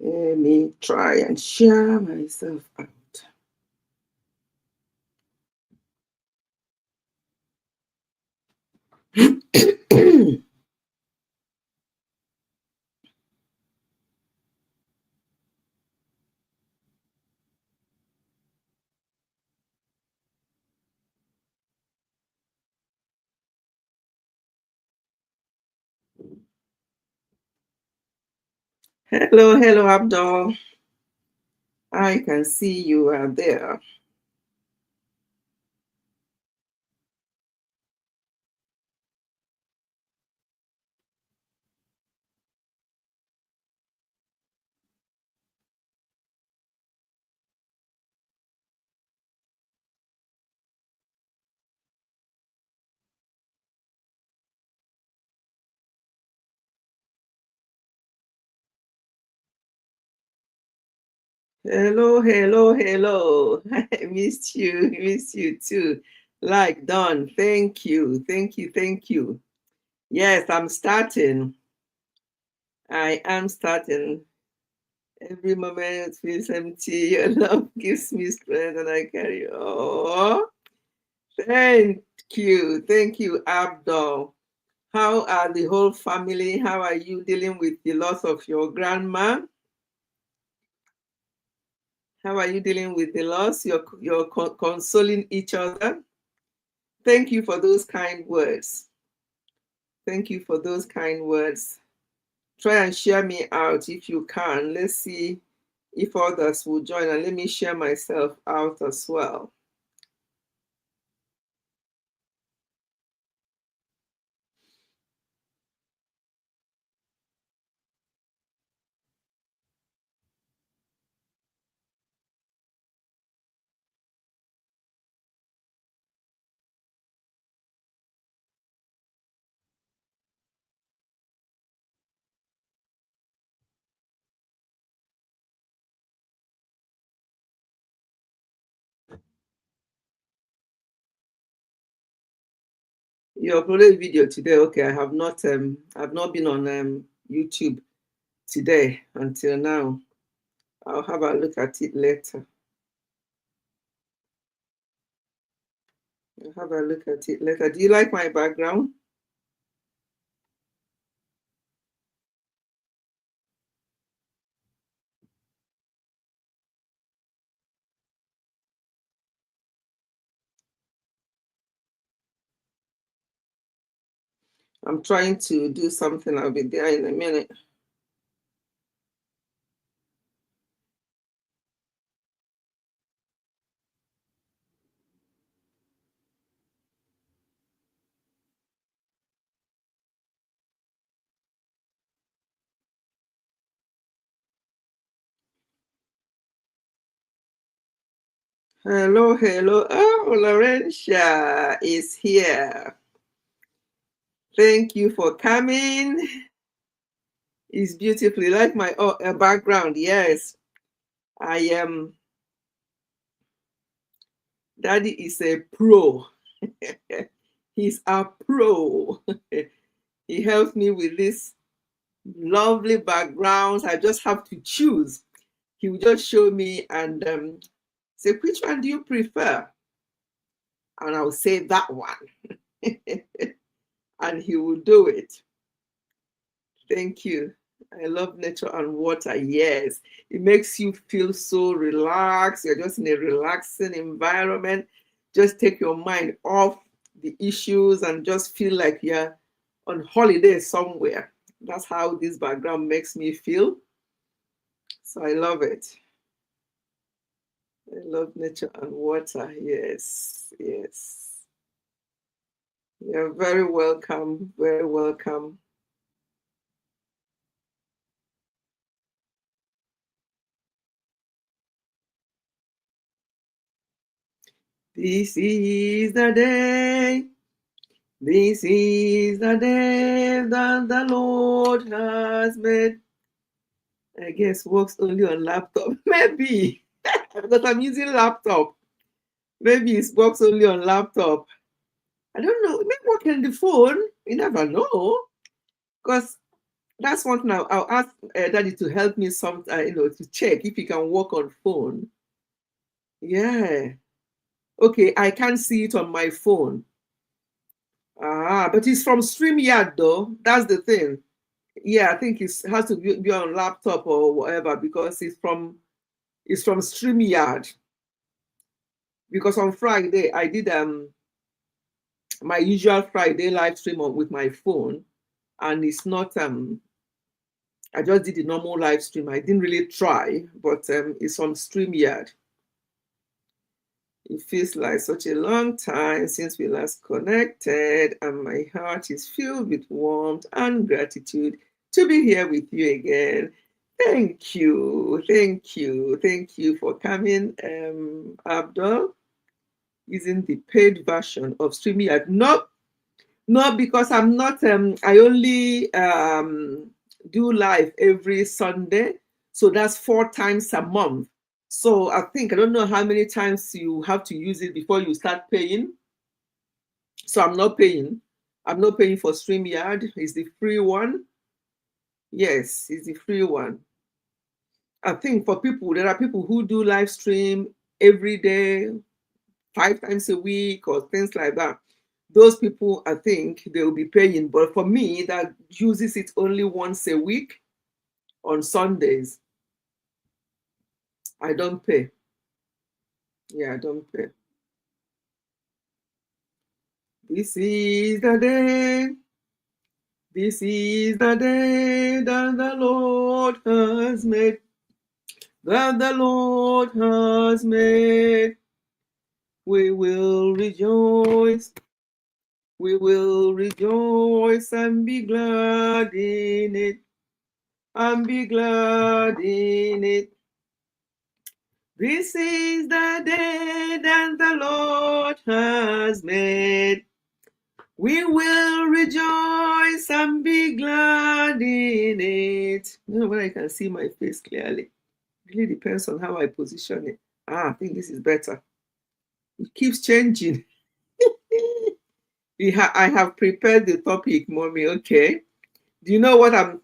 Let me try and share myself out. Hello, hello, Abdul. I can see you are there. Hello, hello, hello. I missed you too. Like Don, thank you, thank you, thank you. Yes, I'm starting. I am starting. Every moment feels empty. Your love gives me strength and I carry. Oh, thank you, Abdul. How are the whole family? How are you dealing with the loss of your grandma? How are you dealing with the loss? You're consoling each other. Thank you for those kind words. Thank you for those kind words. Try and share me out if you can. Let's see if others will join, and let me share myself out as well. You uploaded video today. Okay, I've not been on YouTube today until now. I'll have a look at it later. I'll have a look at it later. Do you like my background? I'm trying to do something. I'll be there in a minute. Hello, hello. Oh, Laurentia is here. Thank you for coming. It's beautifully like my background. Yes, I am. Daddy is a pro. He's a pro. He helps me with this lovely backgrounds. I just have to choose. He will just show me and say, which one do you prefer? And I'll say that one. And he will do it. Thank you. I love nature and water. Yes, it makes you feel so relaxed. You're just in a relaxing environment. Just take your mind off the issues and just feel like you're on holiday somewhere. That's how this background makes me feel. So I love it. I love nature and water. Yes, yes. You're very welcome. Very welcome. This is the day. This is the day that the Lord has made. I guess works only on laptop. Maybe because I'm using laptop. Maybe it works only on laptop. I don't know. It may work on the phone. You never know. Because That's one thing. I'll ask Daddy to help me some, to check if he can work on phone. Yeah. Okay, I can't see it on my phone. But it's from StreamYard though. That's the thing. Yeah, I think it has to be on laptop or whatever because it's from StreamYard. Because on Friday I did my usual Friday live stream with my phone, and it's not I just did the normal live stream. I didn't really try, but it's on StreamYard. It feels like such a long time since we last connected, and my heart is filled with warmth and gratitude to be here with you again. Thank you, thank you, thank you for coming, Abdul, using the paid version of StreamYard. Not because I'm not. I only do live every Sunday, so that's 4 times a month. So I don't know how many times you have to use it before you start paying. So I'm not paying. I'm not paying for StreamYard. It's the free one. Yes, it's the free one. I think for people, there are people who do live stream every day, 5 times a week, or things like that. Those people, I think they will be paying. But for me, that uses it only once a week on Sundays, I don't pay. Yeah, I don't pay. This is the day. This is the day that the Lord has made. That the Lord has made. We will rejoice. We will rejoice and be glad in it. And be glad in it. This is the day that the Lord has made. We will rejoice and be glad in it. I don't know whether I can see my face clearly. It really depends on how I position it. I think this is better. It keeps changing. I have prepared the topic, mommy. Okay. Do you know what I'm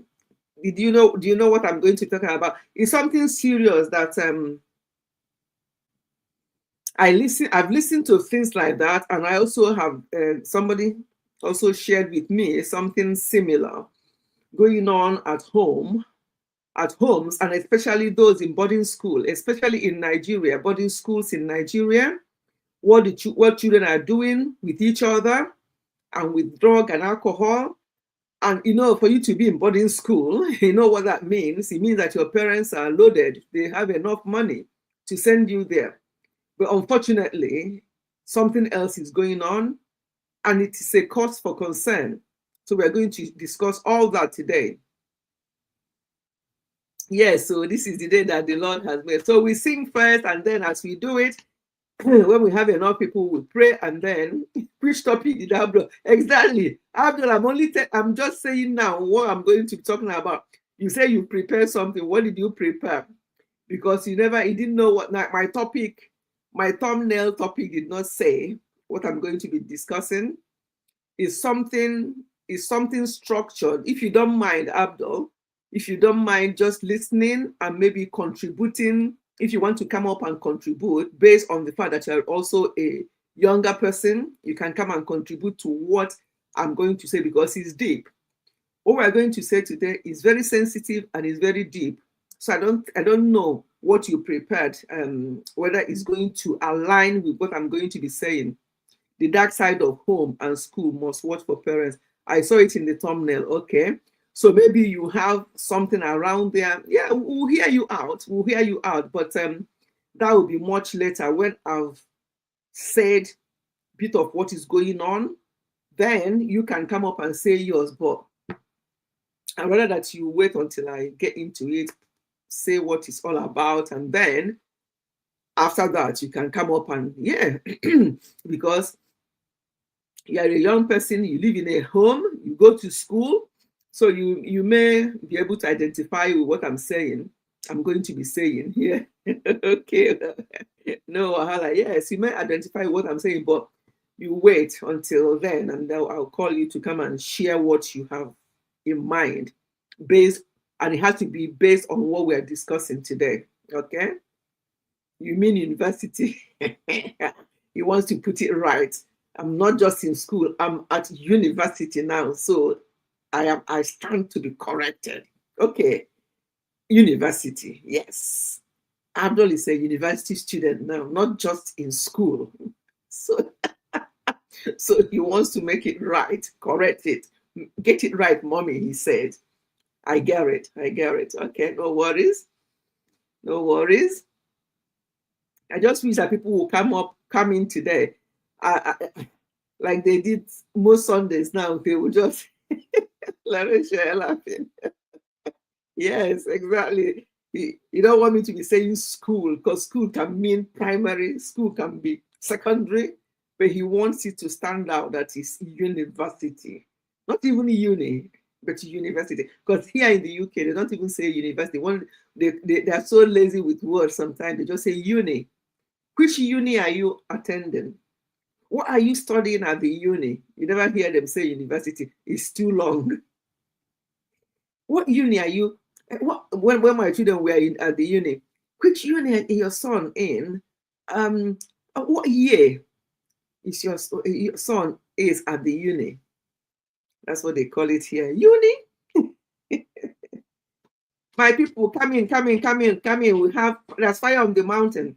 going to talk about? It's something serious that I've listened to things like that, and I also have somebody also shared with me something similar going on at homes, and especially those in boarding school, especially in Nigeria, boarding schools in Nigeria, what children are doing with each other and with drug and alcohol. And for you to be in boarding school, you know what that means. It means that your parents are loaded. They have enough money to send you there. But unfortunately, something else is going on, and it is a cause for concern. So we're going to discuss all that today. Yes, so this is the day that the Lord has made. So we sing first, and then as we do it, when we have enough people, we pray, and then which topic did Abdul? Exactly, Abdul. I'm just saying now what I'm going to be talking about. You say you prepared something. What did you prepare? Because you didn't know what my topic, my thumbnail topic did not say what I'm going to be discussing. Is something structured. If you don't mind, Abdul, if you don't mind just listening and maybe contributing, if you want to come up and contribute based on the fact that you're also a younger person, you can come and contribute to what I'm going to say, because it's deep. What we're going to say today is very sensitive and is very deep. So I don't know what you prepared, whether it's going to align with what I'm going to be saying. The dark side of home and school must watch for parents. I saw it in the thumbnail. Okay. So maybe you have something around there. Yeah, we'll hear you out. But that will be much later when I've said a bit of what is going on. Then you can come up and say yours. But I'd rather that you wait until I get into it, say what it's all about, and then after that you can come up and because you're a young person, you live in a home, you go to school, so you may be able to identify with what I'm going to be saying here. Okay. No, Wahala. Yes, you may identify with what I'm saying, but you wait until then, and then I'll call you to come and share what you have in mind. based, and it has to be based on what we're discussing today. Okay? You mean university? He wants to put it right. I'm not just in school, I'm at university now. So I stand to be corrected. Okay. University, yes. Abdul is a university student now, not just in school. So, so he wants to make it right, correct it, get it right, mommy, he said. I get it. I get it. Okay, no worries. No worries. I just wish that people will come in today. Like they did most Sundays now, they will just let me share laughing. Yes, exactly. You don't want me to be saying school because school can mean primary, school can be secondary, but he wants it to stand out that it's university, not even uni, but university. Because here in the UK, they don't even say university. They are so lazy with words sometimes, they just say uni. Which uni are you attending? What are you studying at the uni? You never hear them say university. It's too long. What uni are you? When my children were at the uni, which uni is your son in? What year is your son is at the uni? That's what they call it here. Uni. My people, come in, come in, come in, come in. There's fire on the mountain.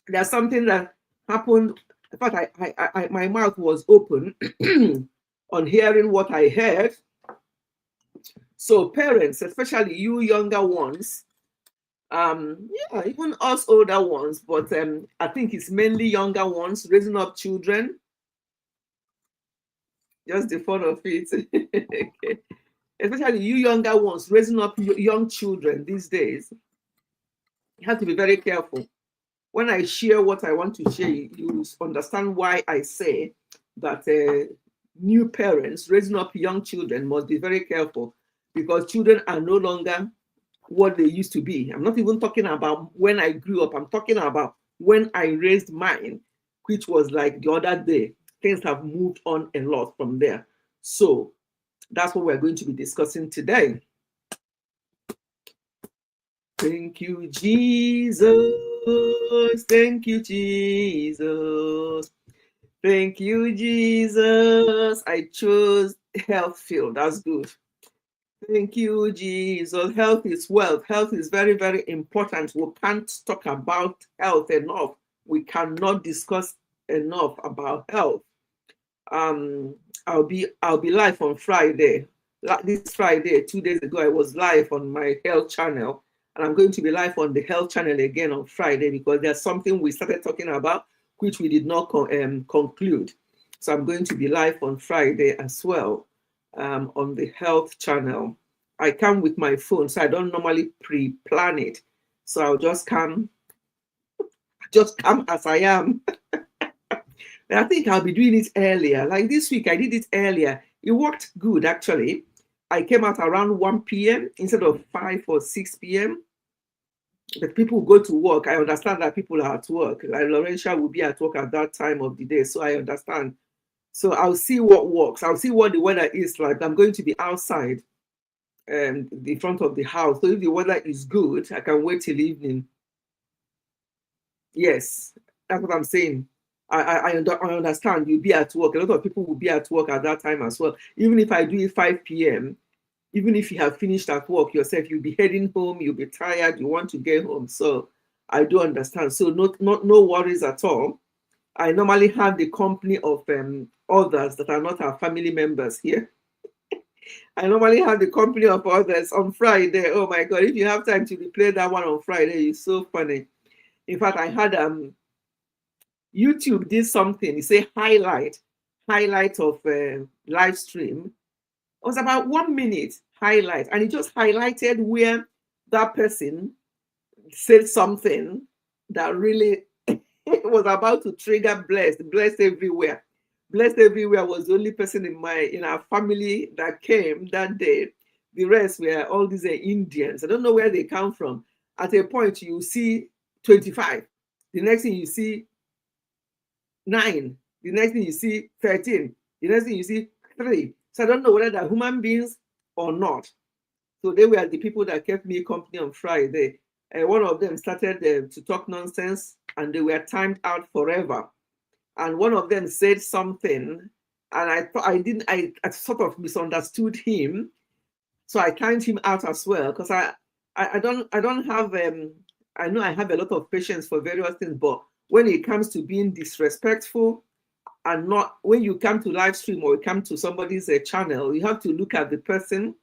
There's something that happened. In fact, my mouth was open on hearing what I heard. So parents, especially you younger ones, yeah, even us older ones, but I think it's mainly younger ones raising up children. Just the fun of it. Okay. Especially you younger ones raising up young children these days. You have to be very careful. When I share what I want to share, you understand why I say that new parents raising up young children must be very careful, because children are no longer what they used to be. I'm not even talking about when I grew up. I'm talking about when I raised mine, which was like the other day. Things have moved on a lot from there. So that's what we're going to be discussing today. Thank you, Jesus. Thank you, Jesus. Thank you, Jesus. I chose health field. That's good. Thank you, Jesus. Health is wealth. Health is very, very important. We can't talk about health enough. We cannot discuss enough about health. I'll be live on Friday. This Friday, 2 days ago, I was live on my health channel, and I'm going to be live on the health channel again on Friday because there's something we started talking about which we did not conclude. So I'm going to be live on Friday as well on the health channel. I come with my phone, so I don't normally pre-plan it. So I'll just come as I am. I think I'll be doing it earlier. Like this week, I did it earlier. It worked good, actually. I came out around 1 p.m. instead of 5 or 6 p.m. But people go to work. I understand that people are at work. Like Laurentia will be at work at that time of the day, so I understand. So I'll see what works. I'll see what the weather is like. I'm going to be outside the front of the house. So if the weather is good, I can wait till evening. Yes, that's what I'm saying. I understand you'll be at work. A lot of people will be at work at that time as well. Even if I do it 5 p.m., even if you have finished at work yourself, you'll be heading home, you'll be tired, you want to get home. So I do understand. So no worries at all. I normally have the company of others that are not our family members here. I normally have the company of others on Friday. Oh my God, if you have time to replay that one on Friday, it's so funny. In fact, I had YouTube did something. It say highlight of live stream. It was about 1 minute highlight, and it just highlighted where that person said something that really was about to trigger blessed everywhere. Blessed everywhere was the only person in our family that came that day. The rest were all these Indians. I don't know where they come from. At a point, you see 25. The next thing you see 9. The next thing you see 13. The next thing you see 3. So I don't know whether they're human beings or not. So they were the people that kept me company on Friday. One of them started to talk nonsense, and they were timed out forever. And one of them said something, and I thought I sort of misunderstood him, so I timed him out as well because I don't have I know I have a lot of patience for various things, but when it comes to being disrespectful and not when you come to live stream or you come to somebody's channel, you have to look at the person.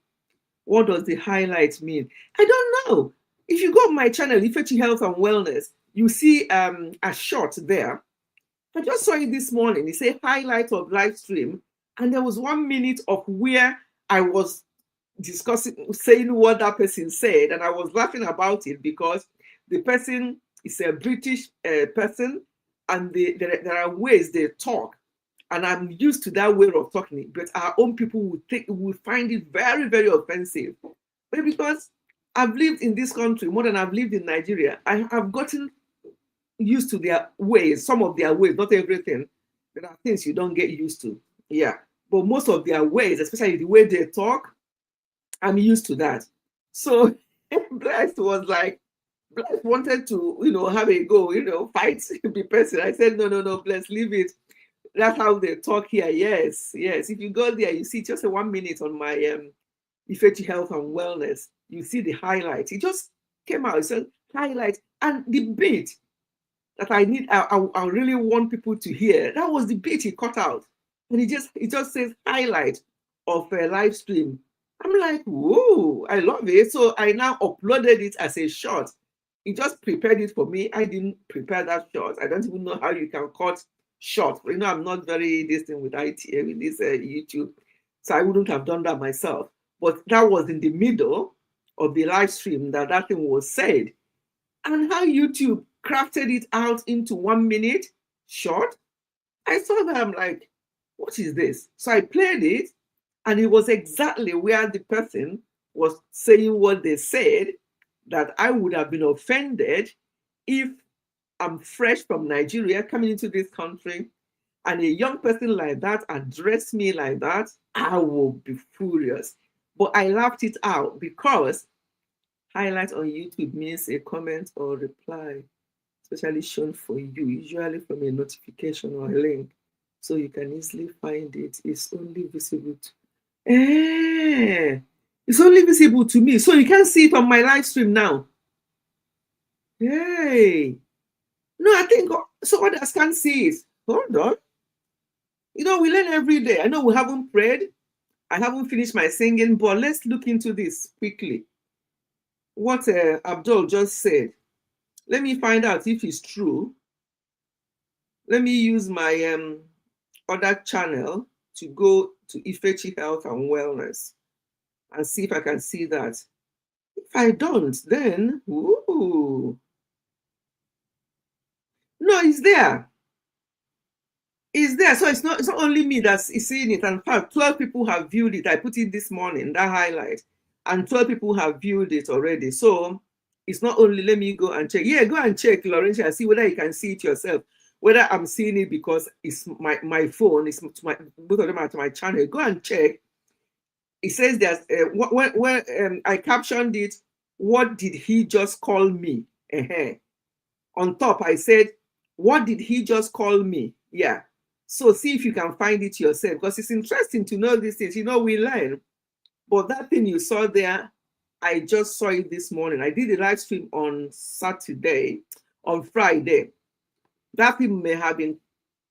What does the highlight mean? I don't know. If you go on my channel, Ifechi Health and Wellness, you see a shot there. I just saw it this morning. It said highlight of live stream, and there was 1 minute of where I was discussing, saying what that person said, and I was laughing about it because the person is a British person, and there are ways they talk, and I'm used to that way of talking. But our own people would find it very, very offensive. But because I've lived in this country more than I've lived in Nigeria, I have gotten used to their ways, some of their ways, not everything. There are things you don't get used to. Yeah. But most of their ways, especially the way they talk, I'm used to that. So Blessed was like, Blessed wanted to, have a go, fight the person. I said, no, no, no, Blessed, leave it. That's how they talk here. Yes, yes. If you go there, you see just a 1 minute on my Ifechi Health and Wellness. You see the highlights. It just came out. It said highlights and the bit that I really want people to hear. That was the bit he cut out, and it just says highlight of a live stream. I'm like, whoa, I love it. So I now uploaded it as a short. He just prepared it for me. I didn't prepare that short. I don't even know how you can cut short. I'm not very distant with IT with this YouTube, so I wouldn't have done that myself. But that was in the middle of the live stream that thing was said, and how YouTube crafted it out into 1 minute short. I saw that, I'm like, what is this? So I played it, and it was exactly where the person was saying what they said, that I would have been offended if I'm fresh from Nigeria coming into this country and a young person like that addressed me like that. I will be furious. But I laughed it out because highlight on YouTube means a comment or reply, especially shown for you, usually from a notification or a link, so you can easily find it. It's only visible to it's only visible to me, so you can't see it on my live stream now. Hey, no, I think so others can't see it. Hold on. We learn every day. I know we haven't prayed. I haven't finished my singing, but let's look into this quickly. What Abdul just said. Let me find out if it's true. Let me use my other channel to go to Ifechi Health and Wellness and see if I can see that. If I don't, then, ooh. No, it's there. It's there. So it's not only me that's seeing it. In fact, 12 people have viewed it. I put it this morning, that highlight, and 12 people have viewed it already. So it's not only, let me go and check. Yeah, go and check, Laurentia, and see whether you can see it yourself. Whether I'm seeing it because it's my phone, it's both of them are to my channel. Go and check. It says there's when I captioned it, what did he just call me? On top, I said, what did he just call me? Yeah. So see if you can find it yourself, because it's interesting to know these things. We learn. But that thing you saw there, I just saw it this morning. I did a live stream on Friday. That thing may have been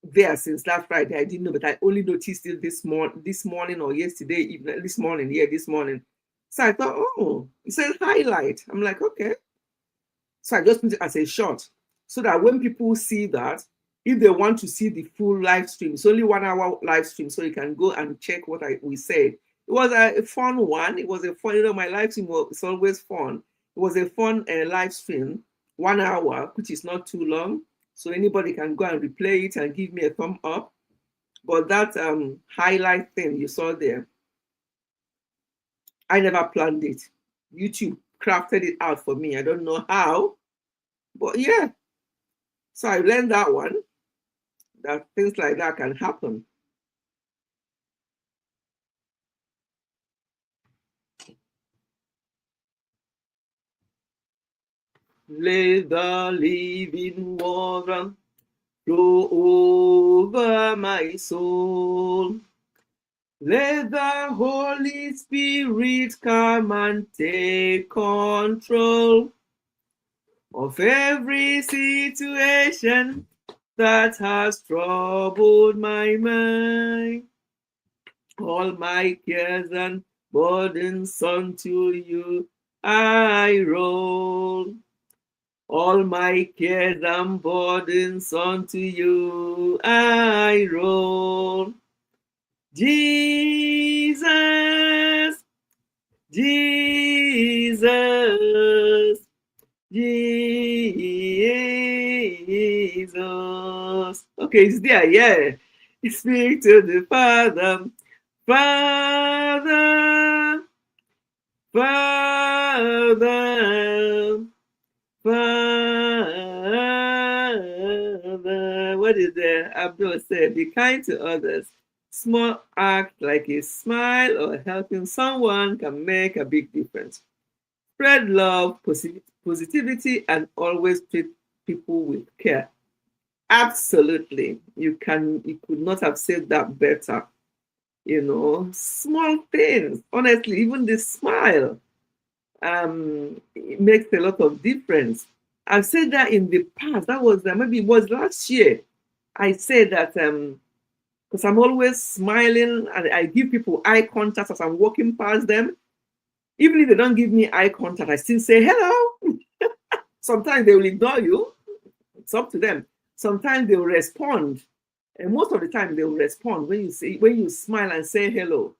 there since that Friday. I didn't know, but I only noticed it this morning or yesterday evening, this morning. So I thought, oh, it says highlight. I'm like, okay. So I just put it as a short, so that when people see that, if they want to see the full live stream, it's only 1 hour live stream, so you can go and check what we said. It was a fun one. It was a fun, my live stream it's always fun. It was a fun live stream, 1 hour, which is not too long. So anybody can go and replay it and give me a thumb up. But that highlight thing you saw there, I never planned it. YouTube crafted it out for me. I don't know how, but yeah. So I learned that one, that things like that can happen. Let the living water flow over my soul. Let the Holy Spirit come and take control of every situation that has troubled my mind. All my cares and burdens unto you I roll. All my cares and burdens unto you I roll. Jesus, Jesus, Jesus. Okay, it's there, yeah. Speak to the Father, Father, Father, Father. What is there? Abdul said, be kind to others. Small act like a smile or helping someone can make a big difference. Spread love, positivity, and always treat people with care. Absolutely. You could not have said that better. You know, small things. Honestly, even the smile it makes a lot of difference. I've said that in the past. That was maybe it was last year. I said that because I'm always smiling and I give people eye contact as I'm walking past them. Even if they don't give me eye contact, I still say hello. Sometimes they will ignore you. It's up to them. Sometimes they will respond. And most of the time they will respond when you smile and say hello.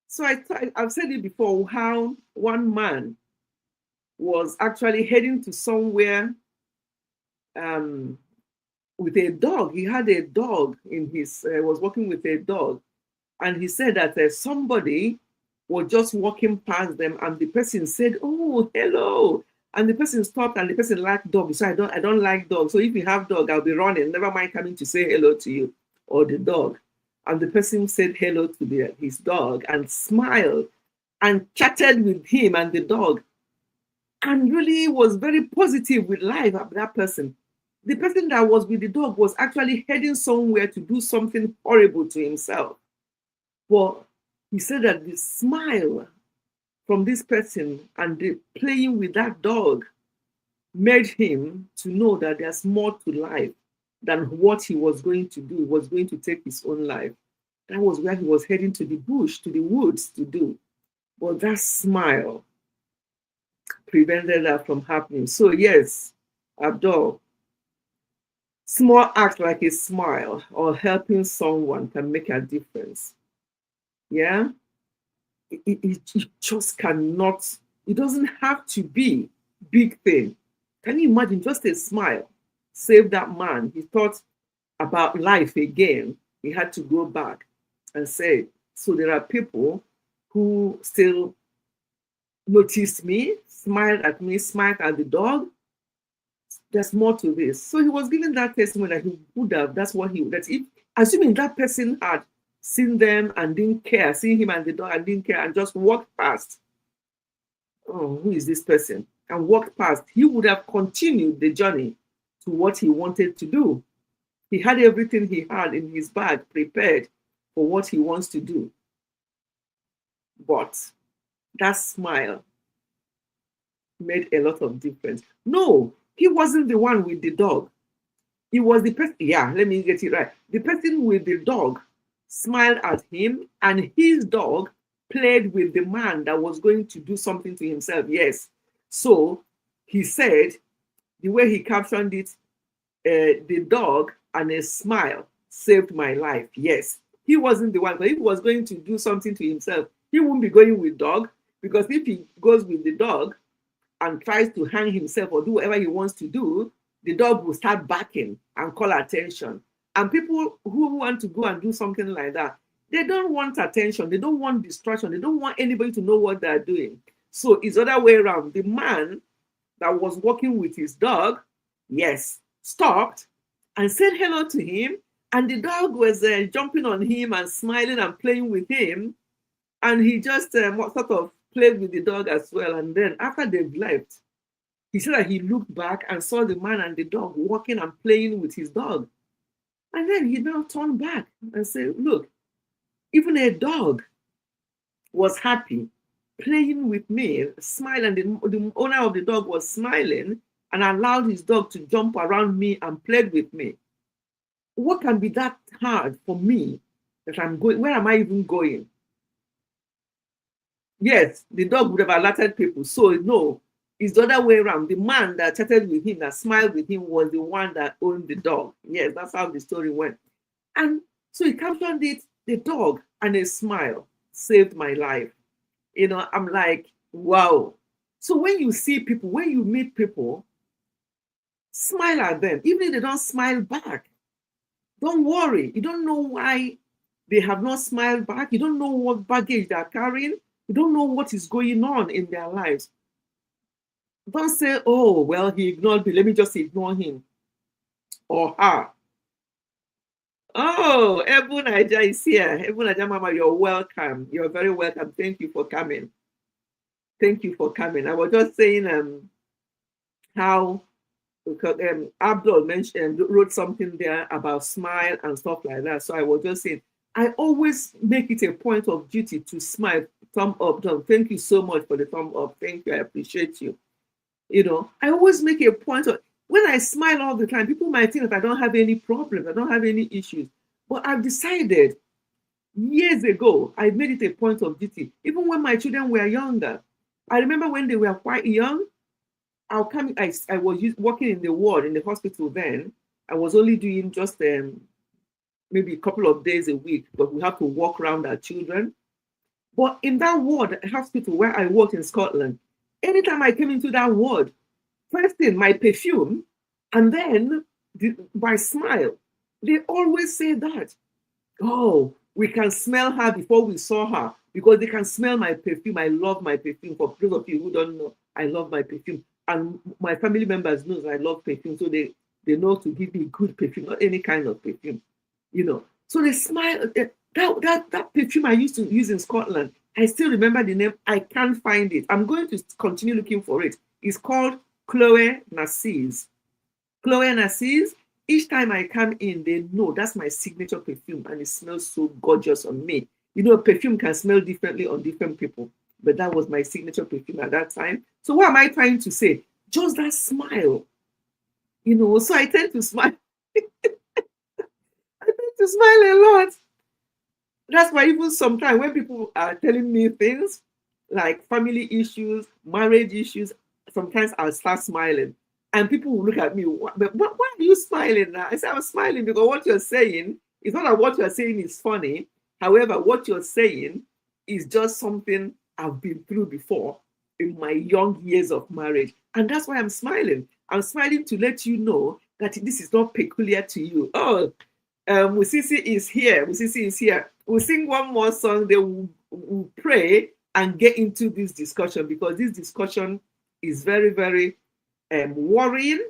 So I've said it before how one man was actually heading to somewhere um, with a dog. He had a dog in his, was working with a dog. And he said that somebody was just walking past them and the person said, oh, hello. And the person stopped and the person liked dogs. So I don't like dogs. So if you have dog, I'll be running. Never mind coming to say hello to you or the dog. And the person said hello to his dog and smiled and chatted with him and the dog and really was very positive with life of that person. The person that was with the dog was actually heading somewhere to do something horrible to himself. But he said that the smile from this person and the playing with that dog made him to know that there's more to life than what he was going to do. He was going to take his own life. That was where he was heading, to the bush, to the woods to do. But that smile prevented that from happening. So yes, Abdul, small act like a smile or helping someone can make a difference. Yeah, it just cannot. It doesn't have to be big thing. Can you imagine just a smile save that man? He thought about life again. He had to go back and say, so there are people who still noticed me, smiled at me, smiled at the dog. There's more to this. So he was giving that testimony that he would have, that if, assuming that person had seen them and didn't care, seen him and the dog and didn't care and just walked past, oh, who is this person? And walked past, he would have continued the journey to what he wanted to do. He had everything he had in his bag prepared for what he wants to do. But that smile made a lot of difference. No, he wasn't the one with the dog. It was the person, yeah, let me get it right. The person with the dog smiled at him, and his dog played with the man that was going to do something to himself. Yes. So he said, the way he captioned it, the dog and a smile saved my life. Yes. He wasn't the one, but if he was going to do something to himself, he wouldn't be going with dog, because if he goes with the dog and tries to hang himself or do whatever he wants to do, the dog will start barking and call attention. And people who want to go and do something like that, they don't want attention. They don't want distraction. They don't want anybody to know what they're doing. So it's the other way around. The man that was walking with his dog, yes, stopped and said hello to him. And the dog was jumping on him and smiling and playing with him. And he just sort of played with the dog as well. And then after they've left, He said that he looked back and saw the man and the dog walking and playing with his dog. And then he now turned back and said, look, even a dog was happy playing with me, smiling. The owner of the dog was smiling and allowed his dog to jump around me and played with me. What can be that hard for me that I'm going? Where am I even going? Yes, the dog would have alerted people. So no, it's the other way around. The man that chatted with him, that smiled with him, was the one that owned the dog. Yes, that's how the story went. And so he captioned it, the dog and a smile saved my life. You know, I'm like, wow. So when you see people, when you meet people, smile at them, even if they don't smile back. Don't worry. You don't know why they have not smiled back. You don't know what baggage they're carrying. You don't know what is going on in their lives. Don't say, oh, well, he ignored me. Let me just ignore him or her. Oh, Ebu Naija is here. Ebu Naija Mama, you're welcome. You're very welcome. Thank you for coming. Thank you for coming. I was just saying how Abdul mentioned wrote something there about smile and stuff like that. So I was just saying, I always make it a point of duty to smile. Thumb up, John. Thank you so much for the thumb up. Thank you. I appreciate you. You know, I always make a point of, when I smile all the time, people might think that I don't have any problems, I don't have any issues. But I've decided years ago, I made it a point of duty, even when my children were younger. I remember when they were quite young, I was working in the ward in the hospital then. I was only doing just maybe a couple of days a week, but we have to walk around our children. But in that ward hospital where I worked in Scotland, anytime I came into that ward, first thing, my perfume, and then my smile. They always say that. Oh, we can smell her before we saw her because they can smell my perfume. I love my perfume. For those of you who don't know, I love my perfume. And my family members know I love perfume. So they know to give me good perfume, not any kind of perfume. You know. So they smile. That perfume I used to use in Scotland, I still remember the name. I can't find it. I'm going to continue looking for it. It's called Chloe Narcisse. Chloe Narcisse. Each time I come in, they know that's my signature perfume and it smells so gorgeous on me. You know, perfume can smell differently on different people, but that was my signature perfume at that time. So what am I trying to say? Just that smile. You know, so I tend to smile. I tend to smile a lot. That's why even sometimes when people are telling me things like family issues, marriage issues, sometimes I'll start smiling. And people will look at me, why are you smiling now? I say, I'm smiling because what you're saying is not that what you're saying is funny. However, what you're saying is just something I've been through before in my young years of marriage. And that's why I'm smiling. I'm smiling to let you know that this is not peculiar to you. Oh, Musisi is here. Musisi is here. We'll sing one more song, then we'll pray and get into this discussion because this discussion is very, very worrying.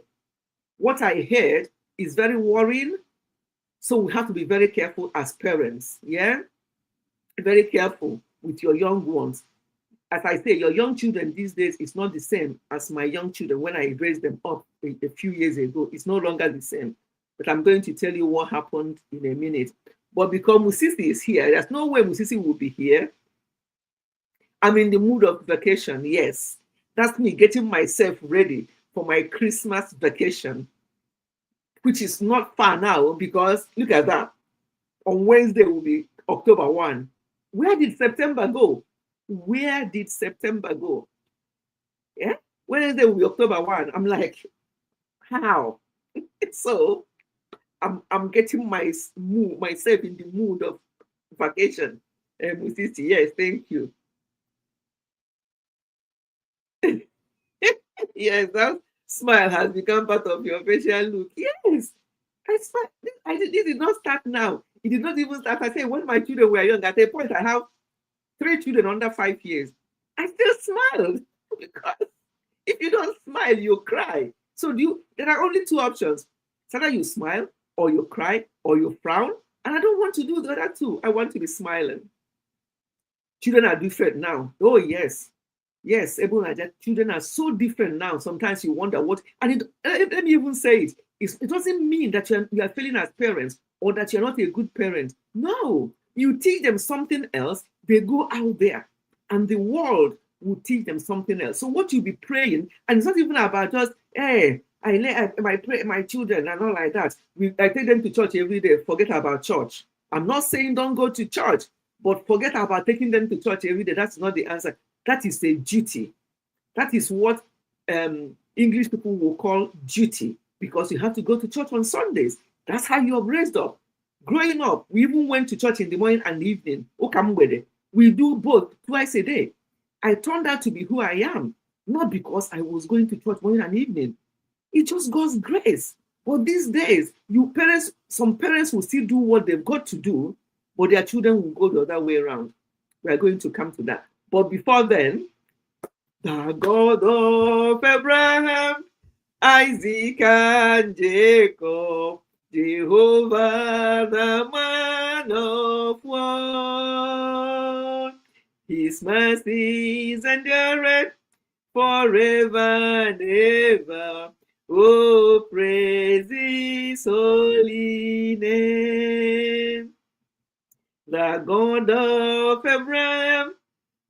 What I heard is very worrying. So we have to be very careful as parents. Yeah? Very careful with your young ones. As I say, your young children these days is not the same as my young children when I raised them up a few years ago. It's no longer the same. But I'm going to tell you what happened in a minute. But because Musisi is here, there's no way Musisi will be here. I'm in the mood of vacation, yes. That's me getting myself ready for my Christmas vacation, which is not far now because look at that. On Wednesday will be October 1. Where did September go? Where did September go? Yeah? Wednesday will be October 1. I'm like, how? So I'm getting myself in the mood of vacation. Yes, thank you. Yes, that smile has become part of your facial look. Yes, I smile. This did not start now. It did not even start. I say when my children were young, at a point I have 3 children under 5 years. I still smiled because if you don't smile, you cry. So there are only 2 options. It's either you smile or you cry or you frown. And I don't want to do the other 2. I want to be smiling. Children are different now. Oh, yes. Yes, children are so different now. Sometimes you wonder what, and let me even say it. It doesn't mean that you are failing as parents or that you're not a good parent. No, you teach them something else, they go out there, and the world will teach them something else. So what you be praying, and it's not even about just, hey, I pray my children and all like that. I take them to church every day. Forget about church. I'm not saying don't go to church, but forget about taking them to church every day. That's not the answer. That is a duty. That is what English people will call duty, because you have to go to church on Sundays. That's how you are raised up. Growing up, we even went to church in the morning and the evening. We do both twice a day. I turned out to be who I am, not because I was going to church morning and evening. It's just God's grace. But these days, some parents will still do what they've got to do, but their children will go the other way around. We are going to come to that. But before then, the God of Abraham, Isaac, and Jacob, Jehovah, the man of war. His mercies endureth forever and ever. Oh, praise his holy name. The God of Abraham,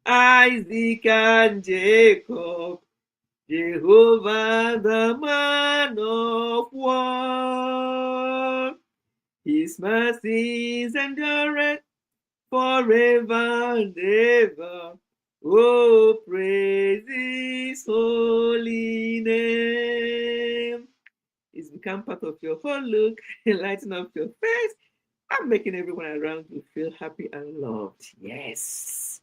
Isaac, and Jacob, Jehovah, the man of war. His mercies endureth forever and ever. Oh, praise his holy name. It's become part of your whole look, lighting up your face, and making everyone around you feel happy and loved. Yes.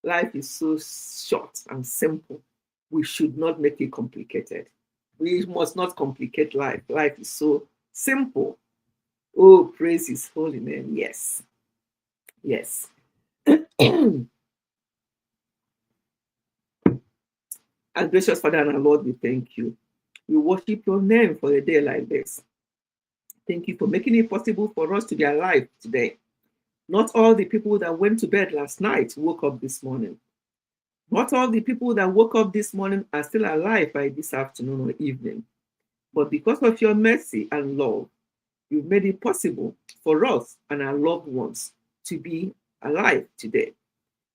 Life is so short and simple. We should not make it complicated. We must not complicate life. Life is so simple. Oh, praise his holy name. Yes. Yes. Our gracious Father and our Lord, we thank you. We worship your name for a day like this. Thank you for making it possible for us to be alive today. Not all the people that went to bed last night woke up this morning. Not all the people that woke up this morning are still alive by this afternoon or evening. But because of your mercy and love, you've made it possible for us and our loved ones to be alive today.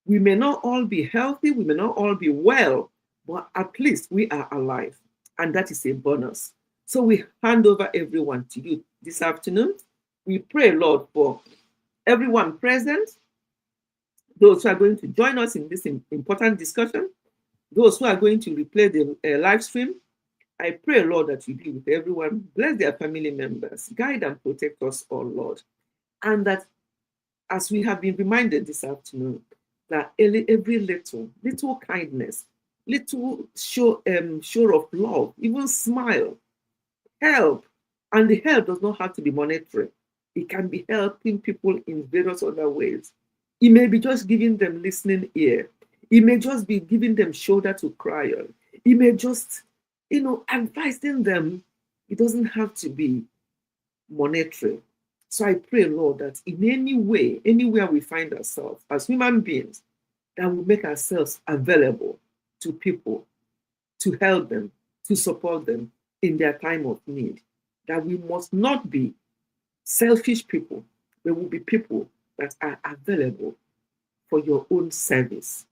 We may not all be healthy, we may not all be well, but at least we are alive. And that is a bonus. So we hand over everyone to you this afternoon. We pray, Lord, for everyone present, those who are going to join us in this important discussion, those who are going to replay the live stream. I pray, Lord, that you be with everyone. Bless their family members. Guide and protect us all, Lord. And that as we have been reminded this afternoon, that every little kindness, little show of love, even smile, help. And the help does not have to be monetary. It can be helping people in various other ways. It may be just giving them listening ear. It may just be giving them shoulder to cry on. It may just, advising them. It doesn't have to be monetary. So I pray, Lord, that in any way, anywhere we find ourselves as human beings, that we make ourselves available to people, to help them, to support them in their time of need. That we must not be selfish people. There will be people that are available for your own service.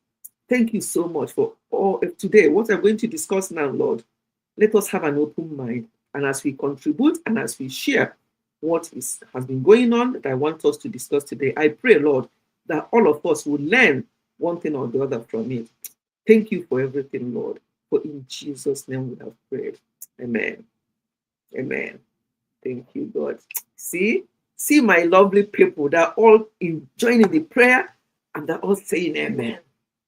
Thank you so much for all today. What I'm going to discuss now, Lord, let us have an open mind. And as we contribute and as we share what has been going on that I want us to discuss today, I pray, Lord, that all of us will learn one thing or the other from it. Thank you for everything, Lord. For in Jesus' name we have prayed. Amen. Amen. Thank you, God. See my lovely people that are all joining the prayer and they're all saying amen.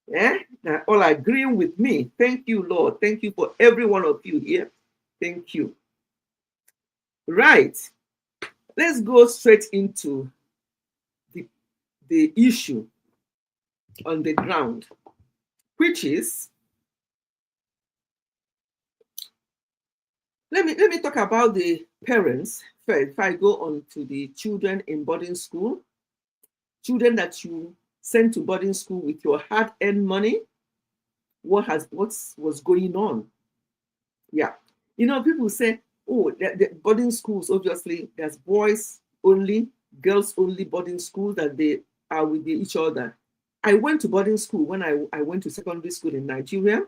Yeah, they're all agreeing with me. Thank you, Lord. Thank you for every one of you here. Thank you. Right. Let's go straight into the issue on the ground, which is, let me talk about the parents first. If I go on to the children in boarding school, children that you send to boarding school with your hard-earned money, what's going on. Yeah. People say, oh, the boarding schools, obviously, there's boys only, girls only boarding schools that they are with each other. I went to boarding school when I went to secondary school in Nigeria.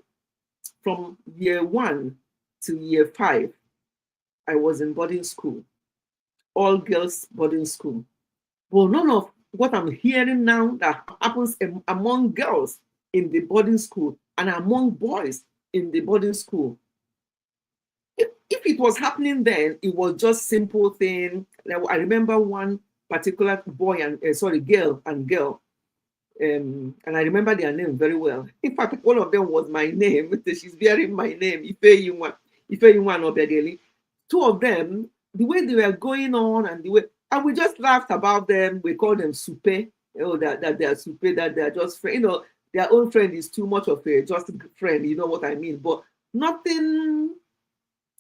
From year 1 to year 5, I was in boarding school, all girls boarding school. But none of what I'm hearing now that happens among girls in the boarding school and among boys in the boarding school. If it was happening then, it was just simple thing. I remember one particular boy and girl and girl, and I remember their name very well. In fact, one of them was my name. She's bearing my name, Ifeyinwa Obedeli. Two of them, the way they were going on and we just laughed about them. We called them soupe, that they are soupe, that they are just friends. Their own friend is too much of a just friend, you know what I mean? But nothing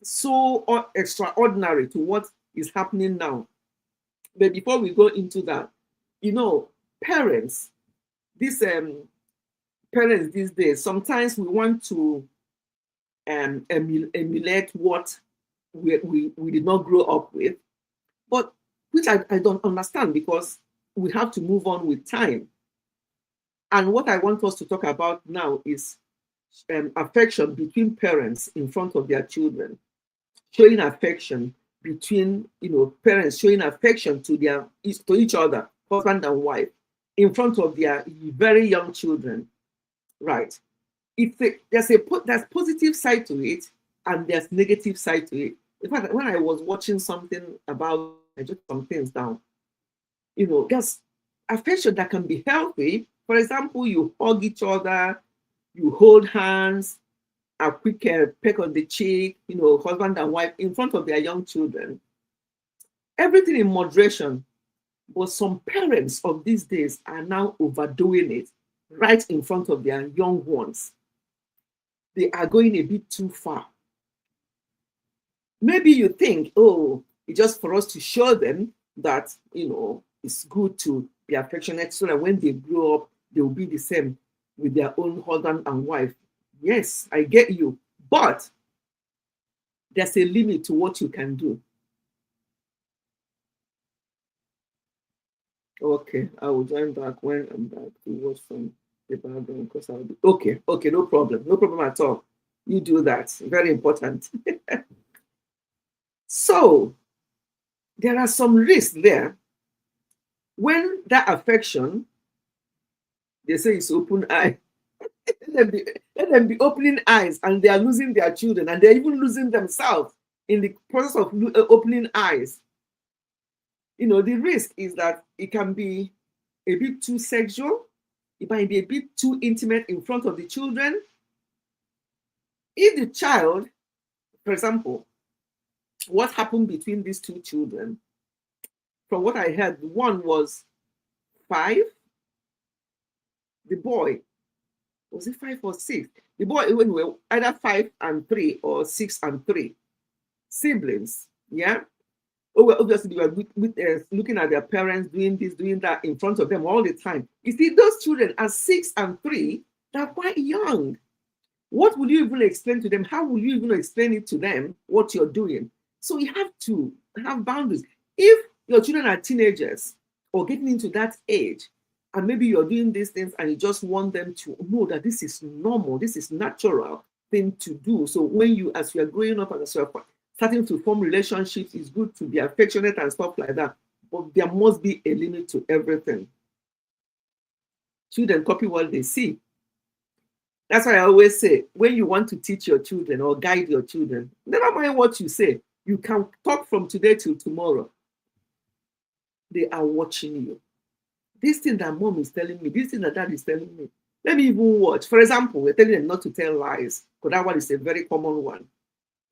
so extraordinary to what is happening now. But before we go into that, parents, these parents these days, sometimes we want to emulate what we did not grow up with, but which I don't understand, because we have to move on with time. And what I want us to talk about now is affection between parents in front of their children, showing affection between parents showing affection to each other, husband and wife, in front of their very young children, right? There's positive side to it and there's negative side to it. In fact, when I was watching something about, I jot some things down. There's affection that can be healthy. For example, you hug each other, you hold hands, a quick peck on the cheek, husband and wife in front of their young children. Everything in moderation. But some parents of these days are now overdoing it right in front of their young ones. They are going a bit too far. Maybe you think, oh, it's just for us to show them that, it's good to be affectionate so that when they grow up, they will be the same with their own husband and wife. Yes, I get you. But there's a limit to what you can do. Okay, I will join back when I'm back to watch from the background because I'll be okay, no problem at all. You do that. Very important. So there are some risks there. When that affection, they say it's open eye. Let them be opening eyes, and they are losing their children, and they're even losing themselves in the process of opening eyes. The risk is that it can be a bit too sexual. It might be a bit too intimate in front of the children. If the child, for example, what happened between these two children, from what I heard, one was 5. The boy, was it 5 or 6? The boy, when we were either 5 and 3 or 6 and 3 siblings, yeah. Obviously, they were looking at their parents doing this, doing that in front of them all the time. You see, those children at 6 and 3, they're quite young. What will you even explain to them? How will you even explain it to them what you're doing? So you have to have boundaries. If your children are teenagers or getting into that age, and maybe you're doing these things and you just want them to know that this is normal, this is natural thing to do. So as you are growing up and as you are starting to form relationships, it's good to be affectionate and stuff like that. But there must be a limit to everything. Children copy what they see. That's why I always say, when you want to teach your children or guide your children, never mind what you say. You can talk from today till tomorrow. They are watching you. This thing that mom is telling me, this thing that dad is telling me, let me even watch. For example, we're telling them not to tell lies, because that one is a very common one.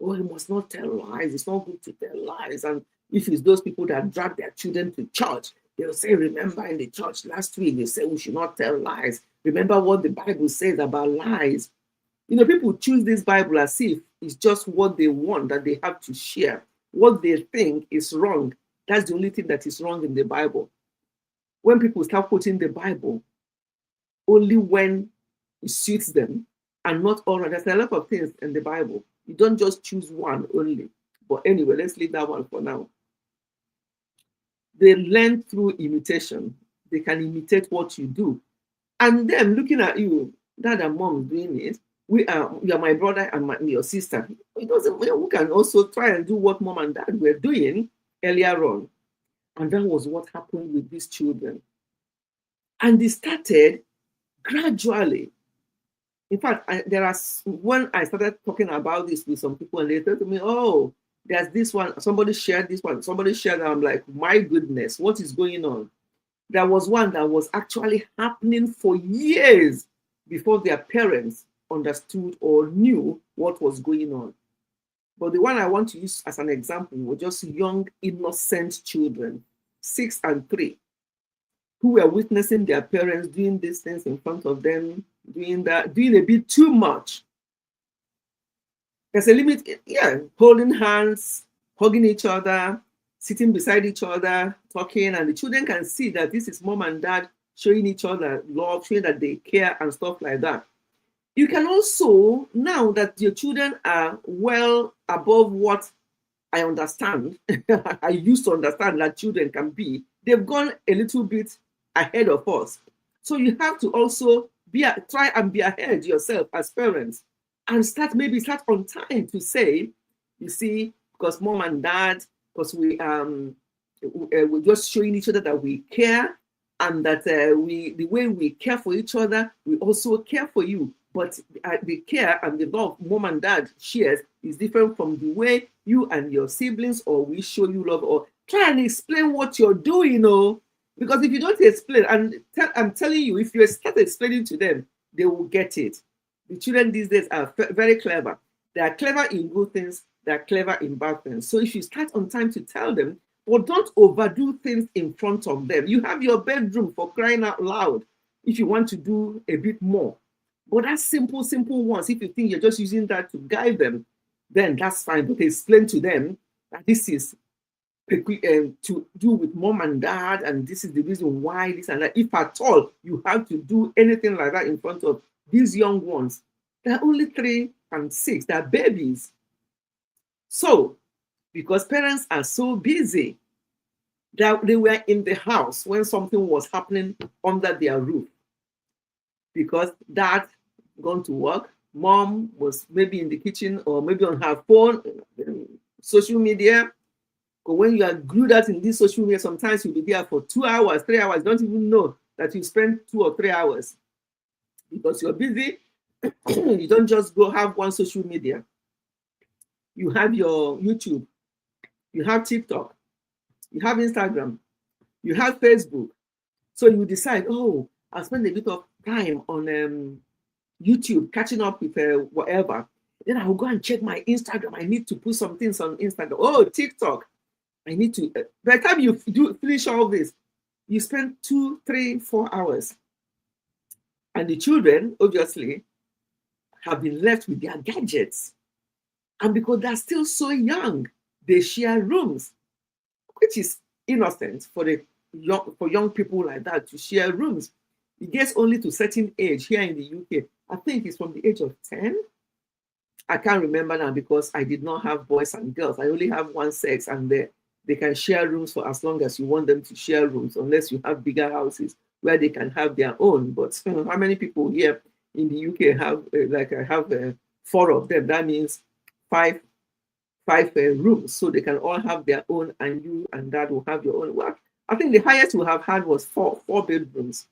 Oh, you must not tell lies. It's not good to tell lies. And if it's those people that drag their children to church, they'll say, remember in the church last week, they said we should not tell lies. Remember what the Bible says about lies. People choose this Bible as if it's just what they want that they have to share. What they think is wrong. That's the only thing that is wrong in the Bible. When people start quoting the Bible, only when it suits them, and not all. There's a lot of things in the Bible. You don't just choose one only. But anyway, let's leave that one for now. They learn through imitation. They can imitate what you do. And them looking at you, dad and mom doing it. You are my brother and your sister. It doesn't. We can also try and do what mom and dad were doing earlier on. And that was what happened with these children. And they started gradually. In fact, when I started talking about this with some people, and they said to me, "Oh, there's this one. Somebody shared this one. Somebody shared." I'm like, "My goodness, what is going on?" There was one that was actually happening for years before their parents understood or knew what was going on. But the one I want to use as an example was just young, innocent children, 6 and 3, who were witnessing their parents doing these things in front of them, doing a bit too much. There's a limit, holding hands, hugging each other, sitting beside each other, talking, and the children can see that this is mom and dad showing each other love, showing that they care and stuff like that. You can also, now that your children are well above what I understand, I used to understand that children can be, they've gone a little bit ahead of us. So you have to also try and be ahead yourself as parents and start on time to say, you see, because mom and dad, because we're just showing each other that we care, and that the way we care for each other, we also care for you. But the care and the love mom and dad shares is different from the way you and your siblings or we show you love, or try and explain what you're doing, because if you don't explain, I'm telling you, if you start explaining to them, they will get it. The children these days are very clever. They are clever in good things. They are clever in bad things. So if you start on time to tell them, but don't overdo things in front of them. You have your bedroom, for crying out loud, if you want to do a bit more. But that's simple ones. If you think you're just using that to guide them, then that's fine. But explain to them that this is to do with mom and dad, and this is the reason why this and that. If at all you have to do anything like that in front of these young ones, they're only 3 and 6, they're babies. So, because parents are so busy that they were in the house when something was happening under their roof, because dad gone to work, mom was maybe in the kitchen or maybe on her phone, social media. But when you are glued out in this social media, sometimes you'll be there for 2 hours, 3 hours, don't even know that you spent 2 or 3 hours because you're busy. You don't just go have one social media. You have your YouTube, you have TikTok, you have Instagram, you have Facebook. So you decide, I'll spend a bit of time on YouTube, catching up with whatever. Then I will go and check my Instagram. I need to put some things on Instagram. Oh, TikTok. I need to. By the time you finish all this, you spend 2, 3, 4 hours. And the children, obviously, have been left with their gadgets. And because they're still so young, they share rooms, which is innocent for young people like that to share rooms. It gets only to a certain age here in the UK. I think it's from the age of 10. I can't remember now because I did not have boys and girls. I only have one sex, and they can share rooms for as long as you want them to share rooms, unless you have bigger houses where they can have their own. But how many people here in the UK have, I have 4 of them? That means 5 rooms, so they can all have their own, and you and dad will have your own. Well, I think the highest we have had was 4 bedrooms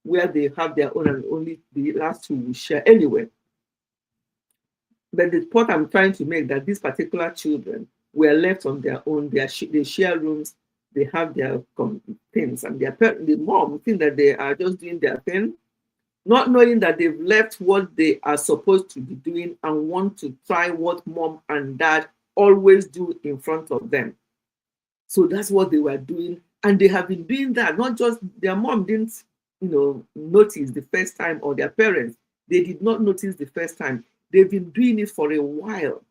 where they have their own, and only the last 2 will share anyway. But the point I'm trying to make, that these particular children were left on their own. They share rooms, they have their things, and the mom think that they are just doing their thing, not knowing that they've left what they are supposed to be doing and want to try what mom and dad always do in front of them. So that's what they were doing, and they have been doing that. Not just their mom didn't, notice the first time, or their parents, they did not notice the first time. They've been doing it for a while.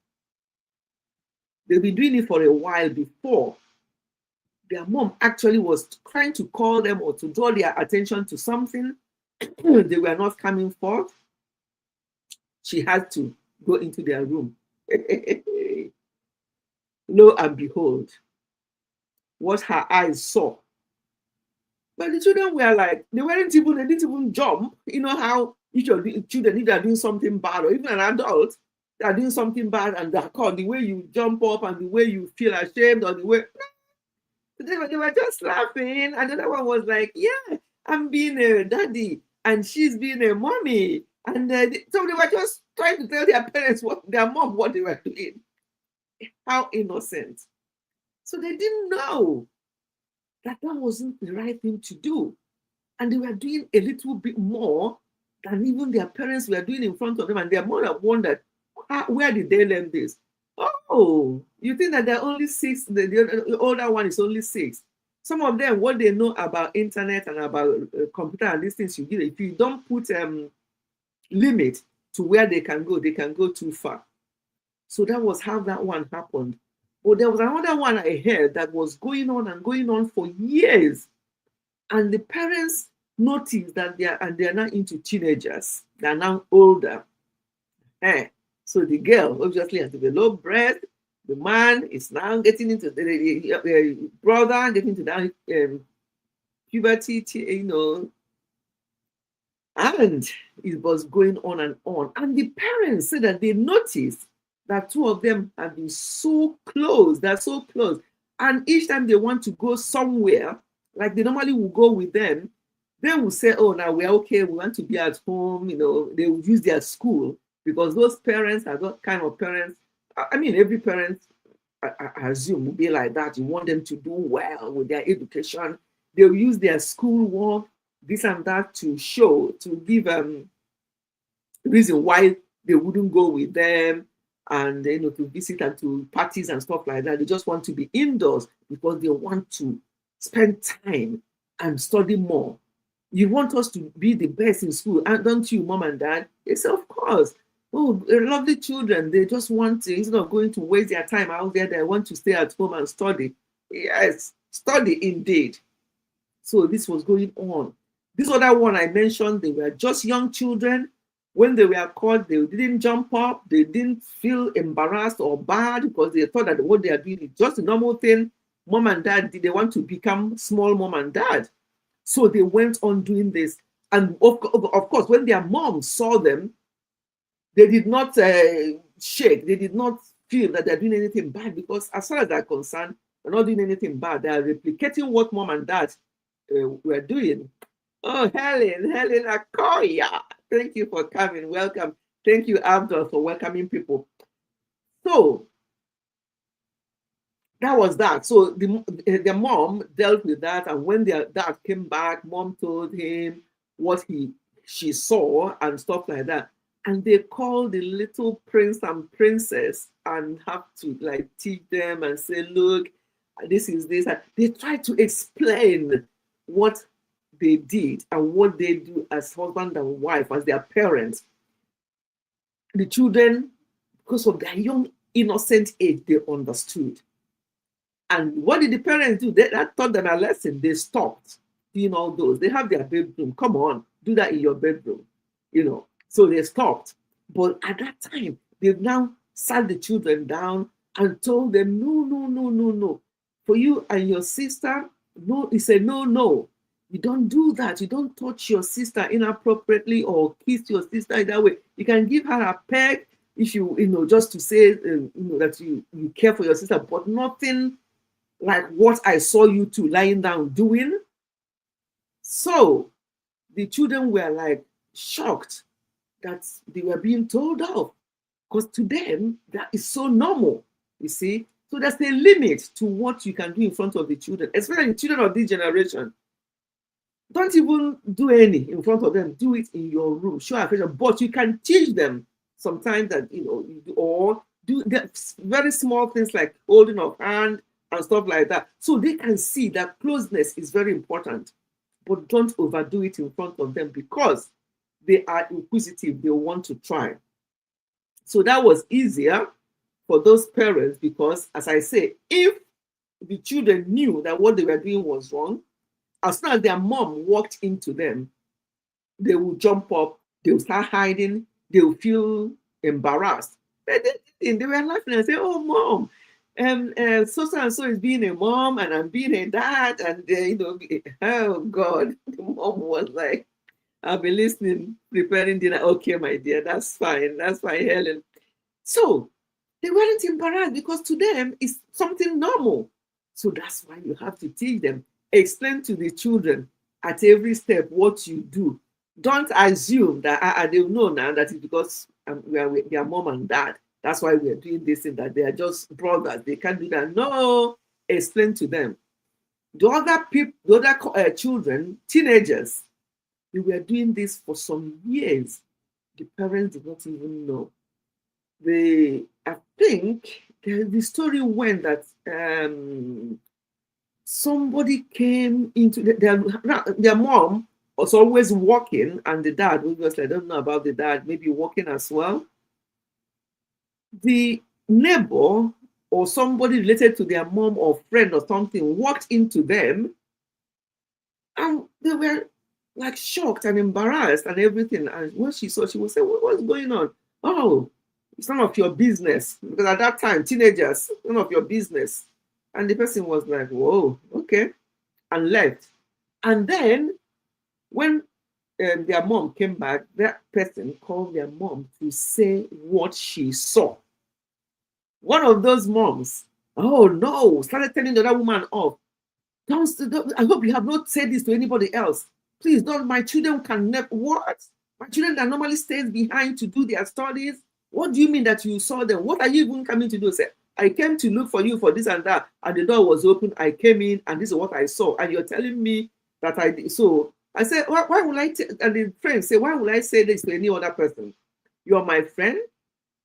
They've been doing it for a while before their mom actually was trying to call them or to draw their attention to something. They were not coming forth. she had to go into their room. Lo and behold, what her eyes saw. But the children were like, they didn't even jump. You know how each of the children, if they're doing something bad, or even an adult, they're doing something bad and they're caught, the way you jump up and the way you feel ashamed, or the way they were just laughing. And the other one was like, yeah, I'm being a daddy and she's being a mommy. And so they were just trying to tell their parents, their mom, what they were doing. How innocent. So they didn't know that wasn't the right thing to do. And they were doing a little bit more than even their parents were doing in front of them. And their mother wondered, where did they learn this? Oh, you think that they're only 6, the older one is only 6. Some of them, what they know about internet and about computer and these things, if you don't put limit to where they can go too far. So that was how that one happened. But there was another one I heard that was going on for years. And the parents noticed that they're now into teenagers. They're now older. So the girl obviously has developed breast. The man is now getting into the brother, getting to that puberty, and it was going on and on. And the parents said that they noticed that two of them have been so close. They're so close. And each time they want to go somewhere, like they normally will go with them, they will say, oh, now we're okay, we want to be at home. They will use their school, because those parents are those kind of parents. I mean, every parent, I assume, will be like that. You want them to do well with their education. They'll use their school work, this and that, to give reason why they wouldn't go with them, and to visit and to parties and stuff like that. They just want to be indoors because they want to spend time and study more. You want us to be the best in school, and don't you, mom and dad? They say, of course. Oh, they're lovely children. They just want to, instead of going to waste their time out there, they want to stay at home and study. Yes, study indeed. So this was going on. This other one I mentioned, they were just young children. When they were caught, they didn't jump up. They didn't feel embarrassed or bad because they thought that what they are doing is just a normal thing. Mom and dad, they want to become small mom and dad. So they went on doing this. And of course, when their mom saw them, they did not shake. They did not feel that they're doing anything bad, because as far as they're concerned, they're not doing anything bad. They are replicating what mom and dad were doing. Oh, Helen Akoya. Thank you for coming. Welcome. Thank you, Abdul, for welcoming people. So that was that. So the mom dealt with that, and when their dad came back, mom told him what she saw and stuff like that. And they called the little prince and princess and have to like teach them and say, look, this is this. They try to explain what they did and what they do as husband and wife, as their parents. The children, because of their young, innocent age, they understood. And what did the parents do? That taught them a lesson. They stopped doing all those. They have their bedroom. Come on, do that in your bedroom. So they stopped. But at that time, they've now sat the children down and told them, no. For you and your sister, no. He said, no. You don't do that. You don't touch your sister inappropriately or kiss your sister in that way. You can give her a peg if just to say, that you care for your sister, but nothing like what I saw you two lying down doing. So the children were like shocked that they were being told off, because to them that is so normal, you see. So there's a limit to what you can do in front of the children, especially the children of this generation. Don't even do any in front of them. Do it in your room. Show affection, but you can teach them sometimes that or do very small things like holding of hand and stuff like that, so they can see that closeness is very important. But don't overdo it in front of them, because they are inquisitive. They want to try. So that was easier for those parents, because, as I say, if the children knew that what they were doing was wrong, as soon as their mom walked into them, they would jump up, they would start hiding, they'll feel embarrassed. But they were laughing and say, "Oh, mom, so and so is being a mom, and I'm being a dad," and oh God, the mom was like, "I'll be listening, preparing dinner." Okay, my dear, that's fine, Helen. So they weren't embarrassed because to them it's something normal. So that's why you have to teach them, explain to the children at every step what you do. Don't assume that they know now that it's because we are with their mom and dad. That's why we are doing this and that. They are just brothers. They can't do that. No, explain to them. The other people, the other children, teenagers, they were doing this for some years. The parents did not even know. I think the story went that somebody came into their mom was always working, and the dad, obviously, I don't know about the dad, maybe working as well. The neighbor or somebody related to their mom or friend or something walked into them, and they were like shocked and embarrassed and everything. And when she saw, she would say, "What's going on?" "Oh, it's none of your business." Because at that time, teenagers, none of your business. And the person was like, "Whoa, okay," and left. And then when their mom came back, that person called their mom to say what she saw. One of those moms, "Oh no," started telling the other woman off. Don't, I hope you have not said this to anybody else. Please don't. My children can never. What? My children that normally stays behind to do their studies. What do you mean that you saw them? What are you even coming to do? Say, "I came to look for you for this and that, and the door was open. I came in, and this is what I saw." And you're telling me that I did. So I said, why would I? And the friend say, "Why would I say this to any other person? You're my friend,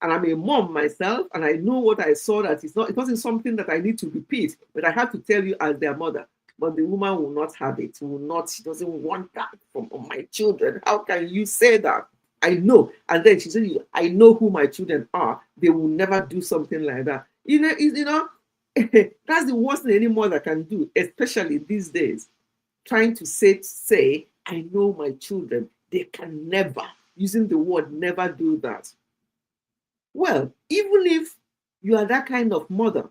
and I'm a mom myself, and I know what I saw. That it's not. It wasn't something that I need to repeat, but I have to tell you as their mother." But the woman will not have it. Will not. She doesn't want that from my children. How can you say that? I know. And then she said, "I know who my children are. They will never do something like that." That's the worst thing any mother can do, especially these days. Trying to say, "I know my children." They can never, using the word never, do that. Well, even if you are that kind of mother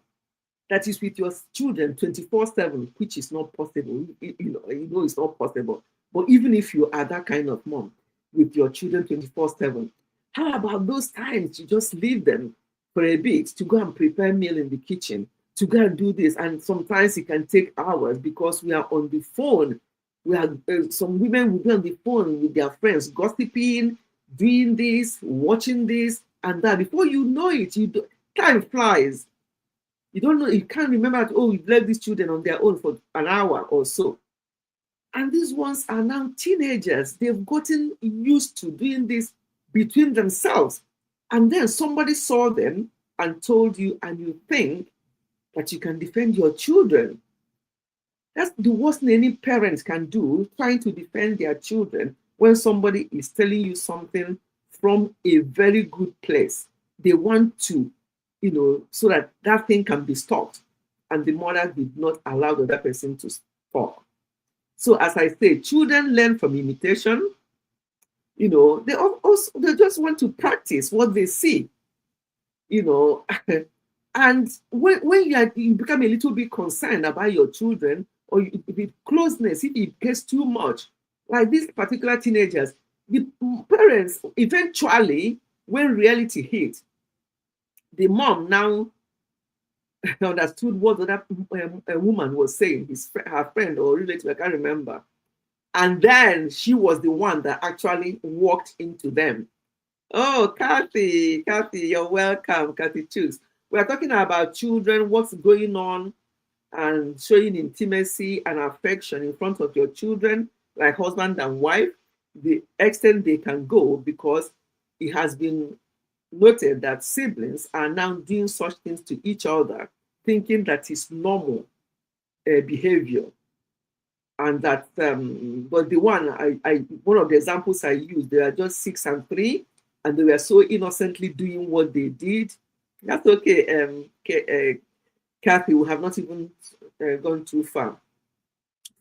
that is with your children 24/7, which is not possible, you know it's not possible. But even if you are that kind of mom with your children 24/7, how about those times you just leave them for a bit to go and prepare meal in the kitchen, to go and do this? And sometimes it can take hours because we are on the phone. We are some women will be on the phone with their friends, gossiping, doing this, watching this and that. Before you know it, time flies. You don't know, you can't remember that, oh, you've left these children on their own for an hour or so. And these ones are now teenagers. They've gotten used to doing this between themselves. And then somebody saw them and told you, and you think that you can defend your children. That's the worst thing any parent can do, trying to defend their children when somebody is telling you something from a very good place. They want to, so that that thing can be stopped. And the mother did not allow the other person to talk. So as I say, children learn from imitation. They just want to practice what they see. And when you become a little bit concerned about your children, or the closeness, if it gets too much, like these particular teenagers, the parents eventually, when reality hit, the mom now understood what that woman was saying, her friend or relative, I can't remember. And then she was the one that actually walked into them. Oh, Kathy, you're welcome, Kathy Choose. We are talking about children, what's going on, and showing intimacy and affection in front of your children, like husband and wife, the extent they can go, because it has been noted that siblings are now doing such things to each other, thinking that it's normal behavior. And that, but the one of the examples I used, they are just 6 and 3, and they were so innocently doing what they did. That's okay, Kathy, we have not even gone too far.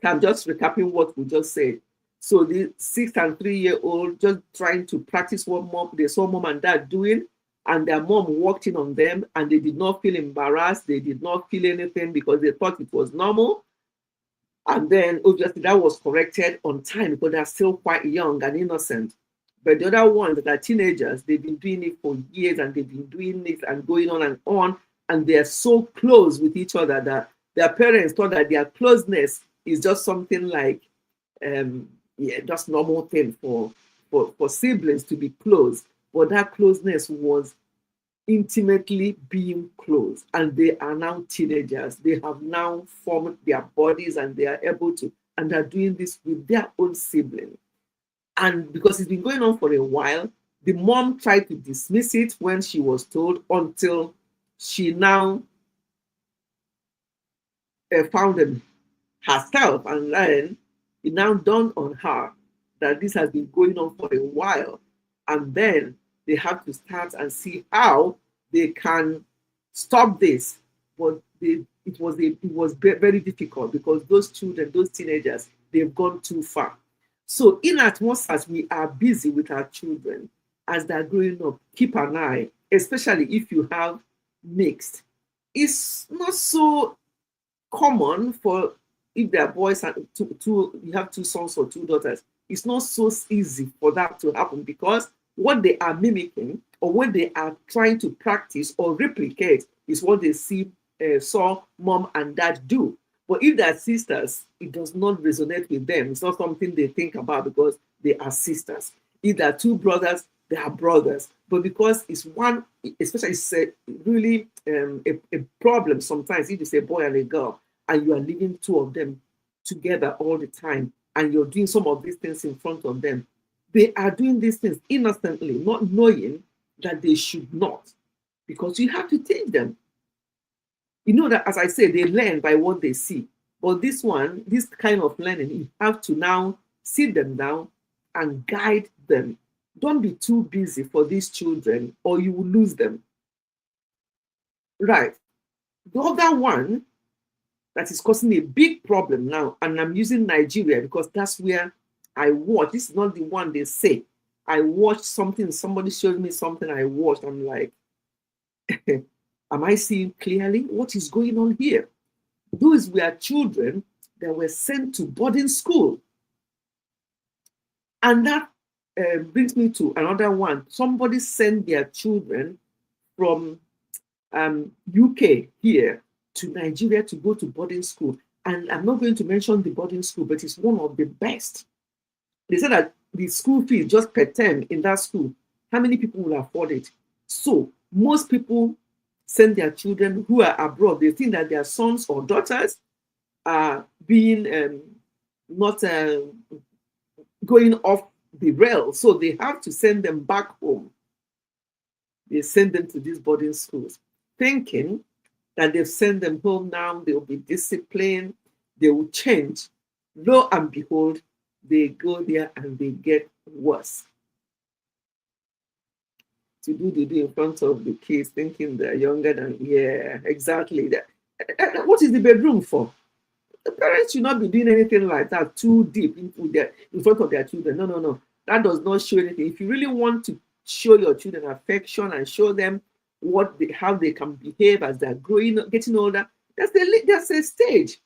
I'm just recapping what we just said. So the 6 and 3-year-old just trying to practice what they saw mom and dad doing, and their mom walked in on them, and they did not feel embarrassed. They did not feel anything because they thought it was normal. And then obviously that was corrected on time because they're still quite young and innocent. But the other ones that are teenagers, they've been doing it for years and they've been doing it and going on and on. And they're so close with each other that their parents thought that their closeness is just something like, yeah, just normal thing for siblings to be close. But that closeness was intimately being close, and they are now teenagers. They have now formed their bodies and they are able to, and they're doing this with their own sibling. And because it's been going on for a while, the mom tried to dismiss it when she was told, until she now found them herself, and then it now dawned on her that this has been going on for a while, and then they have to start and see how they can stop this. But it was very difficult because those children, those teenagers, they've gone too far. So in as much as we are busy with our children as they're growing up, keep an eye, especially if you have mixed. It's not so common for, if there are boys and you have 2 sons or 2 daughters, it's not so easy for that to happen because what they are mimicking or what they are trying to practice or replicate is what they saw mom and dad do. But if they're sisters, it does not resonate with them. It's not something they think about because they are sisters. If they're 2 brothers, they are brothers. But because it's one, especially it's really a problem sometimes if it's a boy and a girl and you are leaving 2 of them together all the time and you're doing some of these things in front of them. They are doing these things innocently, not knowing that they should not, because you have to teach them. You know that, as I say, they learn by what they see. But this kind of learning, you have to now sit them down and guide them. Don't be too busy for these children or you will lose them. Right. The other one that is causing a big problem now, and I'm using Nigeria because that's where I watch. This is not the one they say. I watched something, somebody showed me something I watched. I'm like, am I seeing clearly what is going on here? Those were children that were sent to boarding school. And that brings me to another one. Somebody sent their children from UK here to Nigeria to go to boarding school. And I'm not going to mention the boarding school, but it's one of the best. They said that the school fee just per term in that school, how many people will afford it? So most people send their children who are abroad. They think that their sons or daughters are being not going off the rail. So they have to send them back home. They send them to these boarding schools, thinking that they've sent them home now, they'll be disciplined, they will change. Lo and behold, they go there and they get worse. To do in front of the kids, thinking they're younger than, yeah, exactly. That. What is the bedroom for? The parents should not be doing anything like that too deep in front of their children. No. That does not show anything. If you really want to show your children affection and show them how they can behave as they're growing, getting older, there's a stage.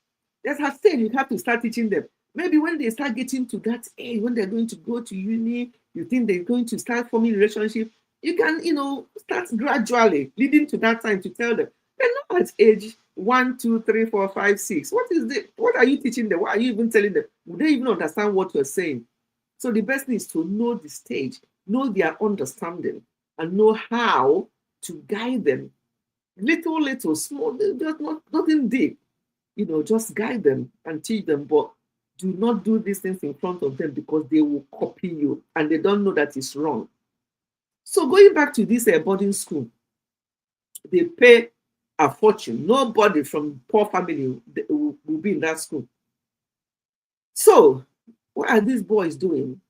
There's a stage you have to start teaching them. Maybe when they start getting to that age, when they're going to go to uni, you think they're going to start forming relationship, you can, start gradually leading to that time to tell them. They're not at age 1, 2, 3, 4, 5, 6. What are you teaching them? What are you even telling them? Would they even understand what you're saying? So the best thing is to know the stage, know their understanding, and know how to guide them. Little, small, just nothing deep. Just guide them and teach them, but do not do these things in front of them because they will copy you and they don't know that it's wrong. So going back to this boarding school, they pay a fortune. Nobody from poor family will be in that school. So what are these boys doing?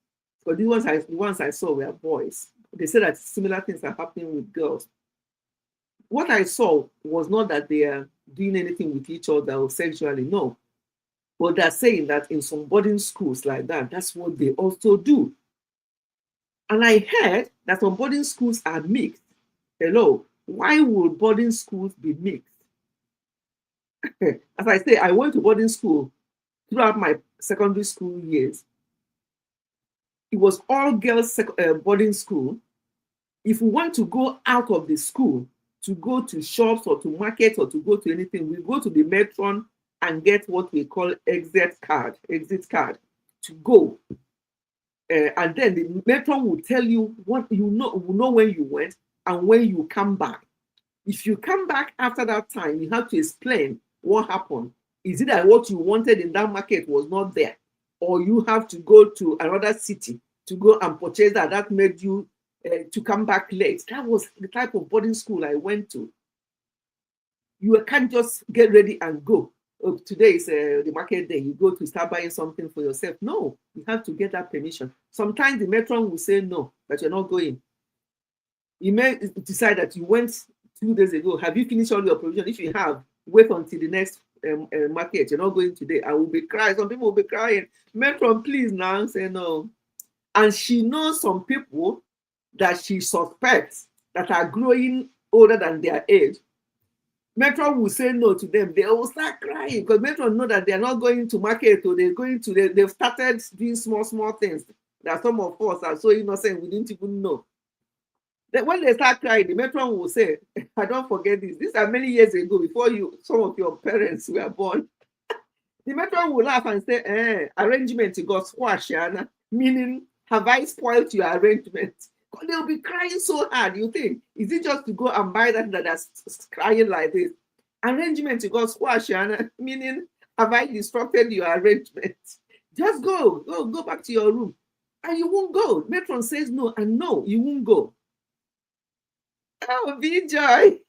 Because the ones I saw were boys. They said that similar things are happening with girls. What I saw was not that they are doing anything with each other or sexually. No. But they're saying that in some boarding schools like that, that's what they also do. And I heard that some boarding schools are mixed. Hello, why would boarding schools be mixed? As I say, I went to boarding school throughout my secondary school years. It was all girls boarding school. If we want to go out of the school to go to shops or to markets or to go to anything, we go to the matron and get what we call exit card to go. And then the matron will tell you what you know when you went and when you come back. If you come back after that time, you have to explain what happened. Is it that what you wanted in that market was not there? Or you have to go to another city to go and purchase that made you to come back late. That was the type of boarding school I went to. You can't just get ready and go. Oh, today is the market day. You go to start buying something for yourself. No, you have to get that permission. Sometimes the matron will say no, that you're not going. You may decide that you went 2 days ago. Have you finished all your provision? If you have, wait until the next market. You're not going today. I will be crying. Some people will be crying. Matron, please now say no. And she knows some people that she suspects that are growing older than their age. Metron will say no to them. They will start crying because Metron know that they are not going to market or they've started doing small things that some of us are so innocent we didn't even know. Then when they start crying, the Metron will say, I don't forget this. These are many years ago before some of your parents were born. The Metron will laugh and say, arrangement you got squash, Anna. Meaning, have I spoiled your arrangement? They'll be crying so hard. You think, is it just to go and buy that's crying like this? Arrangement you got squash, Anna. Meaning, have I disrupted your arrangement? Just go back to your room. And you won't go. Matron says no, and no, you won't go. Oh, Joy,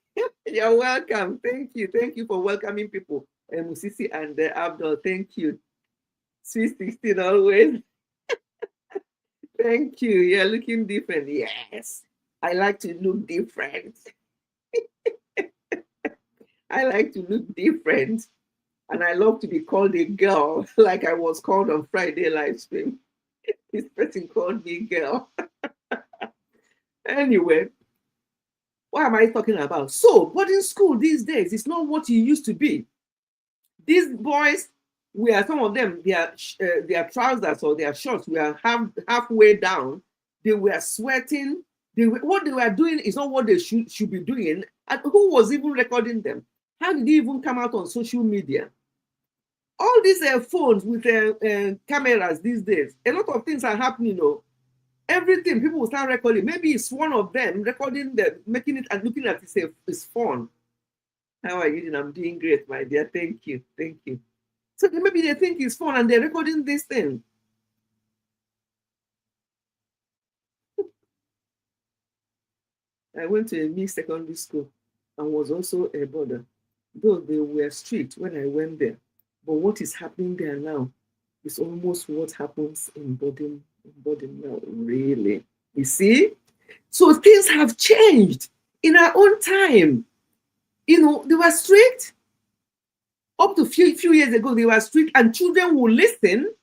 you're welcome. Thank you for welcoming people. Musisi and Abdul, thank you. Sweet 16 always. Thank you. You're looking different. Yes, I like to look different. I like to look different. And I love to be called a girl, like I was called on Friday live stream. This person called me girl. Anyway, what am I talking about? So, boarding school these days is not what it used to be. These boys, some of them, their trousers or their shorts were halfway down. They were sweating. What they were doing is not what they should be doing. And who was even recording them? How did it even come out on social media? All these phones with cameras these days, a lot of things are happening. Everything, people will start recording. Maybe it's one of them recording them, making it and looking at it, it's fun. How are you doing? I'm doing great, my dear. Thank you. So maybe they think it's fun and they're recording this thing. I went to a mixed secondary school and was also a boarder. Though they were strict when I went there. But what is happening there now is almost what happens in boarding now, really. You see? So things have changed in our own time. They were strict. Up to few years ago, they were strict, and children will listen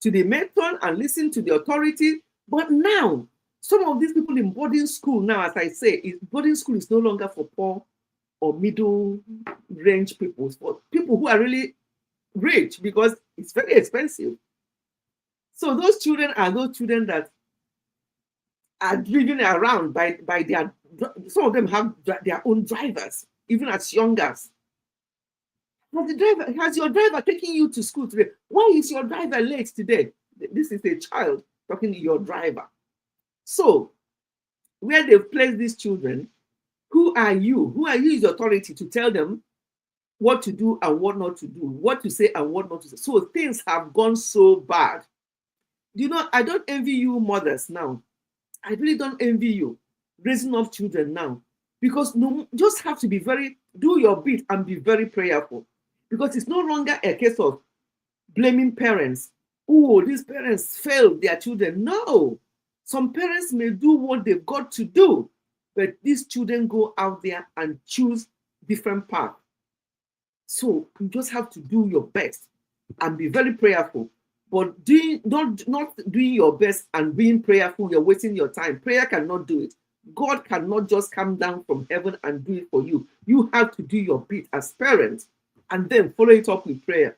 to the matron and listen to the authority. But now, some of these people in boarding school now, as I say, boarding school is no longer for poor or middle range people, for people who are really rich because it's very expensive. So those children are those children that are driven around by their, some of them have their own drivers, even as young as. Has your driver taking you to school today? Why is your driver late today? This is a child talking to your driver. So, where they've placed these children, who are you? Who are you as authority to tell them what to do and what not to do, what to say and what not to say? So things have gone so bad. I don't envy you mothers now. I really don't envy you raising up children now, because just have to do your bit and be very prayerful, because it's no longer a case of blaming parents. Oh, these parents failed their children. No, some parents may do what they've got to do, but these children go out there and choose different paths. So you just have to do your best and be very prayerful. But not doing your best and being prayerful, you're wasting your time. Prayer cannot do it. God cannot just come down from heaven and do it for you. You have to do your bit as parents and then follow it up with prayer.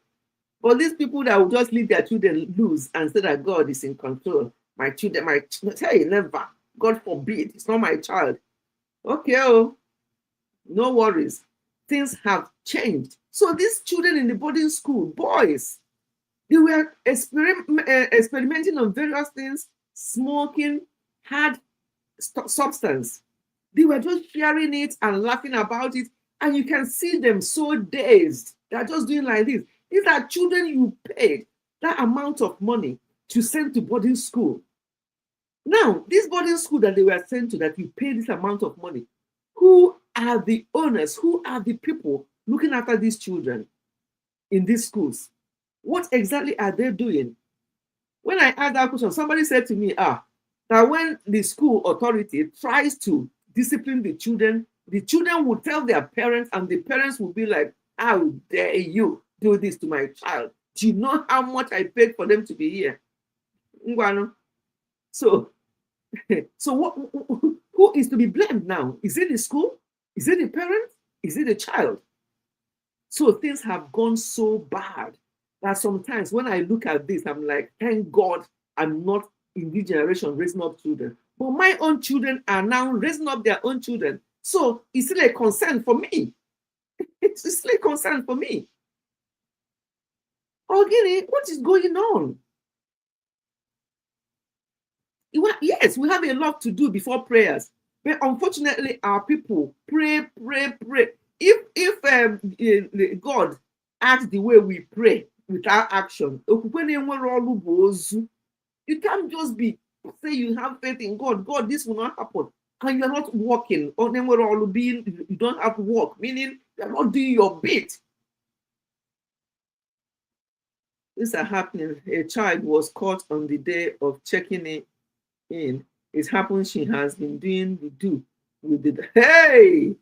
But these people that will just leave their children loose and say that God is in control. My children, hey, never. God forbid, it's not my child. Okay, oh, no worries. Things have changed. So these children in the boarding school, boys, they were experimenting on various things, smoking, hard substance. They were just sharing it and laughing about it. And you can see them so dazed. They're just doing like this. These are children you paid that amount of money to send to boarding school. Now, this boarding school that they were sent to, that you pay this amount of money, who are the owners? Who are the people looking after these children in these schools? What exactly are they doing? When I asked that question, somebody said to me, that when the school authority tries to discipline the children will tell their parents, and the parents will be like, how dare you do this to my child? Do you know how much I paid for them to be here? So who is to be blamed now? Is it the school? Is it the parent? Is it the child? So things have gone so bad that sometimes when I look at this, I'm like, thank God I'm not in this generation raising up children. But my own children are now raising up their own children. So it's still a concern for me. It's still a concern for me. Ogini, what is going on? Yes, we have a lot to do before prayers. But unfortunately, our people pray. If God acts the way we pray without action, you can't just say you have faith in God. God, this will not happen. And you're not working. Or then we're all being, you don't have work, meaning you're not doing your bit. These are happening. A child was caught on the day of checking in. It happened she has been doing the do with the hey.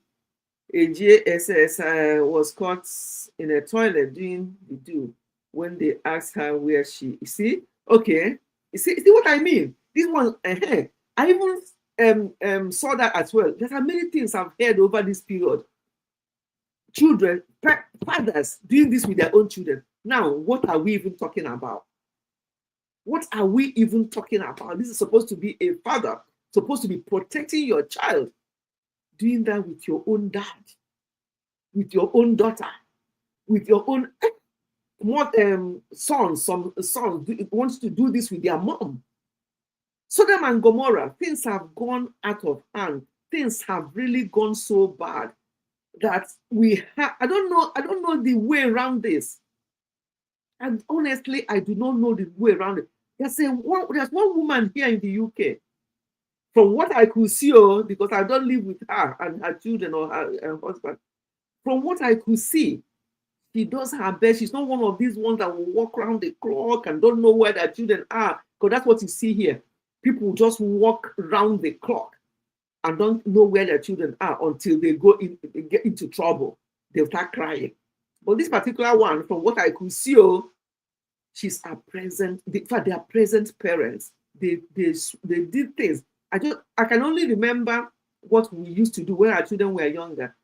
A JSS was caught in a toilet doing the do when they asked her where she. You see, okay. You see what I mean? This one, I even saw that as well. There are many things I've heard over this period. Children, fathers doing this with their own children. Now, what are we even talking about? What are we even talking about? This is supposed to be a father, supposed to be protecting your child, doing that with your own dad, with your own daughter, with your own sons. Some sons wants to do this with their mom. Sodom and Gomorrah, things have gone out of hand. Things have really gone so bad that I don't know the way around this. And honestly, I do not know the way around it. There's one woman here in the UK. From what I could see, because I don't live with her and her children or her husband. From what I could see, she does her best. She's not one of these ones that will walk around the clock and don't know where their children are. Because that's what you see here. People just walk around the clock and don't know where their children are until they get into trouble. They'll start crying. But this particular one, from what I could see, she's a present. In fact, they are present parents. They did things. I can only remember what we used to do when our children were younger.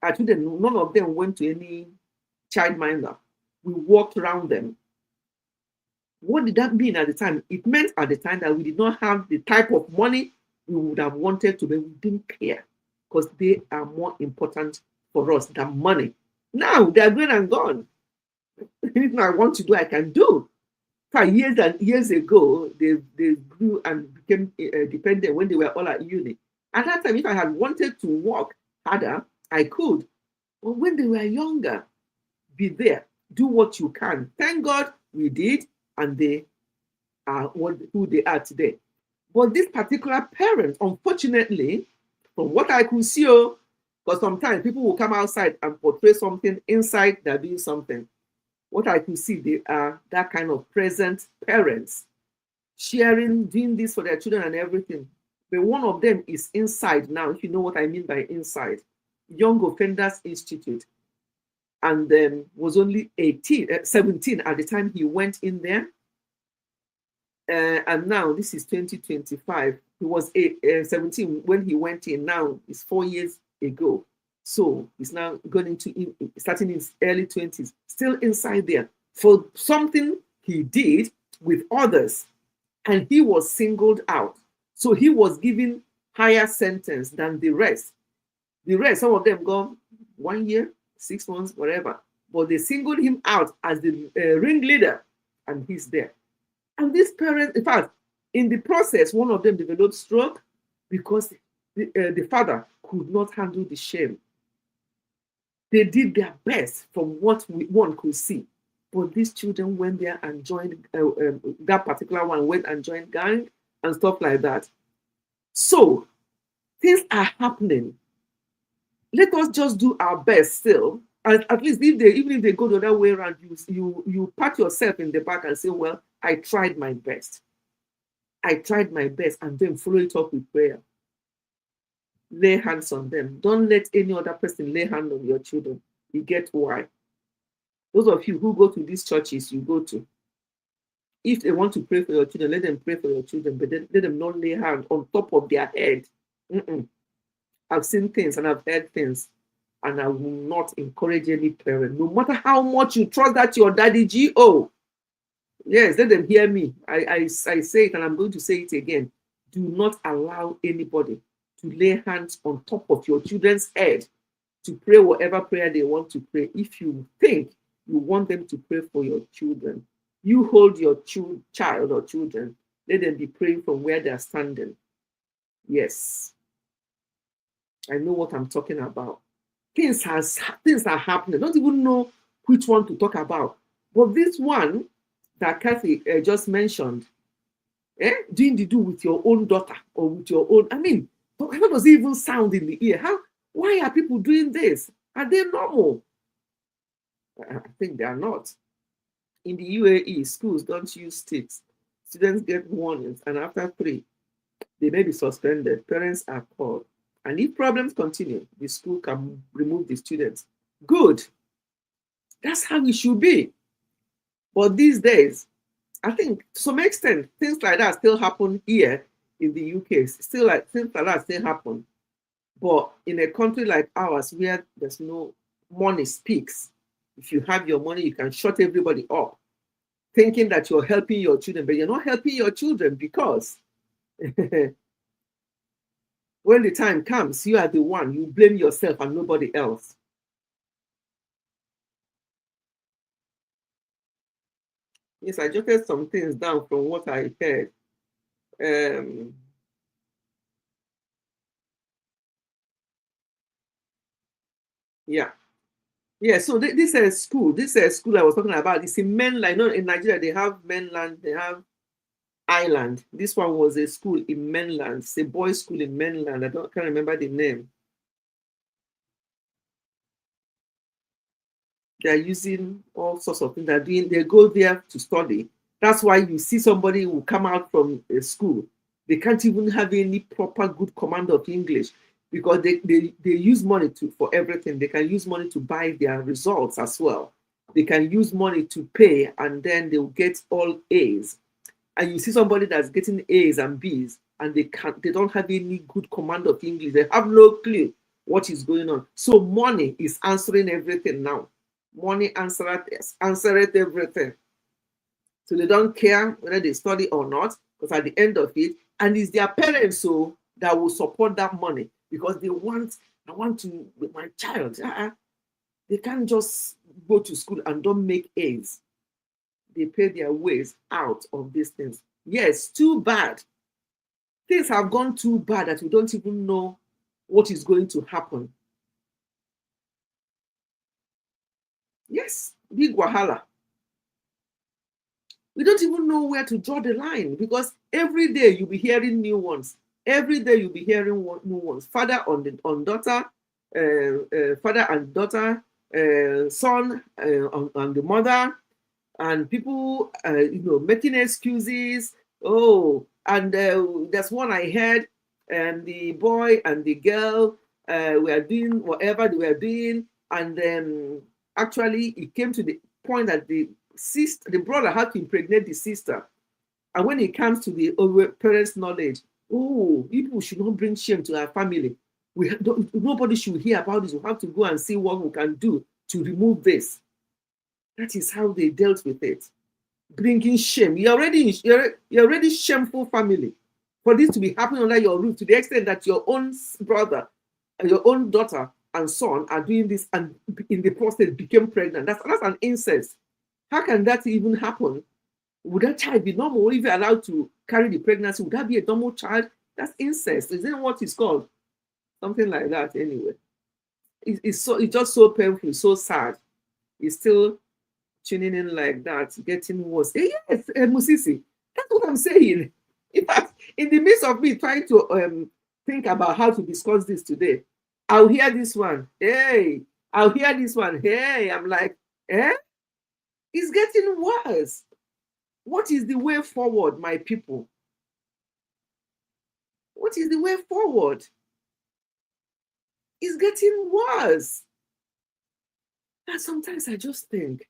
Our children, none of them went to any childminder. We walked around them. What did that mean at the time? It meant at the time that we did not have the type of money we would have wanted to, but we didn't care because they are more important for us than money. Now they are grown and gone. Anything I want to do, I can do. For years and years ago, they grew and became dependent when they were all at uni. At that time, if I had wanted to work harder, I could. But when they were younger, be there, do what you can. Thank God we did, and they are who they are today. But this particular parent, unfortunately, from what I could see, because sometimes people will come outside and portray something, inside they're doing something. What I could see, they are that kind of present parents, sharing, doing this for their children and everything. But one of them is inside now, if you know what I mean by inside. Young Offenders Institute. and was only 17 at the time he went in there. And now this is 2025. He was 17 when he went in. Now it's 4 years ago. So he's now going into starting in his early 20s, still inside there for something he did with others, and he was singled out. So he was given higher sentence than the rest. The rest, some of them got 1 year, 6 months, whatever. But they singled him out as the ringleader, and he's there. And these parents, in fact, in the process, one of them developed stroke because the father could not handle the shame. They did their best from what one could see. But these children went there and joined, that particular one went and joined gang and stuff like that. So things are happening. Let us just do our best still. At least even if they go the other way around, you pat yourself in the back and say, well, I tried my best. I tried my best, and then follow it up with prayer. Lay hands on them. Don't let any other person lay hand on your children. You get why? Those of you who go to these churches you go to, if they want to pray for your children, let them pray for your children, but let them not lay hand on top of their head. I've seen things and I've heard things, and I will not encourage any parent, no matter how much you trust that your daddy G.O. Yes, let them hear me. I say it, and I'm going to say it again. Do not allow anybody to lay hands on top of your children's head to pray whatever prayer they want to pray. If you think you want them to pray for your children, you hold your child or children, let them be praying from where they're standing. Yes, I know what I'm talking about. Things are happening. I don't even know which one to talk about. But this one that Kathy just mentioned, doing the do with your own daughter or with your own, I mean, how does it even sound in the ear? Why are people doing this? Are they normal? I think they are not. In the UAE, schools don't use sticks. Students get warnings, and after 3, they may be suspended. Parents are called. And if problems continue, the school can remove the students. Good. That's how it should be. But these days, I think to some extent, things like that still happen here in the UK. Still, like things like that still happen. But in a country like ours, where there's no money speaks, if you have your money, you can shut everybody up, thinking that you're helping your children, but you're not helping your children because when the time comes, you are the one, you blame yourself and nobody else. Yes, I jotted some things down from what I heard. Yeah. Yeah, so this is school. This is school I was talking about. It's in mainland. No, in Nigeria, they have mainland, they have island. This one was a school in mainland. It's a boys' school in mainland. Can't remember the name. They're using all sorts of things. They go there to study. That's why you see somebody who come out from a school. They can't even have any proper good command of English because they use money for everything. They can use money to buy their results as well. They can use money to pay, and then they'll get all A's. And you see somebody that's getting A's and B's, and they don't have any good command of English. They have no clue what is going on. So money is answering everything now. Money answereth everything. So they don't care whether they study or not, because at the end of it, and it's their parents so that will support that money because I want to with my child. They can't just go to school and don't make A's. They pay their ways out of these things. Yes, too bad. Things have gone too bad that we don't even know what is going to happen. Yes, big wahala. We don't even know where to draw the line because every day you'll be hearing new ones. Every day you'll be hearing new ones. Father on daughter, father and daughter, son on the mother, and people, making excuses. Oh, and there's one I heard, and the boy and the girl were doing whatever they were doing, and then actually, it came to the point that the brother had to impregnate the sister. And when it comes to the parents' knowledge, oh, people should not bring shame to our family. Nobody should hear about this. We have to go and see what we can do to remove this. That is how they dealt with it. Bringing shame. You're already shameful family. For this to be happening under your roof, to the extent that your own brother and your own daughter and son are doing this, and in the process became pregnant. That's an incest. How can that even happen? Would that child be normal? If you're allowed to carry the pregnancy, would that be a normal child? That's incest. Isn't it what it's called? Something like that, anyway. It's just so painful, so sad. It's still tuning in like that, getting worse. Yes, Musisi, that's what I'm saying. In fact, in the midst of me trying to think about how to discuss this today, I'll hear this one. Hey, I'll hear this one. Hey, I'm like, it's getting worse. What is the way forward, my people? What is the way forward? It's getting worse. And sometimes I just think,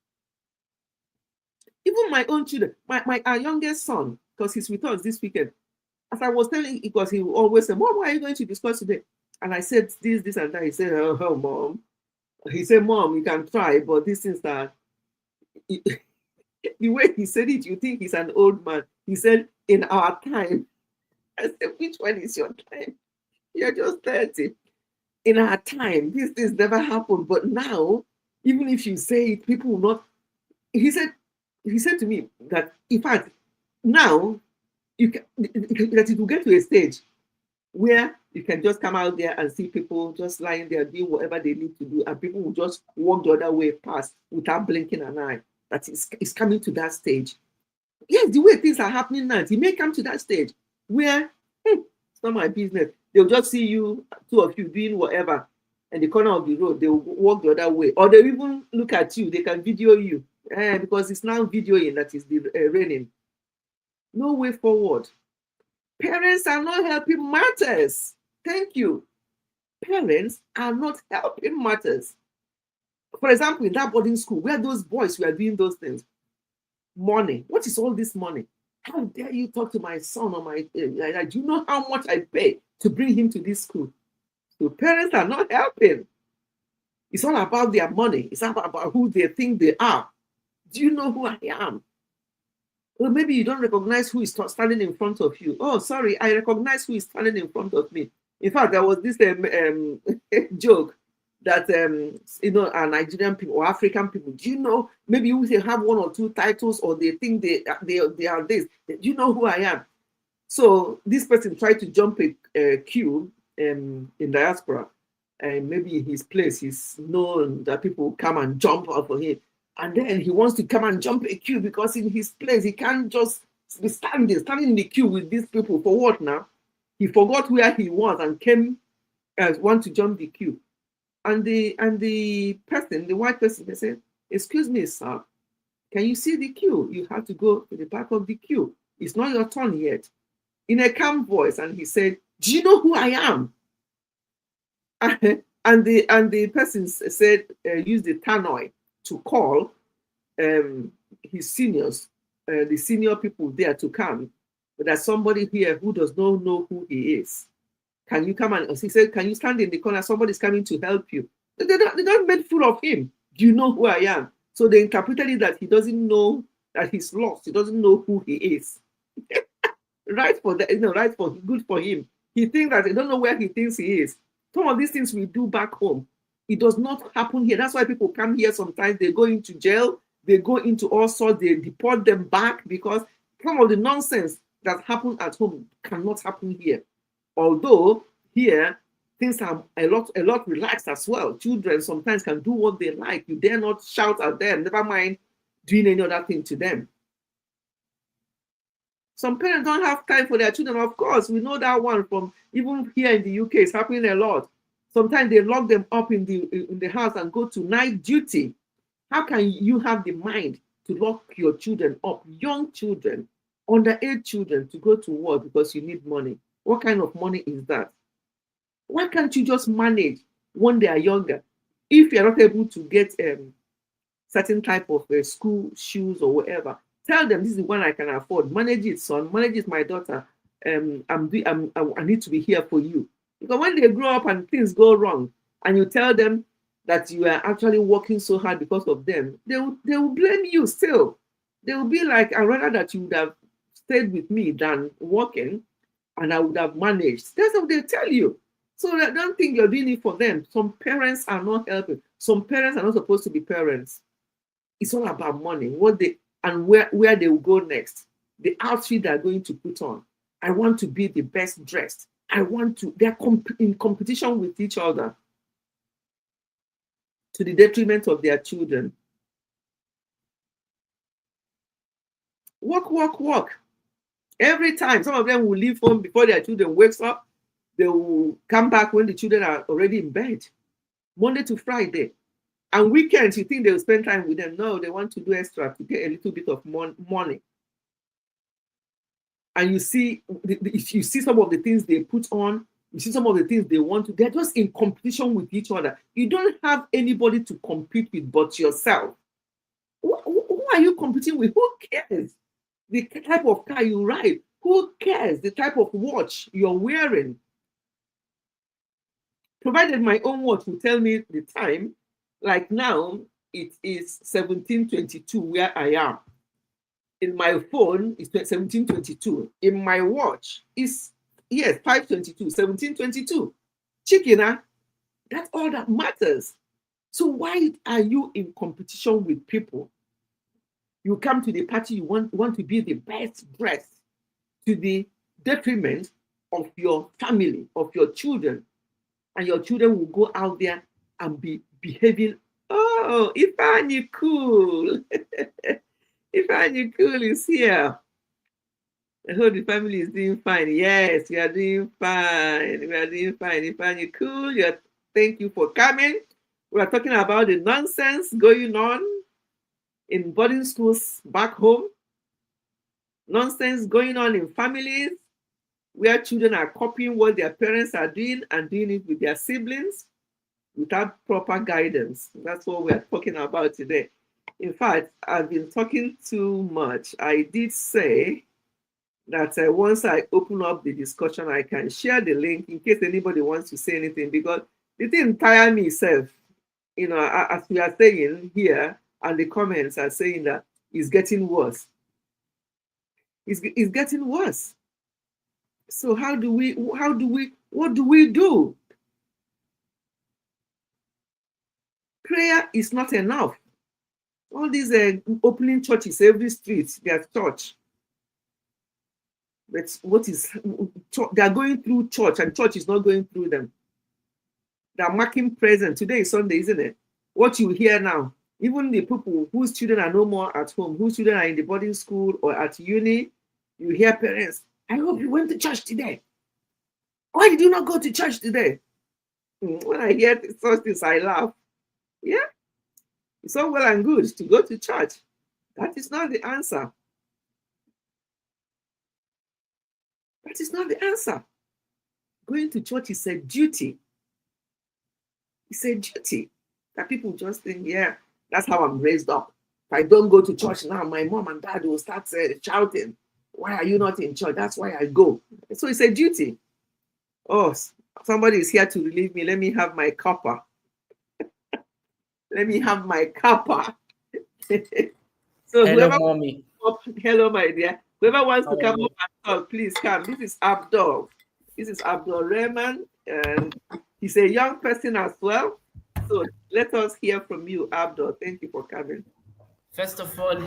even my own children, our youngest son, because he's with us this weekend, as I was telling, because he always said, Mom, what are you going to discuss today? And I said this and that. He said, oh, Mom. He said, Mom, you can try, but these things are, the way he said it, you think he's an old man. He said, in our time. I said, which one is your time? You're just 30. In our time, these things never happened. But now, even if you say it, people will not. He said to me that, in fact, now that it will get to a stage where you can just come out there and see people just lying there doing whatever they need to do, and people will just walk the other way past without blinking an eye. That is coming to that stage. Yes, the way things are happening now, it may come to that stage where it's not my business. They'll just see you, two of you, doing whatever in the corner of the road. They'll walk the other way, or they'll even look at you. They can video you because it's now videoing that is the raining. No way forward. Parents are not helping matters. Thank you. Parents are not helping matters. For example, in that boarding school where those boys were doing those things, money. What is all this money? How dare you talk to my son or my? Do you know how much I pay to bring him to this school? So parents are not helping. It's all about their money. It's all about who they think they are. Do you know who I am? Well, maybe you don't recognize who is standing in front of you. Oh, sorry, I recognize who is standing in front of me. In fact, there was this joke that our Nigerian people or African people, do you know, maybe you have one or two titles, or they think they are this. Do you know who I am? So this person tried to jump a queue in diaspora, and maybe in his place he's known that people come and jump out for him, and then he wants to come and jump a queue because in his place he can't just be standing in the queue with these people. For what now? He forgot where he was and came as want to jump the queue. And the person, the white person, they said, "Excuse me, sir, can you see the queue? You have to go to the back of the queue. It's not your turn yet." In a calm voice, and he said, "Do you know who I am?" And the person said, use the tannoy to call his seniors, the senior people there to come. But there's somebody here who does not know who he is. Can you come? And he said, "Can you stand in the corner? Somebody's coming to help you." They don't make fool of him. Do you know who I am? So they interpreted it that he doesn't know, that he's lost. He doesn't know who he is. Right for that, right for good for him. He thinks that they don't know where he thinks he is. Some of these things we do back home. It does not happen here. That's why people come here sometimes. They go into jail. They go into all sorts. They deport them back because some of the nonsense that happened at home cannot happen here. Although here things are a lot relaxed as well. Children sometimes can do what they like. You dare not shout at them, never mind doing any other thing to them. Some parents don't have time for their children. Of course, we know that one from even here in the UK. It's happening a lot. Sometimes they lock them up in the house and go to night duty. How can you have the mind to lock your children up, young children, underage children, to go to work because you need money? What kind of money is that? Why can't you just manage when they are younger? If you're not able to get certain type of school shoes or whatever. Tell them this is the one I can afford. Manage it, son. Manage it, my daughter. I need to be here for you. Because when they grow up and things go wrong, and you tell them that you are actually working so hard because of them, they will blame you still. They will be like, I'd rather that you would have stayed with me than working, and I would have managed. That's what they tell you. So I don't think you're doing it for them. Some parents are not helping. Some parents are not supposed to be parents. It's all about money, what they and where they will go next, the outfit they're going to put on. I want to be the best dressed. I want to, they're in competition with each other to the detriment of their children. Work. Every time, some of them will leave home before their children wakes up. They will come back when the children are already in bed, Monday to Friday. And weekends, you think they will spend time with them. No, they want to do extra to get a little bit of money. And you see, if you see some of the things they put on, you see some of the things they want to, they're just in competition with each other. You don't have anybody to compete with but yourself. Who are you competing with? Who cares? The type of car you ride. Who cares? The type of watch you're wearing. Provided my own watch will tell me the time. Like now, it is 17:22 where I am. In my phone, it's 17:22. In my watch, it's, yes, 5:22, 17:22. Chicken, that's all that matters. So why are you in competition with people? You come to the party, you want to be the best dressed to the detriment of your family, of your children. And your children will go out there and be behaving. Oh, Ifeanyi Cool. Ifeanyi Cool is here. I hope the family is doing fine. Yes, we are doing fine. We are doing fine. Ifeanyi Cool, thank you for coming. We are talking about the nonsense going on in boarding schools back home. Nonsense going on in families where children are copying what their parents are doing and doing it with their siblings without proper guidance. That's what we're talking about today. In fact, I've been talking too much. I did say that once I open up the discussion, I can share the link in case anybody wants to say anything, because the thing tire me itself. You know, as we are saying here, and the comments are saying that it's getting worse. It's getting worse. So what do we do? Prayer is not enough. All these opening churches, every street, there's church. But they're going through church and church is not going through them. They're marking present. Today is Sunday, isn't it? What you hear now, even the people whose children are no more at home, whose children are in the boarding school or at uni, you hear parents, I hope you went to church today. Why did you not go to church today? When I hear such things, I laugh. Yeah, it's all well and good to go to church. That is not the answer. That is not the answer. Going to church is a duty. It's a duty that people just think, yeah, that's how I'm raised up. If I don't go to church now, my mom and dad will start shouting, why are you not in church? That's why I go. So it's a duty. Oh, somebody is here to relieve me. Let me have my copper. Let me have my copper. So hello, mommy. Hello, my dear. Whoever wants to come up and talk, please come. This is Abdul. This is Abdul Rahman, and he's a young person as well. So let us hear from you, Abdul. Thank you for coming. First of all,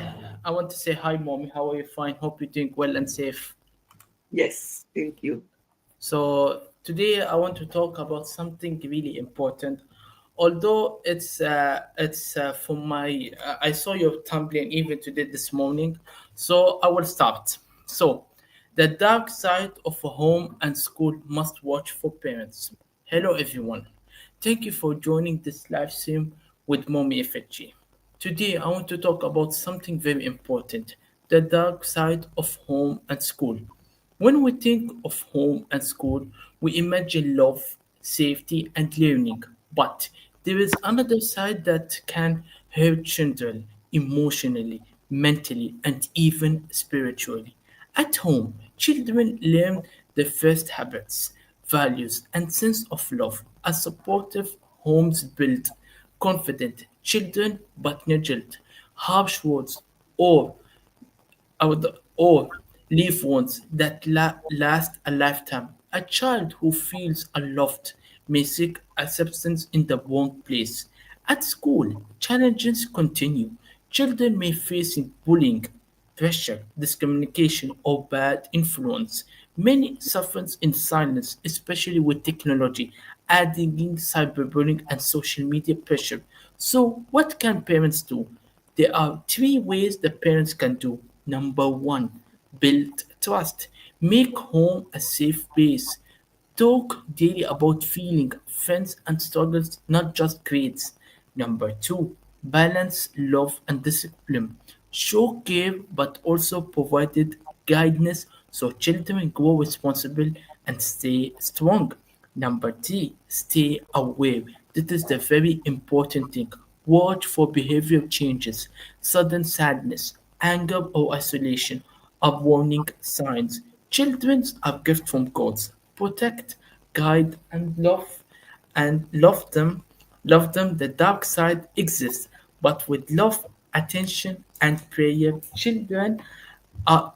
I want to say hi, mommy. How are you? Fine. Hope you're doing well and safe. Yes, thank you. So today I want to talk about something really important. Although it's for my I saw your thumbnail even today this morning, so I will start. So, the dark side of a home and school must watch for parents. Hello everyone, thank you for joining this live stream with Mommy FG. Today I want to talk about something very important: the dark side of home and school. When we think of home and school, we imagine love, safety, and learning. But there is another side that can hurt children emotionally, mentally, and even spiritually. At home, children learn the first habits, values, and sense of love. A supportive homes build confident children but negligent, harsh words, or or leave ones that last a lifetime. A child who feels unloved may seek acceptance in the wrong place. At school, challenges continue. Children may face bullying, pressure, discrimination, or bad influence. Many suffer in silence, especially with technology, adding in cyberbullying and social media pressure. So, what can parents do? There are three ways the parents can do. Number one, build trust. Make home a safe place. Talk daily about feeling, friends, and struggles, not just grades. Number two, balance love and discipline. Show care but also provided guidance so children grow responsible and stay strong. Number three, stay aware. This is the very important thing. Watch for behavior changes, sudden sadness, anger, or isolation are warning signs. Children are gifts from God. Protect, guide, and love them. Love them. The dark side exists, but with love, attention, and prayer, children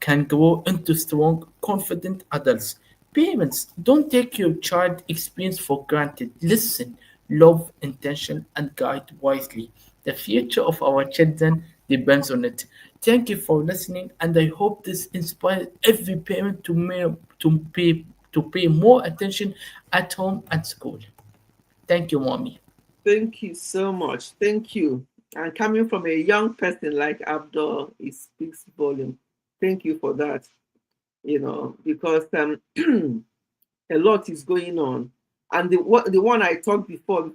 can grow into strong, confident adults. Parents, don't take your child experience for granted. Listen, love, intention, and guide wisely. The future of our children depends on it. Thank you for listening, and I hope this inspires every parent to pay more attention at home and school. Thank you, mommy. Thank you so much. Thank you. And coming from a young person like Abdul, it speaks volume. Thank you for that. Because a lot is going on. And the one I talked before,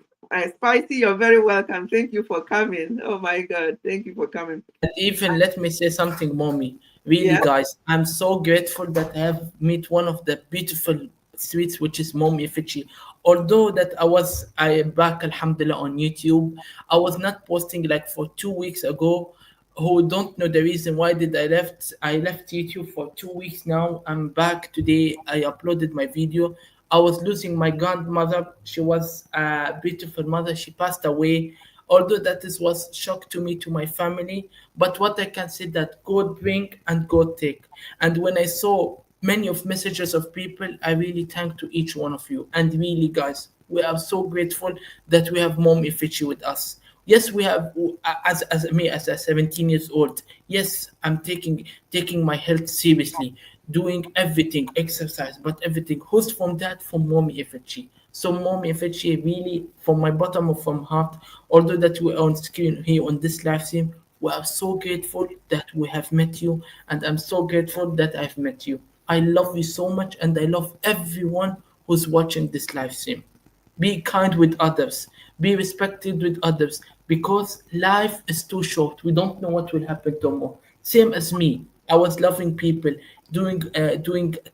Spicy, you're very welcome. Thank you for coming. Oh my God, thank you for coming. And even let me say something, mommy. Really, Yeah, guys, I'm so grateful that I have met one of the beautiful sweets, which is Mommy Fichi. Although that I back Alhamdulillah on YouTube, I was not posting like for 2 weeks ago. Who don't know the reason why did I left YouTube for 2 weeks now. I'm back today. I uploaded my video. I was losing my grandmother. She was a beautiful mother. She passed away. Although that is was shock to me, to my family, but what I can say that God bring and God take. And when I saw many of messages of people, I really thank to each one of you. And really, guys, we are so grateful that we have Mom Ifichi with us. Yes, we have as me as a 17 years old. Yes, I'm taking my health seriously, doing everything, exercise, but everything. Who's from that? From Mommy Ifichi. So Mommy Ifichi, really from my bottom of my heart, although that we're on screen here on this live stream, we are so grateful that we have met you, and I'm so grateful that I've met you. I love you so much, and I love everyone who's watching this live stream. Be kind with others. Be respected with others because life is too short. We don't know what will happen tomorrow. Same as me. I was loving people, doing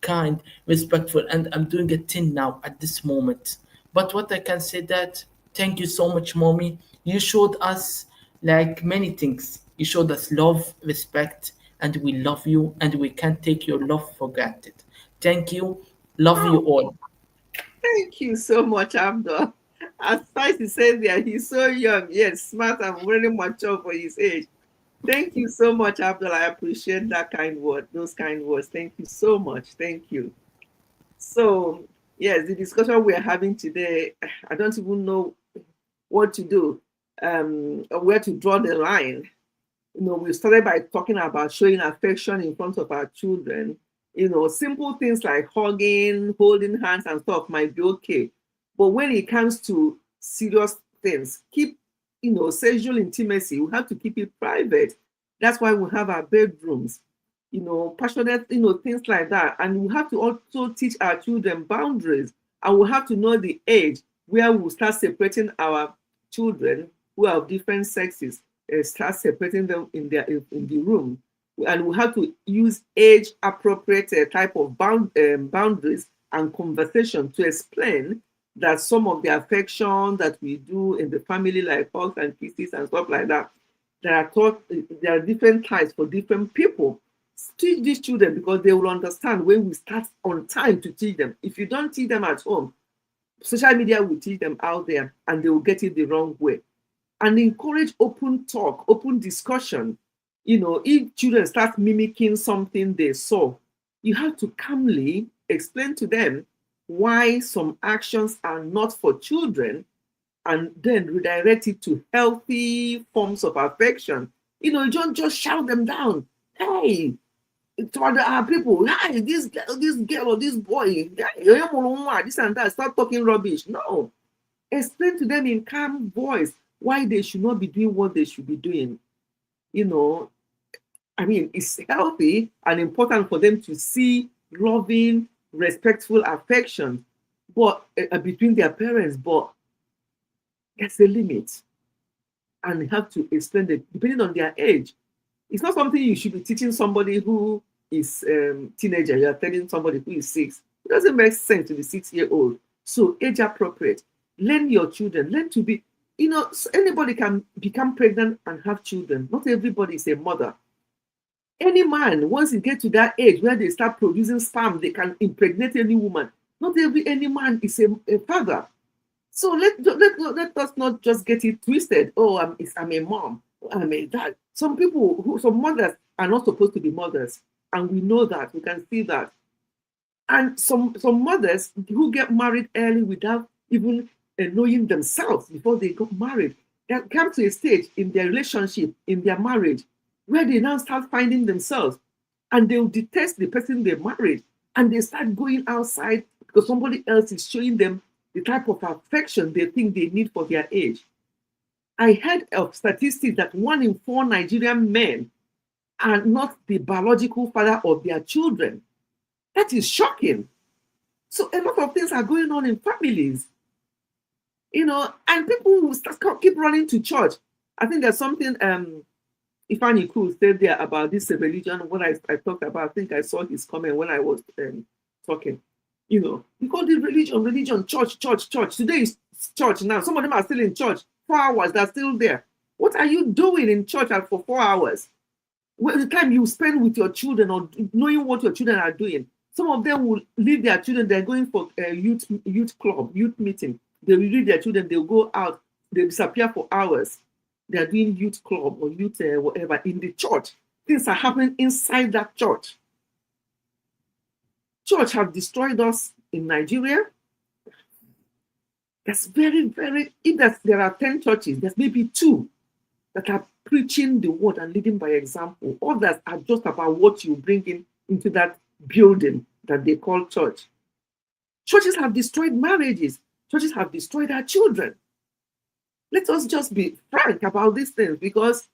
kind, respectful, and I'm doing a thing now at this moment. But what I can say that thank you so much, mommy. You showed us like many things. You showed us love, respect, and we love you, and we can't take your love for granted. Thank you. Love you oh, all. thank you so much, Abdul. As Spicy said there, he's so young, yet smart and really mature for his age. Thank you so much, Abdul. I appreciate that kind word, those kind words. Thank you so much. Thank you. So, yes, the discussion we're having today, I don't even know what to do, or where to draw the line. We started by talking about showing affection in front of our children. Simple things like hugging, holding hands, and stuff might be okay. But when it comes to serious things, keep, sexual intimacy, we have to keep it private. That's why we have our bedrooms, passionate, things like that. And we have to also teach our children boundaries. And we have to know the age where we'll start separating our children who are of different sexes, start separating them in the room. And we have to use age appropriate type of boundaries and conversation to explain that some of the affection that we do in the family, like hugs and kisses and stuff like that, there are different types for different people. Teach these children because they will understand when we start on time to teach them. If you don't teach them at home, social media will teach them out there and they will get it the wrong way. And encourage open talk, open discussion. If children start mimicking something they saw, you have to calmly explain to them why some actions are not for children, and then redirect it to healthy forms of affection. You don't just shout them down. Hey, to other people, hey, this girl or this boy, this and that, start talking rubbish. No. Explain to them in calm voice why they should not be doing what they should be doing. It's healthy and important for them to see loving, respectful affection, but between their parents, but there's a limit. And you have to explain that depending on their age. It's not something you should be teaching somebody who is teenager. You're telling somebody who is 6. It doesn't make sense to the 6-year-old. So age appropriate. Learn your children. Learn to be, anybody can become pregnant and have children. Not everybody is a mother. Any man, once you get to that age where they start producing sperm, they can impregnate any woman. Not any man is a father. So let us not just get it twisted. Oh, I'm a mom. I'm a dad. Some mothers are not supposed to be mothers, and we know that. We can see that. And some mothers who get married early without even knowing themselves before they got married, they come to a stage in their relationship, in their marriage, where they now start finding themselves, and they'll detest the person they married, and they start going outside because somebody else is showing them the type of affection they think they need for their age. I heard of statistics that 1 in 4 Nigerian men are not the biological father of their children. That is shocking. So a lot of things are going on in families, and people will keep running to church. I think there's something Ifani Kru said there about this religion. What I talked about, I think I saw his comment when I was talking. Because the religion, church. Today is church now. Some of them are still in church. 4 hours, they're still there. What are you doing in church for 4 hours? Well, the time you spend with your children or knowing what your children are doing. Some of them will leave their children. They're going for a youth club, youth meeting. They will leave their children. They'll go out. They disappear for hours. They're doing youth club or youth whatever in the church. Things are happening inside that church. Church have destroyed us in Nigeria. That's very, very, if there are 10 churches, there's maybe 2 that are preaching the word and leading by example. Others are just about what you bring into that building that they call church. Churches have destroyed marriages. Churches have destroyed our children. Let us just be frank about these things, because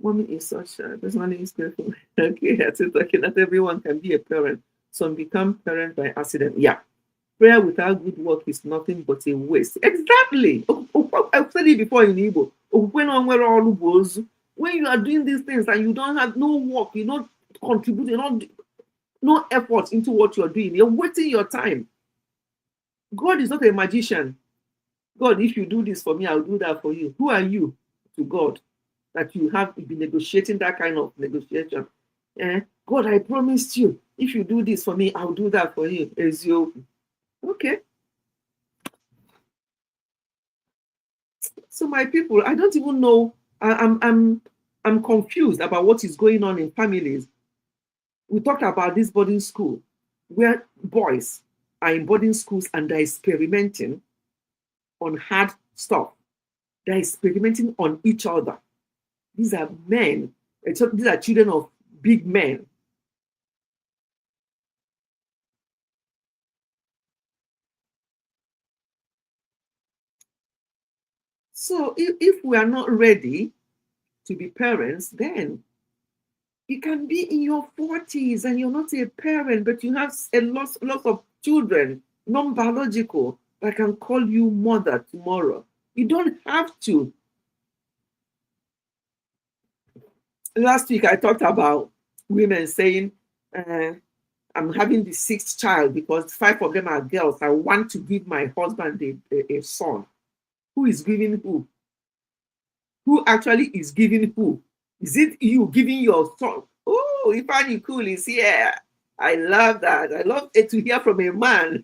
mommy is such a person is grateful. Okay, that's it. Okay, not everyone can be a parent. Some become parents by accident. Yeah. Prayer without good work is nothing but a waste. Exactly. I've said it before in Igbo. When you are doing these things and you don't have no work, you're not contributing, no effort into what you're doing, you're wasting your time. God is not a magician. God, if you do this for me, I'll do that for you. Who are you to God that you have to be negotiating that kind of negotiation? God, I promised you, if you do this for me, I'll do that for you. Okay. So my people, I don't even know. I'm confused about what is going on in families. We talked about this boarding school where boys are in boarding schools and they're experimenting on hard stuff. They're experimenting on each other. These are men. These are children of big men. So if we are not ready to be parents, then you can be in your 40s and you're not a parent, but you have a lot of children, non-biological, that can call you mother tomorrow. You don't have to. Last week, I talked about women saying, I'm having the sixth child because five of them are girls. I want to give my husband a son. Who is giving who? Who actually is giving who? Is it you giving your son? Oh, Ifani Cool is here. I love that. I love it to hear from a man.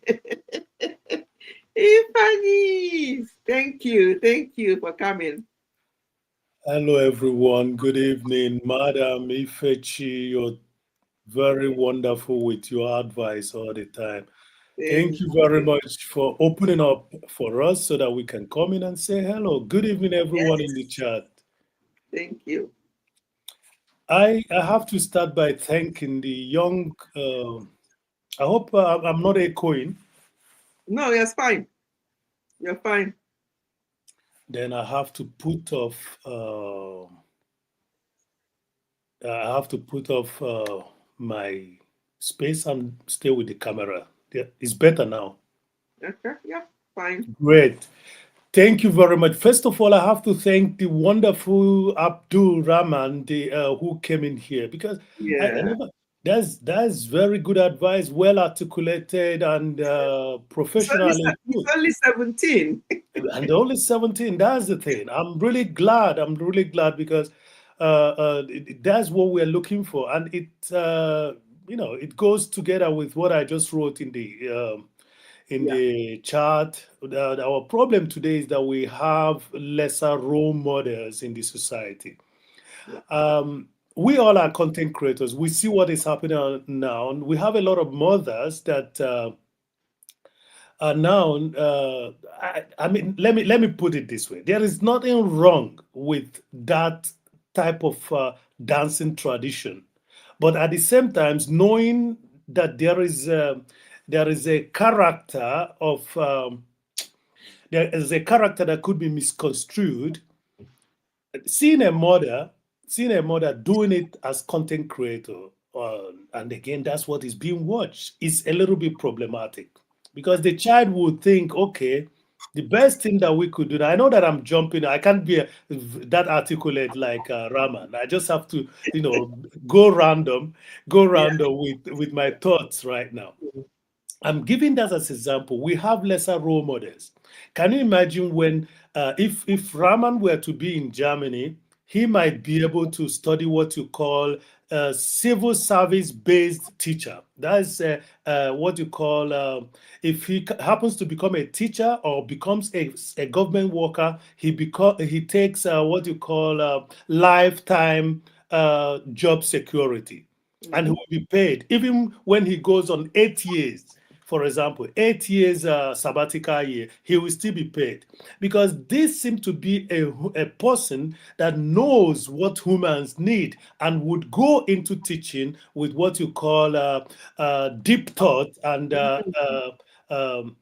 Ifani, thank you. Thank you for coming. Hello, everyone. Good evening, Madam Ifechi. You're very wonderful with your advice all the time. Thank Thank you very you. much for opening up for us so that we can come in and say hello. Good evening, everyone in the Yes, chat. thank you. I have to start by thanking the young. I hope I'm not echoing. No, you're fine. You're fine. Then I have to put off. I have to put off my space and stay with the camera. Yeah, it's better now. Okay, yeah, fine. Great. Thank you very much. First of all, I have to thank the wonderful Abdul Rahman who came in here because I Yeah. never. That's very good advice, well articulated and professionally He's put. only 17. And only 17. That's the thing. I'm really glad. I'm really glad because that's what we're looking for, and it goes together with what I just wrote in Yeah, the chart. Our problem today is that we have lesser role models in the society. yeah. We all are content creators. We see what is happening now. And we have a lot of mothers that now, I mean, let me put it this way: there is nothing wrong with that type of dancing tradition, but at the same time, knowing that there is a character of there is a character that could be misconstrued. Seeing a mother, seeing a mother doing it as content creator, and again, that's what is being watched, is a little bit problematic because the child would think, okay, the best thing that we could do. Now, I know that I'm jumping. I can't be that articulate like Raman. I just have to, go random, Yeah. with my thoughts right now. I'm giving that as example. We have lesser role models. Can you imagine when, if Raman were to be in Germany, he might be able to study what you call a civil service based teacher. That's what you call, if he happens to become a teacher or becomes a government worker, he takes what you call lifetime job security, and he Mhm. will be paid even when he goes on 8 years. For example, 8 years sabbatical year, he will still be paid because this seems to be a person that knows what humans need and would go into teaching with what you call deep thought um,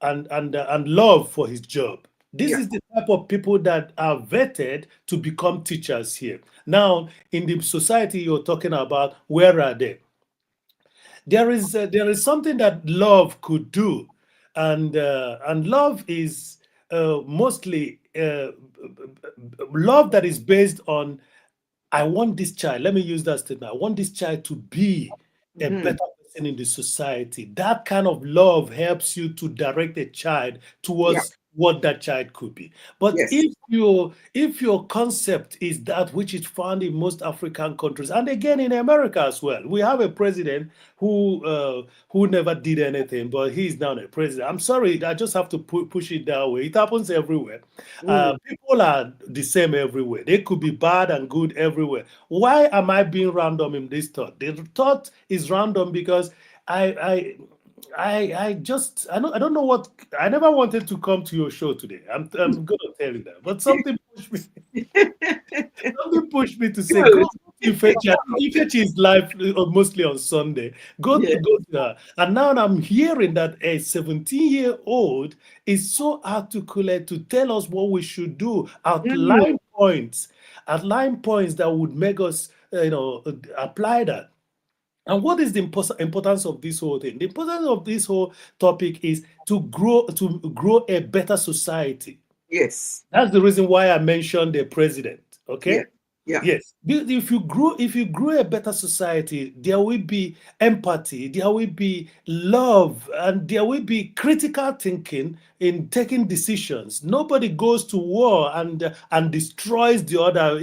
and love for his job. This Yeah. is the type of people that are vetted to become teachers here. Now, in the society you're talking about, where are they? There is something that love could do, and love is mostly love that is based on, I want this child. Let me use that statement. I want this child to be a Mhm. better person in the society. That kind of love helps you to direct a child Yeah. towards what that child could be. But Yes. if your concept is that which is found in most African countries, and again in America as well, we have a president who never did anything, but he's now a president. I'm sorry, I just have to push it that way. It happens everywhere. Mm. People are the same everywhere. They could be bad and good everywhere. Why am I being random in this thought? The thought is random because I I don't know what. I never wanted to come to your show today. I'm gonna tell you that, but something pushed me to say go Good. to Ifechi. I think Ifechi is live mostly on Sunday. Yeah. Go to her. And now I'm hearing that a 17-year-old is so articulate to tell us what we should do, Mm. outline points that would make us, apply that. And what is the importance of this whole thing? The importance of this whole topic is to grow a better society. Yes. That's the reason why I mentioned the president. Yeah. Okay, Yeah. Yes, if you grow a better society, there will be empathy, there will be love, and there will be critical thinking in taking decisions. Nobody goes to war and destroys the other.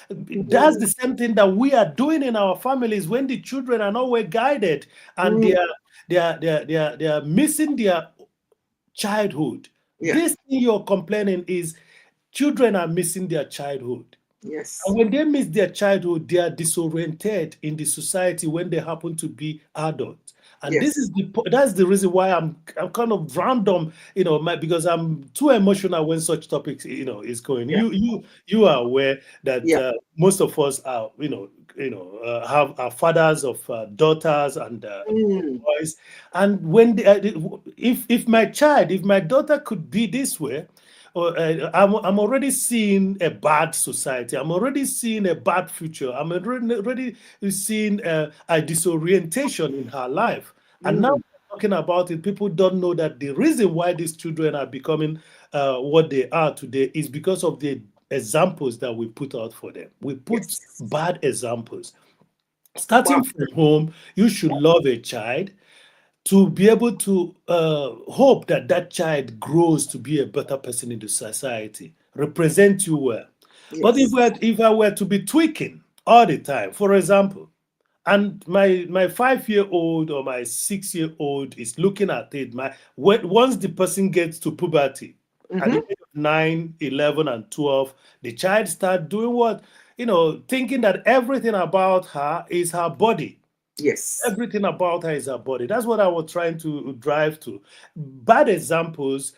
That's the same thing that we are doing in our families when the children are not well guided and they are missing their childhood. Yeah. This thing you're complaining is children are missing their childhood. Yes. And when they miss their childhood, they are disoriented in the society when they happen to be adults. And Yes. that's the reason why I'm kind of random, because I'm too emotional when such topics, is going. Yeah. You are aware that Yeah. most of us are, have are fathers of daughters and boys. And when if my daughter could be this way, I'm already seeing a bad society. I'm already seeing a bad future. I'm already seeing a disorientation in her life. And now talking about it, people don't know that the reason why these children are becoming what they are today is because of the examples that we put out for them. We put Yes. bad examples. Starting from home, you should love a child to be able to hope that that child grows to be a better person in the society, represent you well. But Yes. if I were to be tweaking all the time, for example, and my 5-year-old or my 6-year-old is looking at it, once the person gets to puberty, at the age of 9, 11, and 12, the child starts doing what? Thinking that everything about her is her body. Yes. Everything about her is her body. That's what I was trying to drive to. Bad examples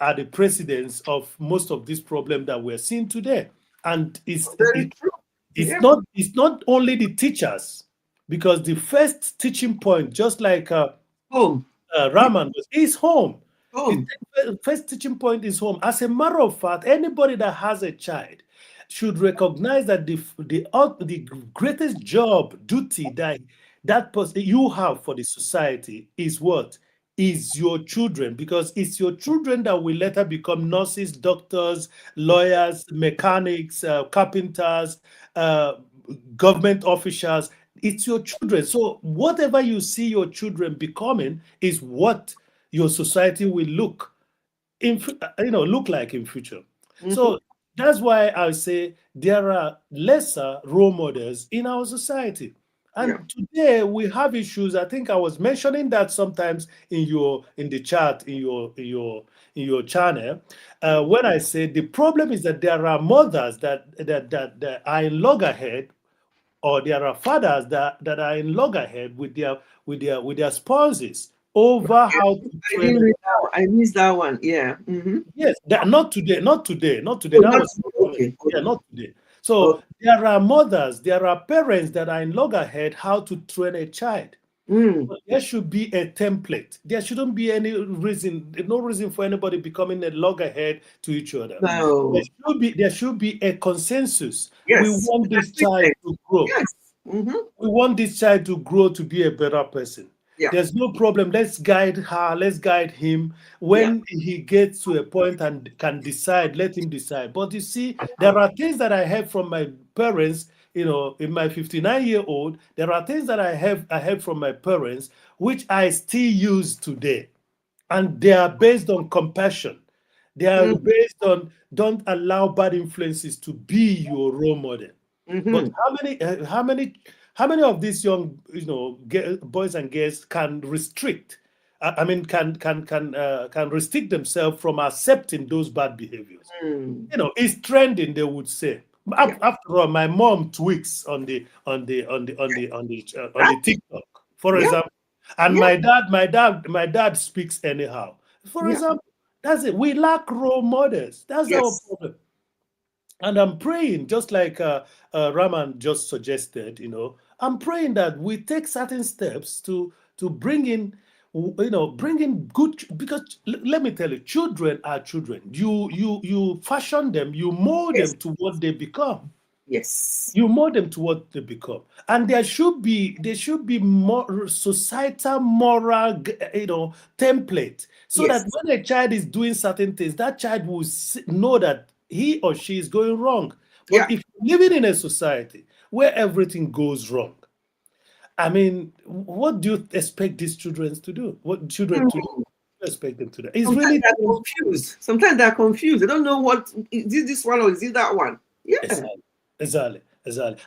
are the precedence of most of this problem that we're seeing today. And Very true. it's Yeah. not only the teachers, because the first teaching point, just like Home. Raman is home. Home. The first teaching point is home. As a matter of fact, anybody that has a child should recognize that the greatest duty that person you have for the society is what? Is your children, because it's your children that will later become nurses, doctors, lawyers, mechanics, carpenters, government officials. It's your children. So whatever you see your children becoming is what your society will look like in future. So that's why I say there are lesser role models in our society. And today we have issues. I think I was mentioning that sometimes in the chat in your channel, when I say the problem is that there are mothers that are in loggerhead, or there are fathers that are in loggerhead with their spouses over how to I train. didn't read that one. I missed that one. Yeah. Yes, not today. Oh, That was okay. yeah, not today. So there are mothers, there are parents that are in loggerhead how to train a child. But there should be a template. There shouldn't be no reason for anybody becoming a loggerhead to each other. No. There should be a consensus. Yes. We want this child to grow. Yes. We want this child to grow to be a better person. Yeah. There's no problem. Let's guide her. Let's guide him. When he gets to a point and can decide, let him decide. But you see, there are things that I heard from my parents. In my 59-year-old, there are things that I heard from my parents which I still use today, and they are based on compassion. They are based on don't allow bad influences to be your role model. But how many of these young boys and girls can restrict? Can restrict themselves from accepting those bad behaviors? It's trending, they would say. After all, my mom tweaks on the TikTok, for example, and my dad speaks anyhow. For example, that's it. We lack role models. That's our problem. And I'm praying, just like Raman just suggested, I'm praying that we take certain steps to bring in good, because let me tell you, children are children. You fashion them, you mold them to what they become. Yes. You mold them to what they become. And there should be more societal moral template, so that when a child is doing certain things, that child will know that he or she is going wrong. But Yeah. if you're living in a society where everything goes wrong, I mean, what do you expect these children to do? What children to do? Mm. You expect them to do? It's Sometimes really they're confused. Sometimes they're confused. They don't know what is this one or is it that one. Yeah. exactly.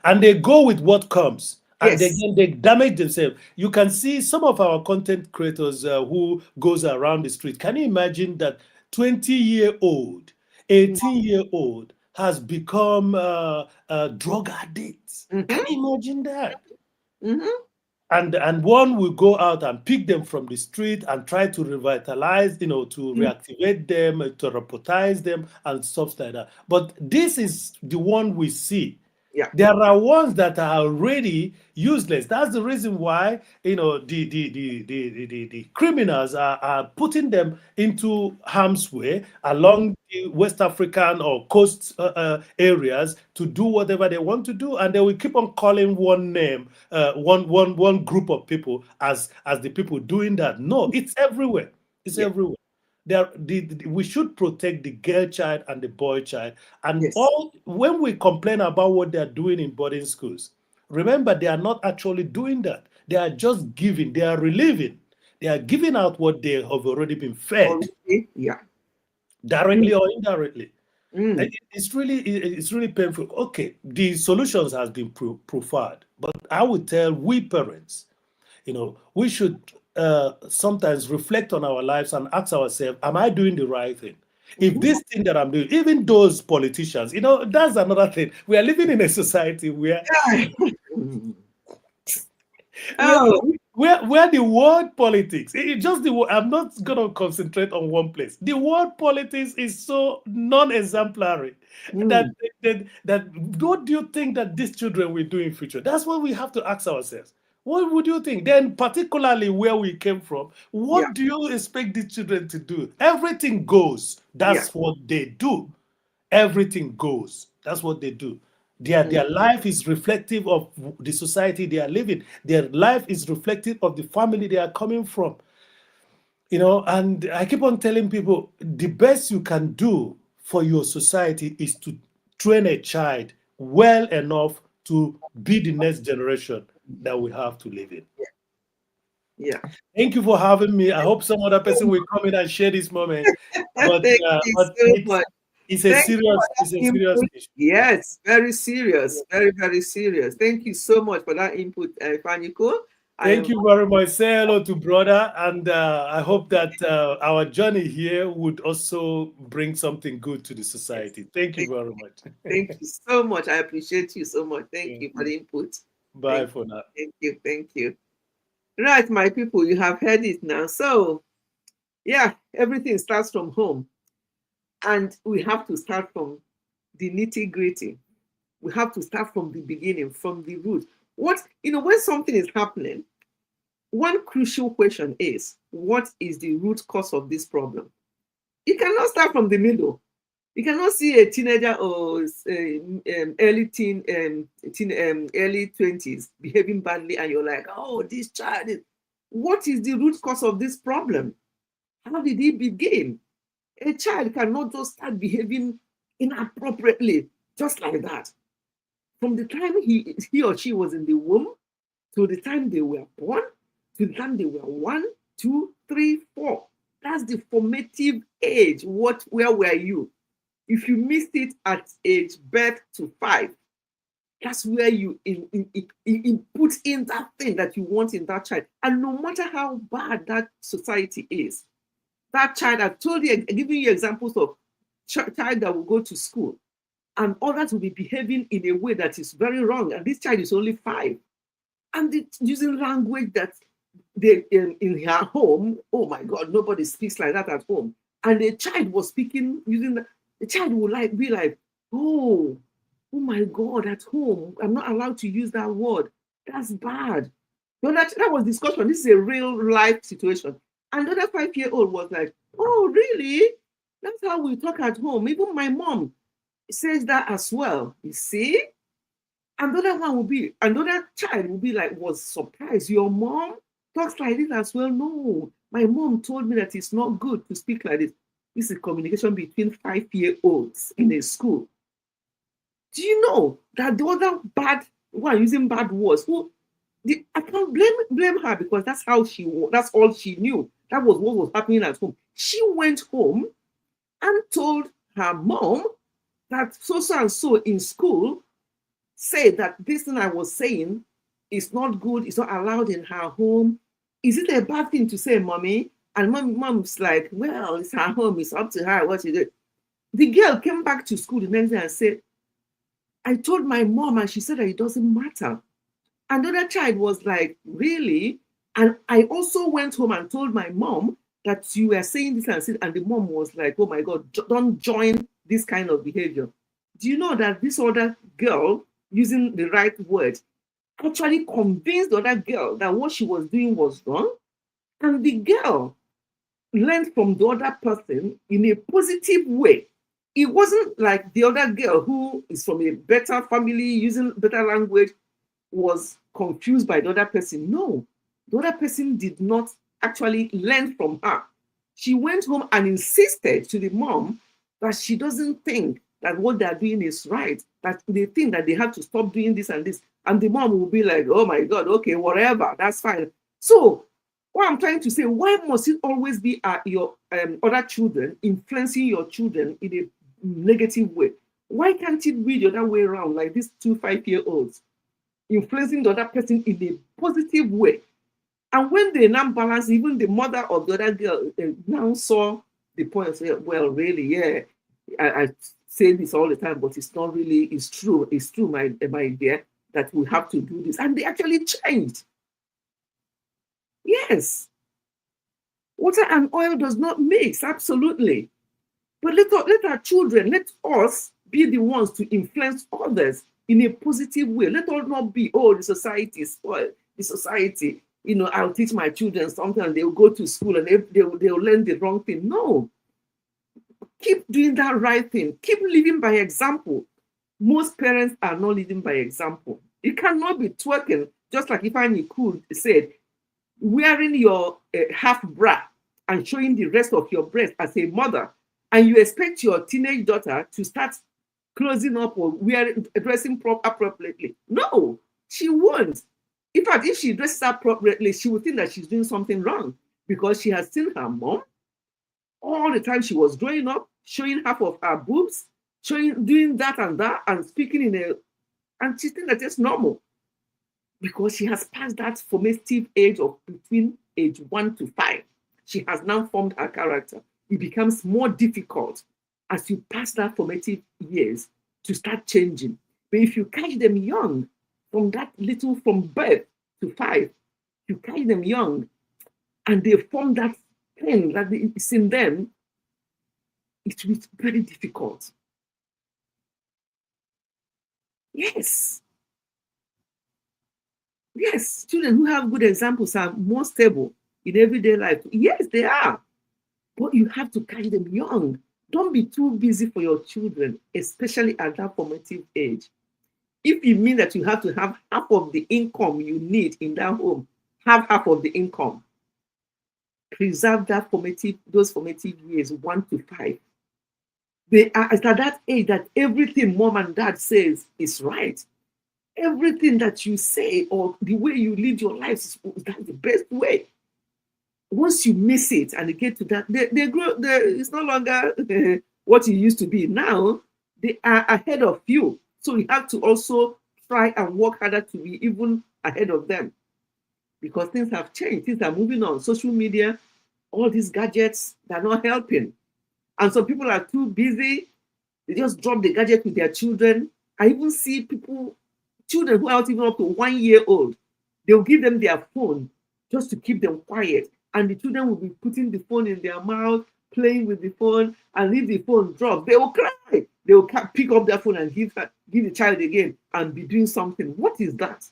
And they go with what comes. And Yes. they damage themselves. You can see some of our content creators who goes around the street. Can you imagine that 20-year-old, 18-year-old has become drug addicts? Mm-hmm. Can you imagine that? Mm-hmm. And one will go out and pick them from the street and try to revitalize, to reactivate them, to reportize them and stuff like that. But this is the one we see. Yeah. There are ones that are already useless. That's the reason why the criminals are putting them into harm's way along the West African or coast areas to do whatever they want to do, and they will keep on calling one name, one group of people as the people doing that. No, it's everywhere. It's Yeah. everywhere. We should protect the girl child and the boy child. And Yes. when we complain about what they're doing in boarding schools, remember they are not actually doing that. They are just giving, they are relieving, they are giving out what they have already been fed, Already. Yeah. directly or indirectly. Mm. It's really painful. Okay, the solutions has been profiled, but I would tell we parents, we should sometimes reflect on our lives and ask ourselves, am I doing the right thing? If this thing that I'm doing, even those politicians, that's another thing. We are living in a society where Oh. where the word politics, just the word, I'm not going to concentrate on one place. The word politics is so non-exemplary that what do you think that these children will do in future? That's what we have to ask ourselves. What would you think? Then, particularly where we came from, what do you expect these children to do? Everything goes. That's what they do. Everything goes. That's what they do. Their life is reflective of the society they are living. Their life is reflective of the family they are coming from. And I keep on telling people, the best you can do for your society is to train a child well enough to be the next generation that we have to live in. Yeah. Thank you for having me. I hope some other person will come in and share this moment. But, Thank you so much. It's a serious issue. Yes, very serious. Very, very serious. Thank you so much for that input, Faniko. Thank you very much. Say hello to brother, and I hope that our journey here would also bring something good to the society. Thank you very much. Thank you so much. I appreciate you so much. Thank you for the input. Bye for now. Thank you. Right, my people, you have heard it now. So, yeah, everything starts from home. And we have to start from the nitty-gritty. We have to start from the beginning, from the root. When something is happening, one crucial question is, what is the root cause of this problem? You cannot start from the middle. You cannot see a teenager or early 20s behaving badly, and you're like, oh, this child is. What is the root cause of this problem? How did he begin? A child cannot just start behaving inappropriately just like that. From the time he or she was in the womb to the time they were born, to the time they were 1, 2, 3, 4. That's the formative age. Where were you? If you missed it at age birth to 5, that's where you put in that thing that you want in that child. And no matter how bad that society is, that child, I've told you, giving you examples of child that will go to school and others will be behaving in a way that is very wrong. And this child is only 5. And it's using language that they in her home, oh my God, nobody speaks like that at home. And the child was speaking using the child will be like, oh my God, at home, I'm not allowed to use that word. That's bad. So that was discussion. This is a real life situation. And the other 5-year-old was like, oh, really? That's how we talk at home. Even my mom says that as well. You see? And the other one will be, another child will be like, was surprised. Your mom talks like this as well? No. My mom told me that it's not good to speak like this. This is communication between 5-year-olds in a school. Do you know that the other bad one using bad words? I can't blame her because that's how that's all she knew. That was what was happening at home. She went home and told her mom that so and so in school said that this thing I was saying is not good, it's not allowed in her home. Is it a bad thing to say, mommy? And mom's like, well, it's her home, it's up to her what she did. The girl came back to school the next day and said, I told my mom and she said that it doesn't matter. Another child was like, really? And I also went home and told my mom that you were saying this and the mom was like, oh my God, don't join this kind of behavior. Do you know that this other girl, using the right word, actually convinced the other girl that what she was doing was wrong? And the girl learned from the other person in a positive way. It wasn't like the other girl who is from a better family, using better language, was confused by the other person. No, the other person did not actually learn from her. She went home and insisted to the mom that she doesn't think that what they're doing is right, that they think that they have to stop doing this and this. And the mom will be like, oh my God, okay, whatever, that's fine. So what I'm trying to say, why must it always be your other children influencing your children in a negative way? Why can't it be the other way around, like these 2 5-year-olds? Influencing the other person in a positive way. And when they now balance, even the mother of the other girl now saw the point and said, well, really, yeah, I say this all the time, but it's not really, it's true, my dear, that we have to do this. And they actually changed. Yes. Water and oil does not mix, absolutely. But let our children, let us be the ones to influence others in a positive way. Let us not be, oh, the society is spoiled. The society, I'll teach my children something and they'll go to school and they'll learn the wrong thing. No. Keep doing that right thing. Keep living by example. Most parents are not living by example. It cannot be twerking, just like Ifeanyi Cool said, wearing your half bra and showing the rest of your breast as a mother, and you expect your teenage daughter to start closing up or dressing appropriately. No, she won't. In fact, if she dresses appropriately, she would think that she's doing something wrong because she has seen her mom all the time she was growing up, showing half of her boobs, doing that, and speaking and she thinks that it's normal because she has passed that formative age of between age 1 to 5. She has now formed her character. It becomes more difficult as you pass that formative years to start changing. But if you catch them young, from birth to 5, you catch them young and they form that thing that is in them, it will be very difficult. Yes. Yes, children who have good examples are more stable in everyday life. Yes, they are. But you have to catch them young. Don't be too busy for your children, especially at that formative age. If it means that you have to have half of the income you need in that home, have half of the income. Preserve those formative years 1 to 5. They are at that age that everything mom and dad says is right. Everything that you say or the way you live your life that's the best way. Once you miss it and they get to that, they grow. It's no longer what it used to be. Now they are ahead of you, so you have to also try and work harder to be even ahead of them, because things have changed. Things are moving on. Social media, all these gadgets, they're not helping, and some people are too busy. They just drop the gadget with their children. I even see children who are not even up to 1 year old. They'll give them their phone just to keep them quiet. And the children will be putting the phone in their mouth, playing with the phone, and if the phone drops, they will cry. They will pick up their phone and give the child again and be doing something. What is that?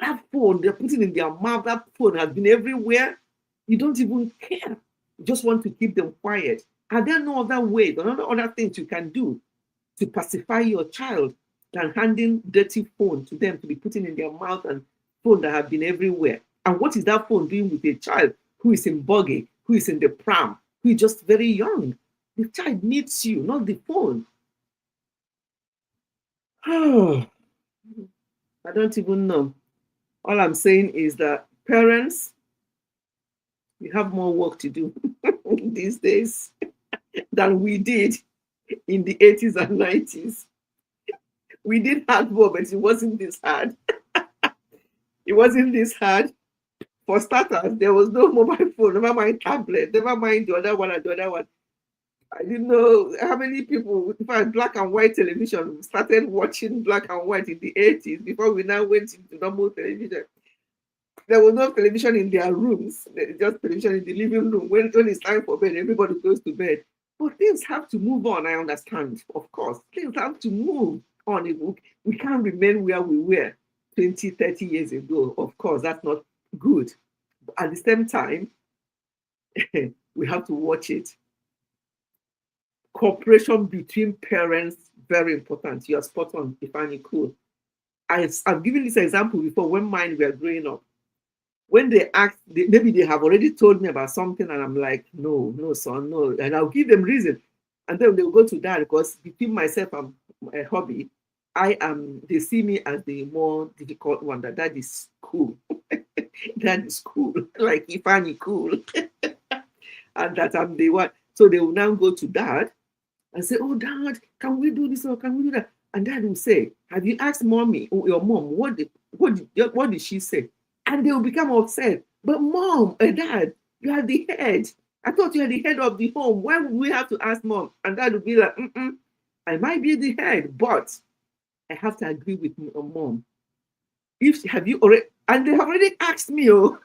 That phone, they're putting in their mouth, that phone has been everywhere. You don't even care. You just want to keep them quiet. Are there no other way, no other things you can do to pacify your child than handing dirty phone to them to be putting in their mouth and phone that have been everywhere? And what is that phone doing with a child who is in buggy, who is in the pram, who is just very young? The child needs you, not the phone. I don't even know. All I'm saying is that parents, we have more work to do these days than we did in the 80s and 90s. We did hard work, but it wasn't this hard. It wasn't this hard. For starters, there was no mobile phone, never mind tablet, never mind the other one and the other one. I didn't know how many people, in fact, black and white television, started watching black and white in the 80s before we now went into normal television. There was no television in their rooms, just television in the living room. When it's time for bed, everybody goes to bed. But things have to move on, I understand, of course. Things have to move on. We can't remain where we were 20, 30 years ago. Of course, that's not good. But at the same time, we have to watch it. Cooperation between parents, very important. You are spot on, Ifeanyi, cool. I've given this example before when mine were growing up. When they ask, maybe they have already told me about something, and I'm like, no, son, no. And I'll give them reason. And then they'll go to that, because between myself and my hobby, they see me as the more difficult one, that is cool. That is cool. Like Ifeanyi, cool. And that I'm the one. So they will now go to dad and say, oh, Dad, can we do this or can we do that? And dad will say, have you asked mommy or your mom, what did she say? And they will become upset. But mom, dad, you are the head. I thought you are the head of the home. Why would we have to ask mom? And dad will be like, I might be the head, but I have to agree with mom. Have you already? And they have already asked me. Oh,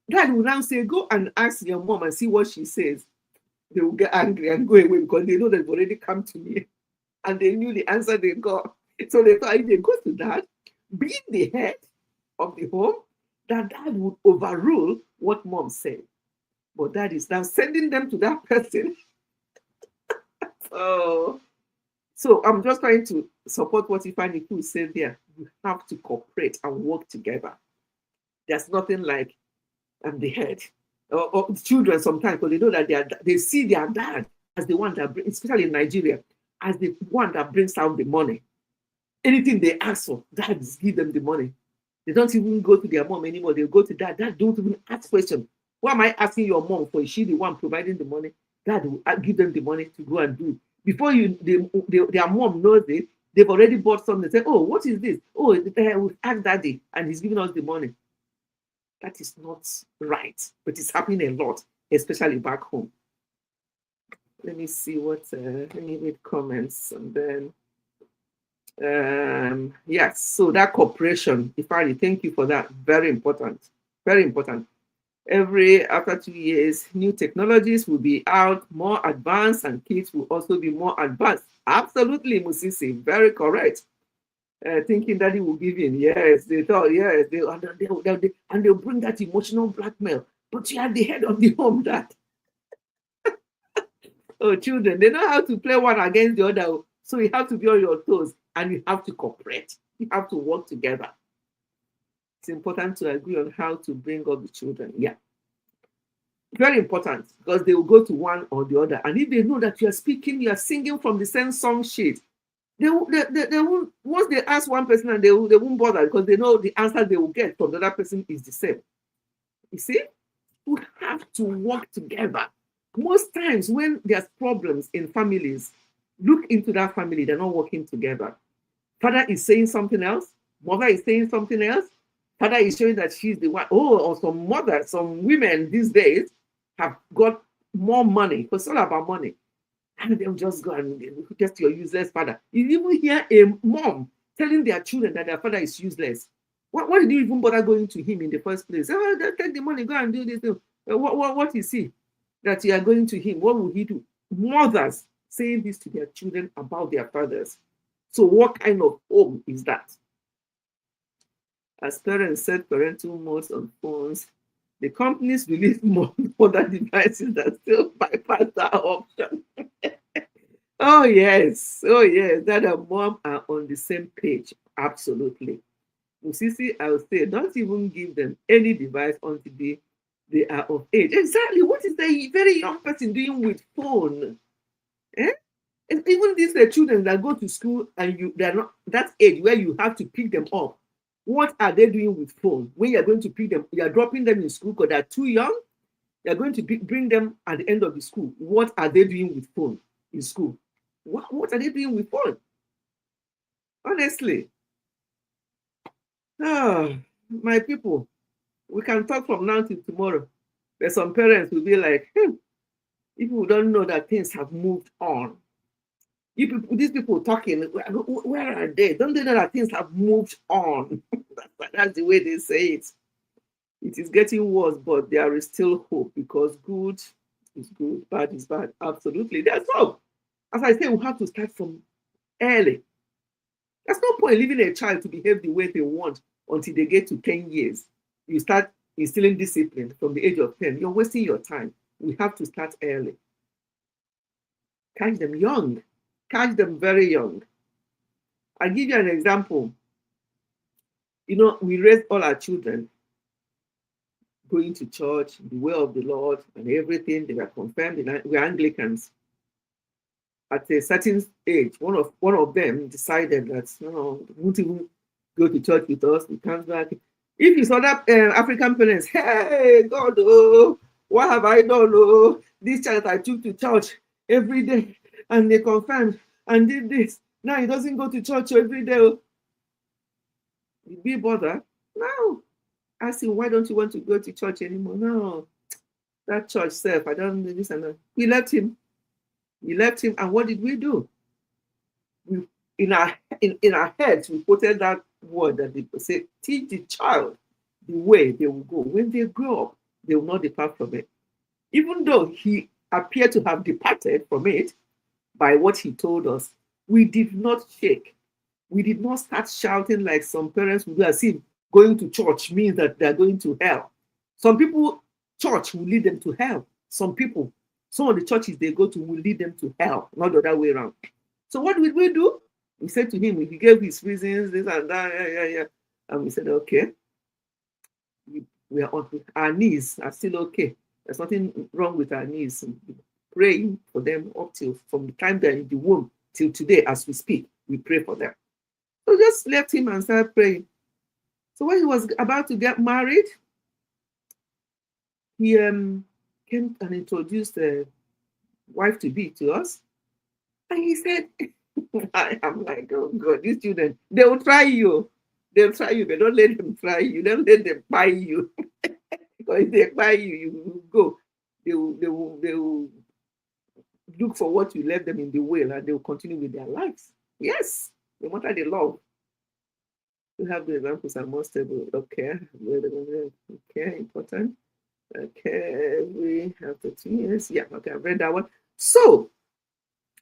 dad will now say, go and ask your mom and see what she says. They will get angry and go away because they know they've already come to me and they knew the answer they got. So they thought if they go to dad, being the head of the home, that dad would overrule what mom said. But dad is now sending them to that person. So I'm just trying to support what Ifeanyi said there. You have to cooperate and work together. There's nothing like I'm the head. Or children sometimes, because they know that they see their dad as the one that brings, especially in Nigeria, as the one that brings out the money. Anything they ask for, dad give them the money. They don't even go to their mom anymore. They go to dad. Dad don't even ask questions. What am I asking your mom for? Is she the one providing the money? Dad will give them the money to go and do it. Before their mom knows it, they've already bought something. They say, oh, what is this? Oh, we'll ask daddy, and he's giving us the money. That is not right, but it's happening a lot, especially back home. Let me see let me read comments and then, yes, so that cooperation, Ifeanyi, thank you for that. Very important, very important. After 2 years, new technologies will be out, more advanced, and kids will also be more advanced. Absolutely, Musisi, very correct. Thinking that he will give in. Yes, they thought, yes, and they'll bring that emotional blackmail. But you are the head of the home, Dad. Oh, children, they know how to play one against the other. So you have to be on your toes and you have to cooperate. You have to work together. It's important to agree on how to bring up the children. Yeah. Very important, because they will go to one or the other. And if they know that you are speaking, you are singing from the same song sheet, they won't, once they ask one person and they won't bother, because they know the answer they will get from the other person is the same. You see, we have to work together. Most times when there's problems in families, look into that family, they're not working together. Father is saying something else, mother is saying something else, father is showing that she's the one. Oh, or some women these days have got more money, because it's all about money. And they'll just go and just your useless father. You even hear a mom telling their children that their father is useless. Why did you even bother going to him in the first place? Oh, take the money, go and do this. What is he that you are going to him? What will he do? Mothers saying this to their children about their fathers. So what kind of home is that? As parents set parental modes on phones, the companies release more modern devices that still bypass that option. Oh yes, Dad and mom are on the same page. Absolutely. Musisi, I would say, don't even give them any device until they are of age. Exactly. What is the very young person doing with phone? And even these the children that go to school and they're not that age where you have to pick them up. What are they doing with phone? When you're going to pick them, you're dropping them in school because they're too young. You're going to bring them at the end of the school. What are they doing with phone in school? What are they doing with phone? Honestly. My people, we can talk from now till tomorrow. But some parents will be like, people don't know that things have moved on. These people talking, where are they? Don't they know that things have moved on? That's the way they say it. It is getting worse, but there is still hope because good is good, bad is bad. Absolutely. There's hope. As I say, we have to start from early. There's no point leaving a child to behave the way they want until they get to 10 years. You start instilling discipline from the age of 10. You're wasting your time. We have to start early. Catch them young. Catch them very young. I'll give you an example. You know, we raise all our children going to church, the way of the Lord, and everything. They were confirmed. We're Anglicans. At a certain age, one of them decided that won't even go to church with us. He comes back. If it's other African parents, hey God, oh, what have I done? Oh, this child I took to church every day, and they confirmed and did this. Now he doesn't go to church every day. Oh. Did we bother? No. Ask him, why don't you want to go to church anymore? No, that church self, I don't do this and that. We left him. And what did we do? We in our heads, we quoted that word that they say, teach the child the way they will go. When they grow up, they will not depart from it. Even though he appeared to have departed from it by what he told us, we did not shake. We did not start shouting like some parents would do, as if going to church means that they're going to hell. Some people, church will lead them to hell. Some of the churches they go to will lead them to hell, not the other way around. So what did we do? We said to him, he gave his reasons, this and that, yeah. And we said, okay, we are on our knees are still okay. There's nothing wrong with our knees. Praying for them up till from the time they're in the womb till today, as we speak, we pray for them. So just left him and started praying. So when he was about to get married, he came and introduced the wife to be to us. And he said, I'm like, oh God, these children, they will try you. They'll try you, but don't let them try you. Don't let them buy you. Because if they buy you, you will go. They will look for what you left them in the will, and they will continue with their lives. Yes, no matter the love. We have the examples are more stable. Okay, important. Okay, we have 13 years. Yeah, okay, I've read that one. So,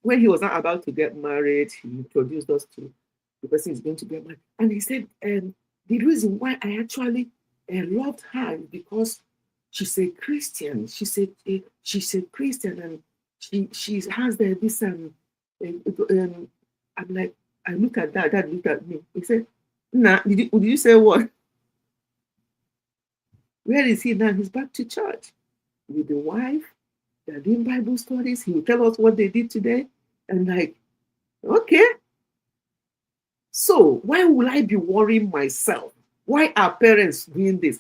when he was not about to get married, he introduced us to the person who's going to get married. And he said, the reason why I actually loved her is because she's a Christian. She's a Christian, and she has this I'm like, I look at that. Dad looked at me. He said, "Nah, did you say what? Where is he now? He's back to church with the wife. They're doing Bible studies. He will tell us what they did today." And like, okay. So why will I be worrying myself? Why are parents doing this?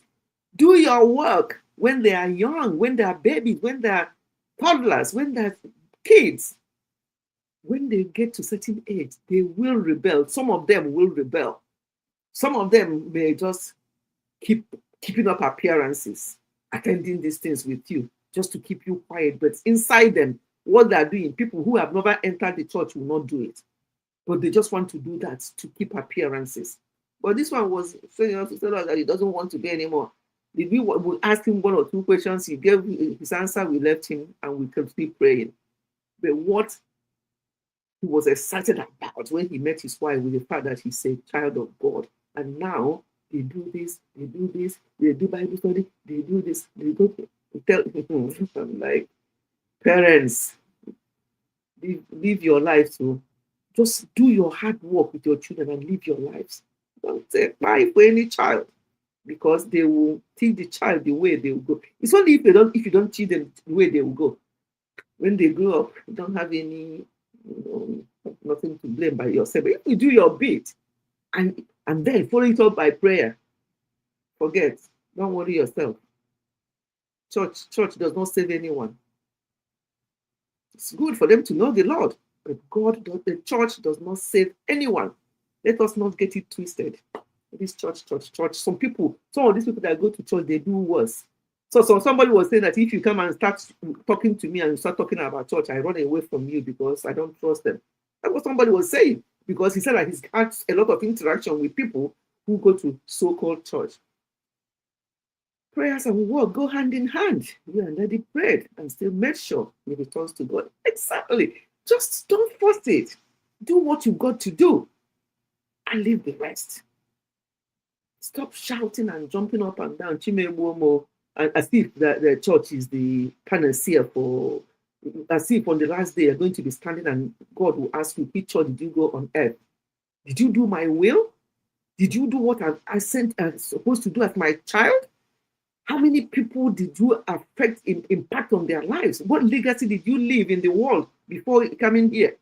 Do your work when they are young, when they are babies, when they are toddlers, when they're kids. When they get to certain age, they will rebel. Some of them will rebel. Some of them may just keeping up appearances, attending these things with you, just to keep you quiet. But inside them, what they're doing, people who have never entered the church will not do it. But they just want to do that to keep appearances. But this one was saying us to tell us that he doesn't want to be anymore. Did we ask him 1 or 2 questions? He gave his answer, we left him, and we kept praying. But what he was excited about when he met his wife with the fact that he's a child of God. And now they do this, they do Bible study, they do this, they go to tell him. I'm like, parents, live your life too. Just do your hard work with your children and live your lives. Don't take bye for any child, because they will teach the child the way they will go. It's only if you don't teach them the way they will go. When they grow up, you don't have any Nothing to blame by yourself. But if you do your bit and then follow it up by prayer, forget. Don't worry yourself. Church does not save anyone. It's good for them to know the Lord, but the church does not save anyone. Let us not get it twisted. This church. Some of these people that go to church, they do worse. So somebody was saying that if you come and start talking to me and start talking about church, I run away from you because I don't trust them. That's what somebody was saying, because he said that he's had a lot of interaction with people who go to so-called church. Prayers and work go hand in hand. You and Daddy prayed and still made sure he returns to God. Exactly. Just don't force it. Do what you've got to do and leave the rest. Stop shouting and jumping up and down, Chimebomo, as if the church is the panacea for, as if on the last day you're going to be standing and God will ask you, which church did you go on earth? Did you do my will? Did you do what I supposed to do as my child? How many people did you impact on their lives? What legacy did you leave in the world before coming here?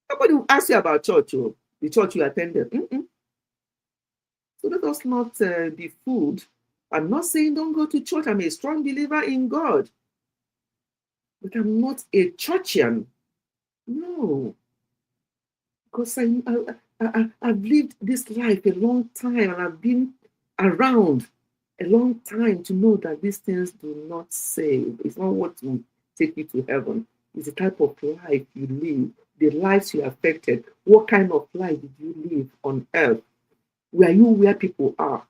Nobody will ask you about church, or the church you attended. So let us not be fooled. I'm not saying don't go to church. I'm a strong believer in God. But I'm not a churchian. No. Because I've lived this life a long time, and I've been around a long time to know that these things do not save. It's not what will take you to heaven. It's the type of life you live, the lives you affected. What kind of life did you live on earth? Were you where people are?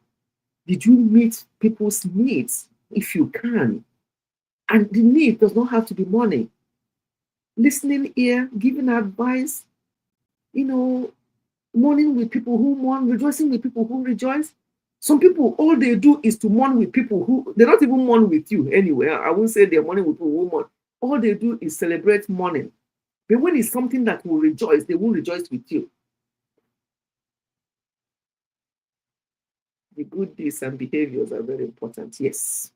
Did you meet people's needs if you can? And the need does not have to be money. Listening ear, giving advice, mourning with people who mourn, rejoicing with people who rejoice. Some people, all they do is to mourn with people who, they don't even mourn with you anyway. I won't say they're mourning with people who mourn. All they do is celebrate mourning. But when it's something that will rejoice, they will rejoice with you. The good deeds and behaviors are very important, yes.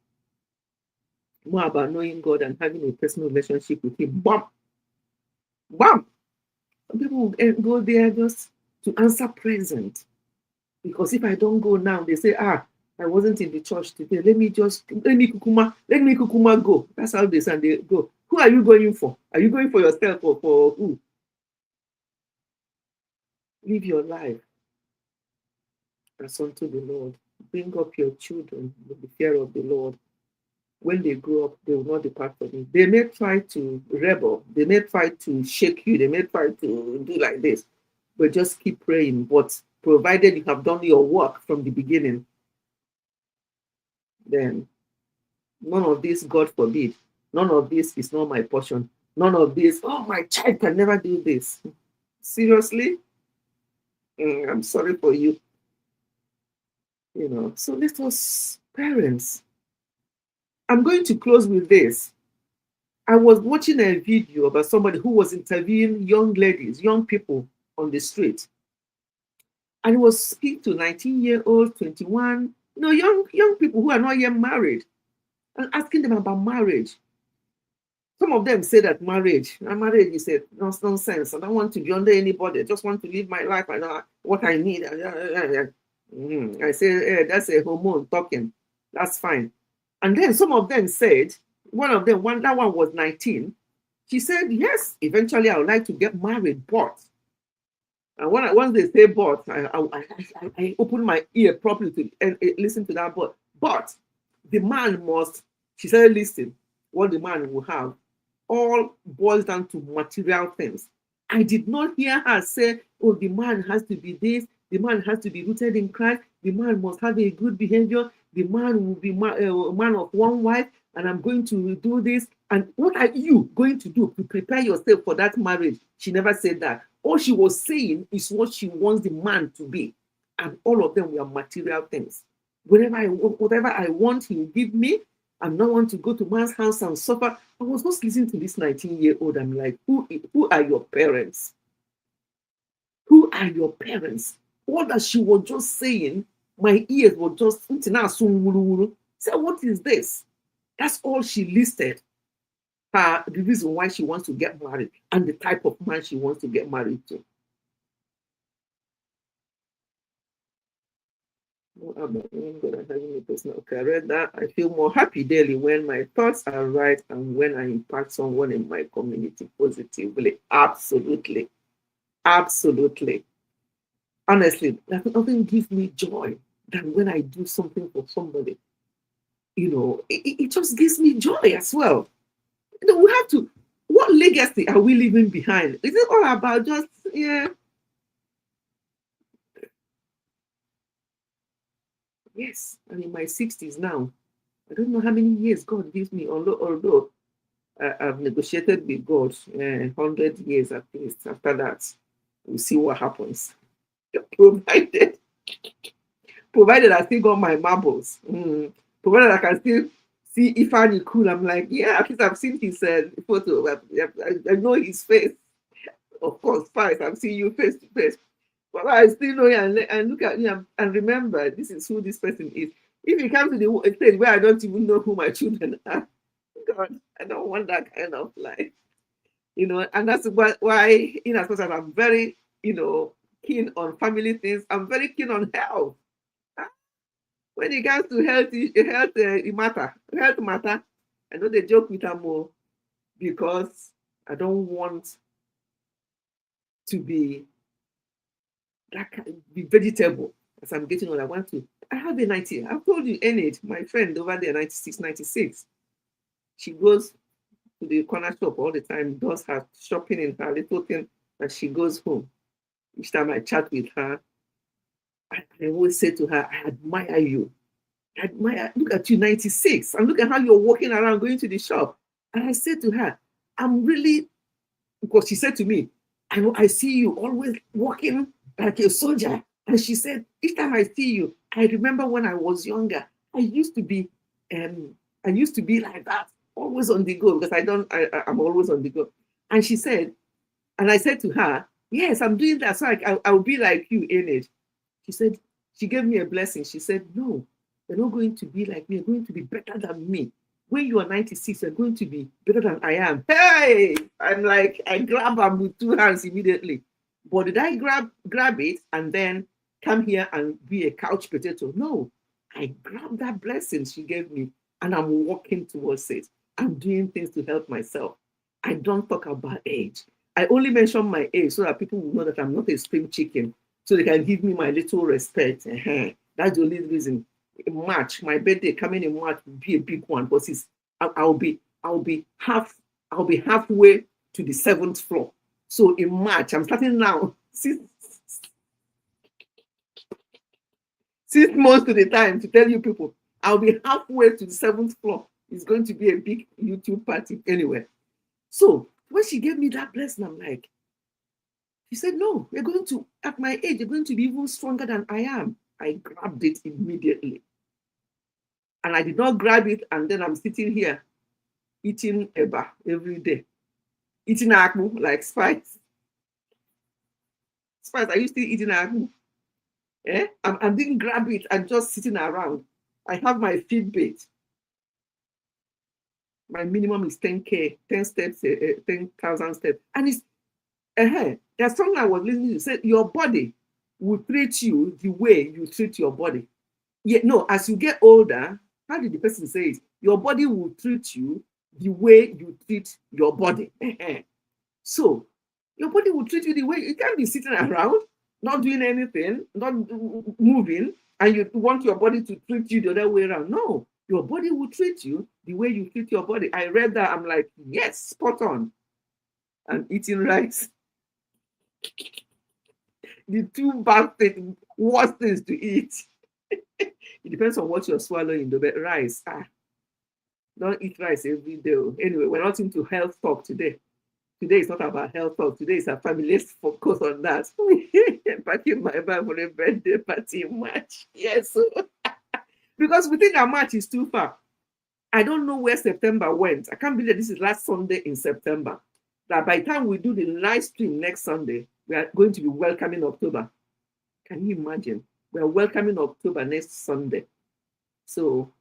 More about knowing God and having a personal relationship with Him. Bam! Bam! Some people will go there just to answer present. Because if I don't go now, they say, I wasn't in the church today. Let me kukuma go. That's how they say they go. Who are you going for? Are you going for yourself or for who? Live your life as unto the Lord. Bring up your children with the fear of the Lord. When they grow up, they will not depart from it. They may try to rebel. They may try to shake you. They may try to do like this. But just keep praying. But provided you have done your work from the beginning, then none of this, God forbid, none of this is not my portion. None of this, my child can never do this. Seriously? I'm sorry for you. So let us, parents, I'm going to close with this. I was watching a video about somebody who was interviewing young ladies, young people on the street. And he was speaking to 19-year-olds, 21, young people who are not yet married, and asking them about marriage. Some of them say that marriage is a nonsense. I don't want to be under anybody. I just want to live my life. I know what I need. I say, that's a hormone talking. That's fine. And then some of them said, that one was 19. She said, yes, eventually I would like to get married, but. And once they say but, I open my ear properly to listen to that but. But the man must, she said, listen, what the man will have all boils down to material things. I did not hear her say, the man has to be this, the man has to be rooted in Christ, the man must have a good behavior, the man will be a man of one wife, and I'm going to do this. And what are you going to do to prepare yourself for that marriage? She never said that. All she was saying is what she wants the man to be. And all of them were material things. Whatever I want, he will give me. I'm not want to go to man's house and suffer. I was just listening to this 19-year-old. I'm like, who are your parents? Who are your parents? All that she was just saying, my ears were just, say, what is this? That's all she listed. the reason why she wants to get married and the type of man she wants to get married to. Okay, I read that. I feel more happy daily when my thoughts are right and when I impact someone in my community positively. Absolutely. Absolutely. Honestly, nothing gives me joy than when I do something for somebody. It just gives me joy as well. We have to, what legacy are we leaving behind? Is it all about just, yes, I'm in my 60s now. I don't know how many years God gives me, although I've negotiated with God 100 years at least. After that, we'll see what happens. Provided I still got my marbles. Provided I can still see Ifeanyi cool. I'm like, yeah, at least I've seen his photo. I know his face. Of course, fine, I've seen you face to face. But I still know you and look at you and remember, this is who this person is. If you come to the stage where I don't even know who my children are, God, I don't want that kind of life. And that's why, as much as I'm very, keen on family things, I'm very keen on health. When it comes to health matter, I know they joke with them more because I don't want to be vegetable as I'm getting older. I have a 90. I've told you, Enid, my friend over there, 96, 96. She goes to the corner shop all the time, does her shopping in her little thing, and she goes home. Each time I chat with her, I always say to her, I admire you. Look at you, 96, and look at how you're walking around going to the shop. And I said to her, I'm really, because she said to me, I see you always walking like a soldier. And she said, each time I see you, I remember when I was younger, I used to be like that, always on the go, because I'm always on the go. And she said, and I said to her, yes, I'm doing that, so I'll be like you in it. She said, she gave me a blessing. She said, no, you're not going to be like me, you're going to be better than me. When you are 96, you're going to be better than I am. Hey, I'm like, I grab her with two hands immediately. But did I grab it and then come here and be a couch potato? No, I grabbed that blessing she gave me and I'm walking towards it. I'm doing things to help myself. I don't talk about age. I only mention my age so that people will know that I'm not a spring chicken, so they can give me my little respect. That's the only reason. March, my birthday coming in March will be a big one, because I'll be halfway to the 7th floor. So in March, I'm starting now. 6 months to the time to tell you people, I'll be halfway to the 7th floor. It's going to be a big YouTube party anyway. So when she gave me that blessing, I'm like, she said, no, you're going to, at my age, you're going to be even stronger than I am. I grabbed it immediately. And I did not grab it, and then I'm sitting here eating eba every day. Eating akpu like spice. Spice, are you still eating akpu? I didn't grab it and just sitting around. I have my Fitbit. My minimum is 10K, 10 steps, 10,000 steps. And it's, there's something I was listening to, said your body will treat you the way you treat your body. Yeah, no, as you get older, how did the person say it? Your body will treat you the way you treat your body. So your body will treat you the way, you can't be sitting around, not doing anything, not moving, and you want your body to treat you the other way around. No, your body will treat you the way you treat your body. I read that, I'm like, yes, spot on. I'm eating rice. The two bad things, worst things to eat. It depends on what you're swallowing, though, but rice, don't eat rice every day. Anyway, we're not into health talk today. Today is not about health talk. Today is a family. Let's focus on that. Packing my bag for a birthday party in March. Yes. Because we think our March is too far. I don't know where September went. I can't believe this is last Sunday in September. That by the time we do the live stream next Sunday, we are going to be welcoming October. Can you imagine? We are welcoming October next Sunday. So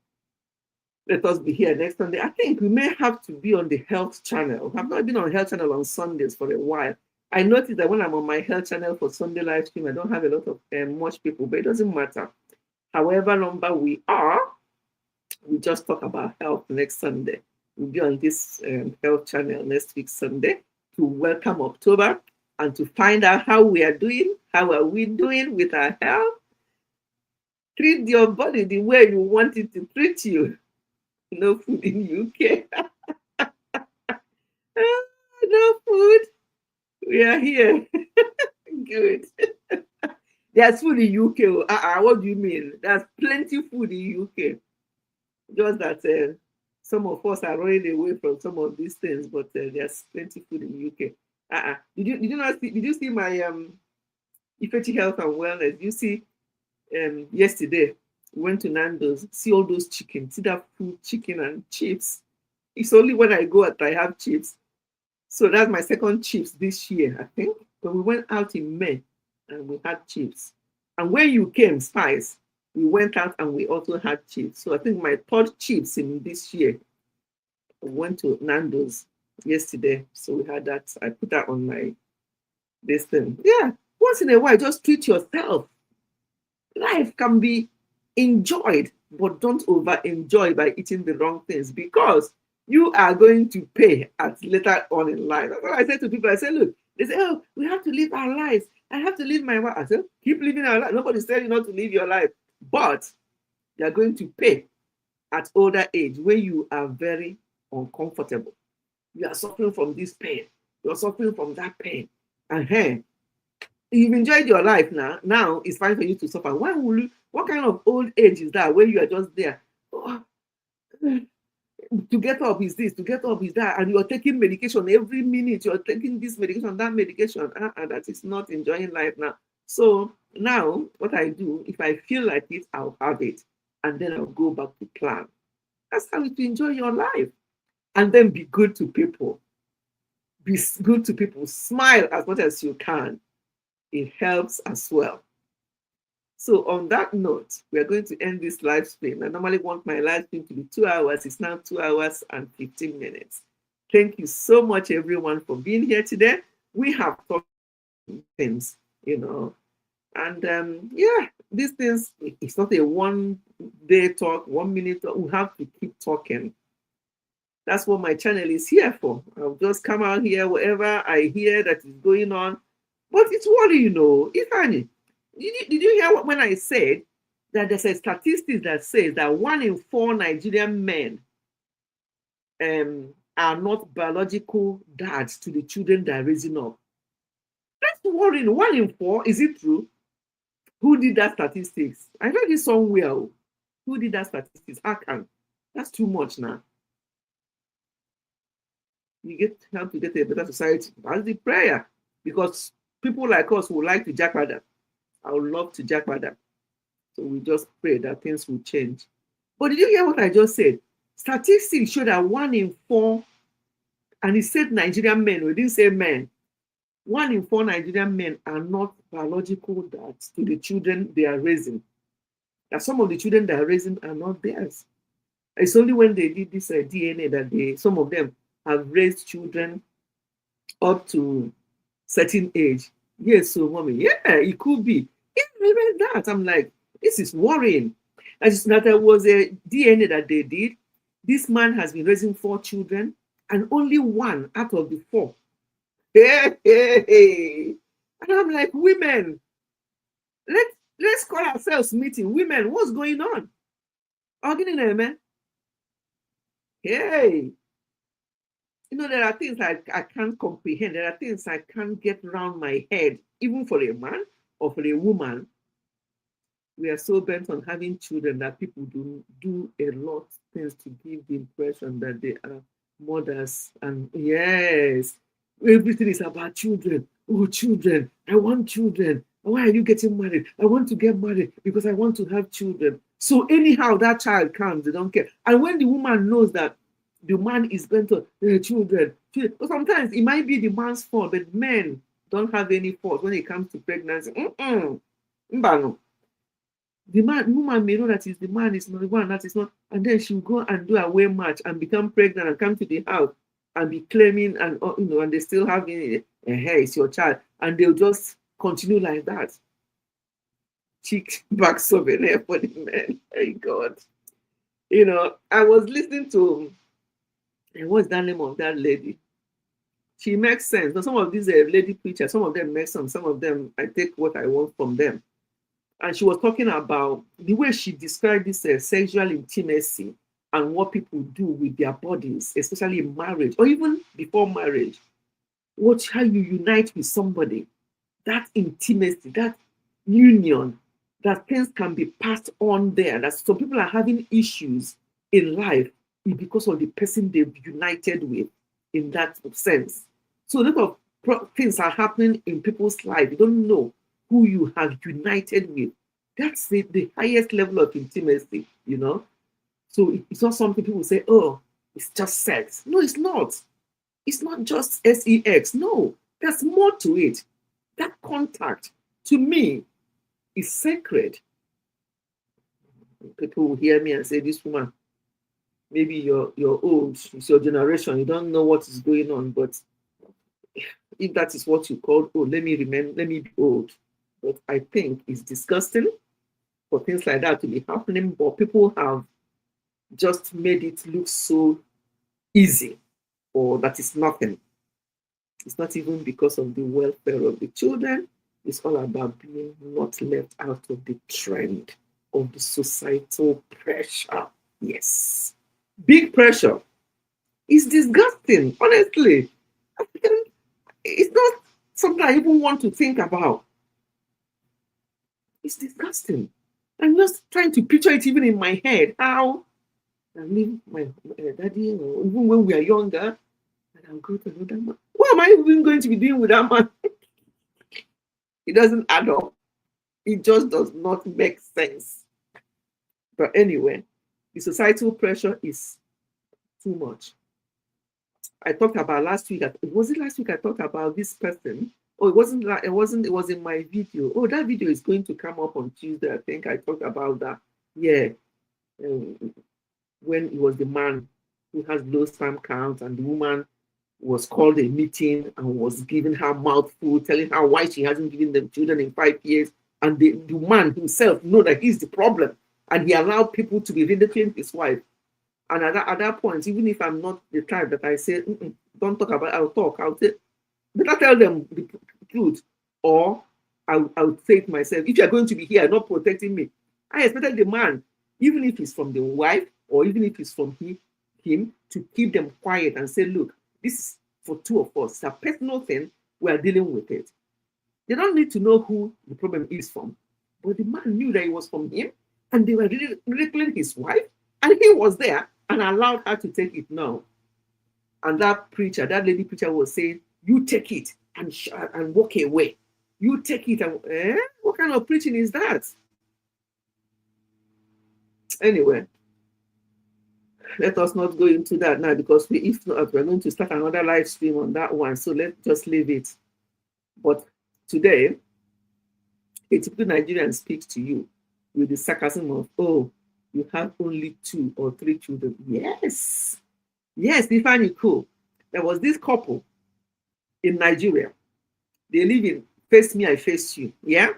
Let us be here next Sunday. I think we may have to be on the health channel. I've not been on health channel on Sundays for a while. I noticed that when I'm on my health channel for Sunday live stream, I don't have a lot of much people, but it doesn't matter. However number we are, we just talk about health next Sunday. We'll be on this health channel next week Sunday to welcome October and to find out how we are doing, how are we doing with our health. Treat your body the way you want it to treat you. No food in UK. No food. We are here. Good. There's food in UK. What do you mean? There's plenty food in UK. Just that some of us are running away from some of these things, but there's plenty food in UK. Did you not see? Did you see my Ifechi Health and Wellness? You see, yesterday we went to Nando's. See all those chicken. See that food, chicken and chips. It's only when I go out I have chips. So that's my second chips this year, I think. But we went out in May and we had chips. And when you came, Spice, we went out and we also had chips. So I think my third chips in this year. I went to Nando's yesterday. So we had that. I put that on my this thing. Yeah. Once in a while, just treat yourself. Life can be enjoyed, but don't over-enjoy by eating the wrong things because you are going to pay at later on in life. That's what I say to people. I say, look, they say, oh, we have to live our lives. I have to live my life. I said, keep living our life. Nobody's telling you not to live your life. But you're going to pay at older age when you are very uncomfortable. You are suffering from this pain. You're suffering from that pain. And hey, you've enjoyed your life now. Now it's fine for you to suffer. Why will you? What kind of old age is that where you are just there? Oh, to get up is this, to get up is that, and you're taking medication every minute. You're taking this medication, that medication, and that is not enjoying life now. So now, what I do, if I feel like it, I'll have it, and then I'll go back to plan. That's how to enjoy your life, and then be good to people. Be good to people. Smile as much as you can. It helps as well. So on that note, we are going to end this live stream. I normally want my live stream to be 2 hours. It's now 2 hours and 15 minutes. Thank you so much, everyone, for being here today. We have talked things, and yeah, these things, it's not a one-day talk, 1 minute talk. We have to keep talking. That's what my channel is here for. I'll just come out here, whatever I hear that is going on. But it's worrying, Ifeanyi. Did you hear when I said that there's a statistic that says that 1 in 4 Nigerian men are not biological dads to the children they're raising up? That's worrying. 1 in 4, is it true? Who did that statistics? I read it somewhere. Who did that statistics? I can't. That's too much now. You have to get a better society. That's the prayer. Because people like us would like to jackwada. I would love to jackwada. So we just pray that things will change. But did you hear what I just said? Statistics show that 1 in 4, and it said Nigerian men, we didn't say men. 1 in 4 Nigerian men are not biological dads to the children they are raising. That some of the children they are raising are not theirs. It's only when they did this DNA that some of them have raised children up to certain age. Yes, so mommy, yeah, it could be. Yeah, I read that. I'm like, this is worrying. That there was a DNA that they did. This man has been raising 4 children, and only 1 out of the 4. Hey. And I'm like, women, let's call ourselves meeting. Women, what's going on? Man. Hey. There are things I can't comprehend. There are things I can't get around my head, even for a man or for a woman. We are so bent on having children that people do a lot of things to give the impression that they are mothers. And yes, everything is about children. Oh, children. I want children. Why are you getting married? I want to get married because I want to have children. So anyhow, that child comes, they don't care. And when the woman knows that the man is bent on children. But sometimes it might be the man's fault, but men don't have any fault when it comes to pregnancy. The woman may know that is the man is not the one, that is not, and then she'll go and do a wear match and become pregnant and come to the house and be claiming, and and they still have it, hey, it's your child, and they'll just continue like that. Cheek back souvenir for the men. Hey God. I was listening to what's that name of that lady? She makes sense. Now, some of these lady preachers, some of them make sense, some of them I take what I want from them. And she was talking about the way she described this sexual intimacy and what people do with their bodies, especially in marriage or even before marriage. Watch how you unite with somebody, that intimacy, that union, that things can be passed on there. That some people are having issues in life because of the person they've united with in that sense. So a lot of things are happening in people's life. You don't know who you have united with. That's the highest level of intimacy, So it's not something people say, oh, it's just sex. No, it's not. It's not just sex. No, there's more to it. That contact, to me, is sacred. People will hear me and say, this woman, maybe you're old, it's your generation, you don't know what is going on, but if that is what you call, let me be old. But I think it's disgusting for things like that to be happening, but people have just made it look so easy, or that is nothing. It's not even because of the welfare of the children. It's all about being not left out of the trend of the societal pressure. Yes. Big pressure. It's disgusting, honestly. It's not something I even want to think about. It's disgusting. I'm just trying to picture it even in my head. How I mean, my daddy, even when we are younger, and I'll go to another man. What am I even going to be doing with that man? It doesn't add up. It just does not make sense. But anyway, the societal pressure is too much. I talked about last week. Was it last week I talked about this person? Oh, it wasn't. It was in my video. Oh, that video is going to come up on Tuesday. I think I talked about that. Yeah. When it was the man who has low sperm count and the woman was called a meeting and was giving her mouthful, telling her why she hasn't given them children in 5 years. And the man himself know that he's the problem. And he allowed people to be ridiculing his wife. And at that point, even if I'm not the type that I say, don't talk about it, I'll talk. I'll say, better tell them the truth. Or I'll say it myself, if you're going to be here, not protecting me. I expected the man, even if it's from the wife, or even if it's from him, to keep them quiet and say, look, this is for two of us. It's a personal thing. We are dealing with it. They don't need to know who the problem is from. But the man knew that it was from him, and they were ridiculing his wife, and he was there and allowed her to take it now. And that lady preacher was saying, you take it and walk away. You take it and what kind of preaching is that? Anyway, let us not go into that now, because if not, we're going to start another live stream on that one. So let's just leave it. But today, a typical Nigerian speaks to you with the sarcasm of, oh, you have only 2 or 3 children. Yes, Ifeanyi cool. There was this couple in Nigeria. They live in Face Me, I Face You. Yeah?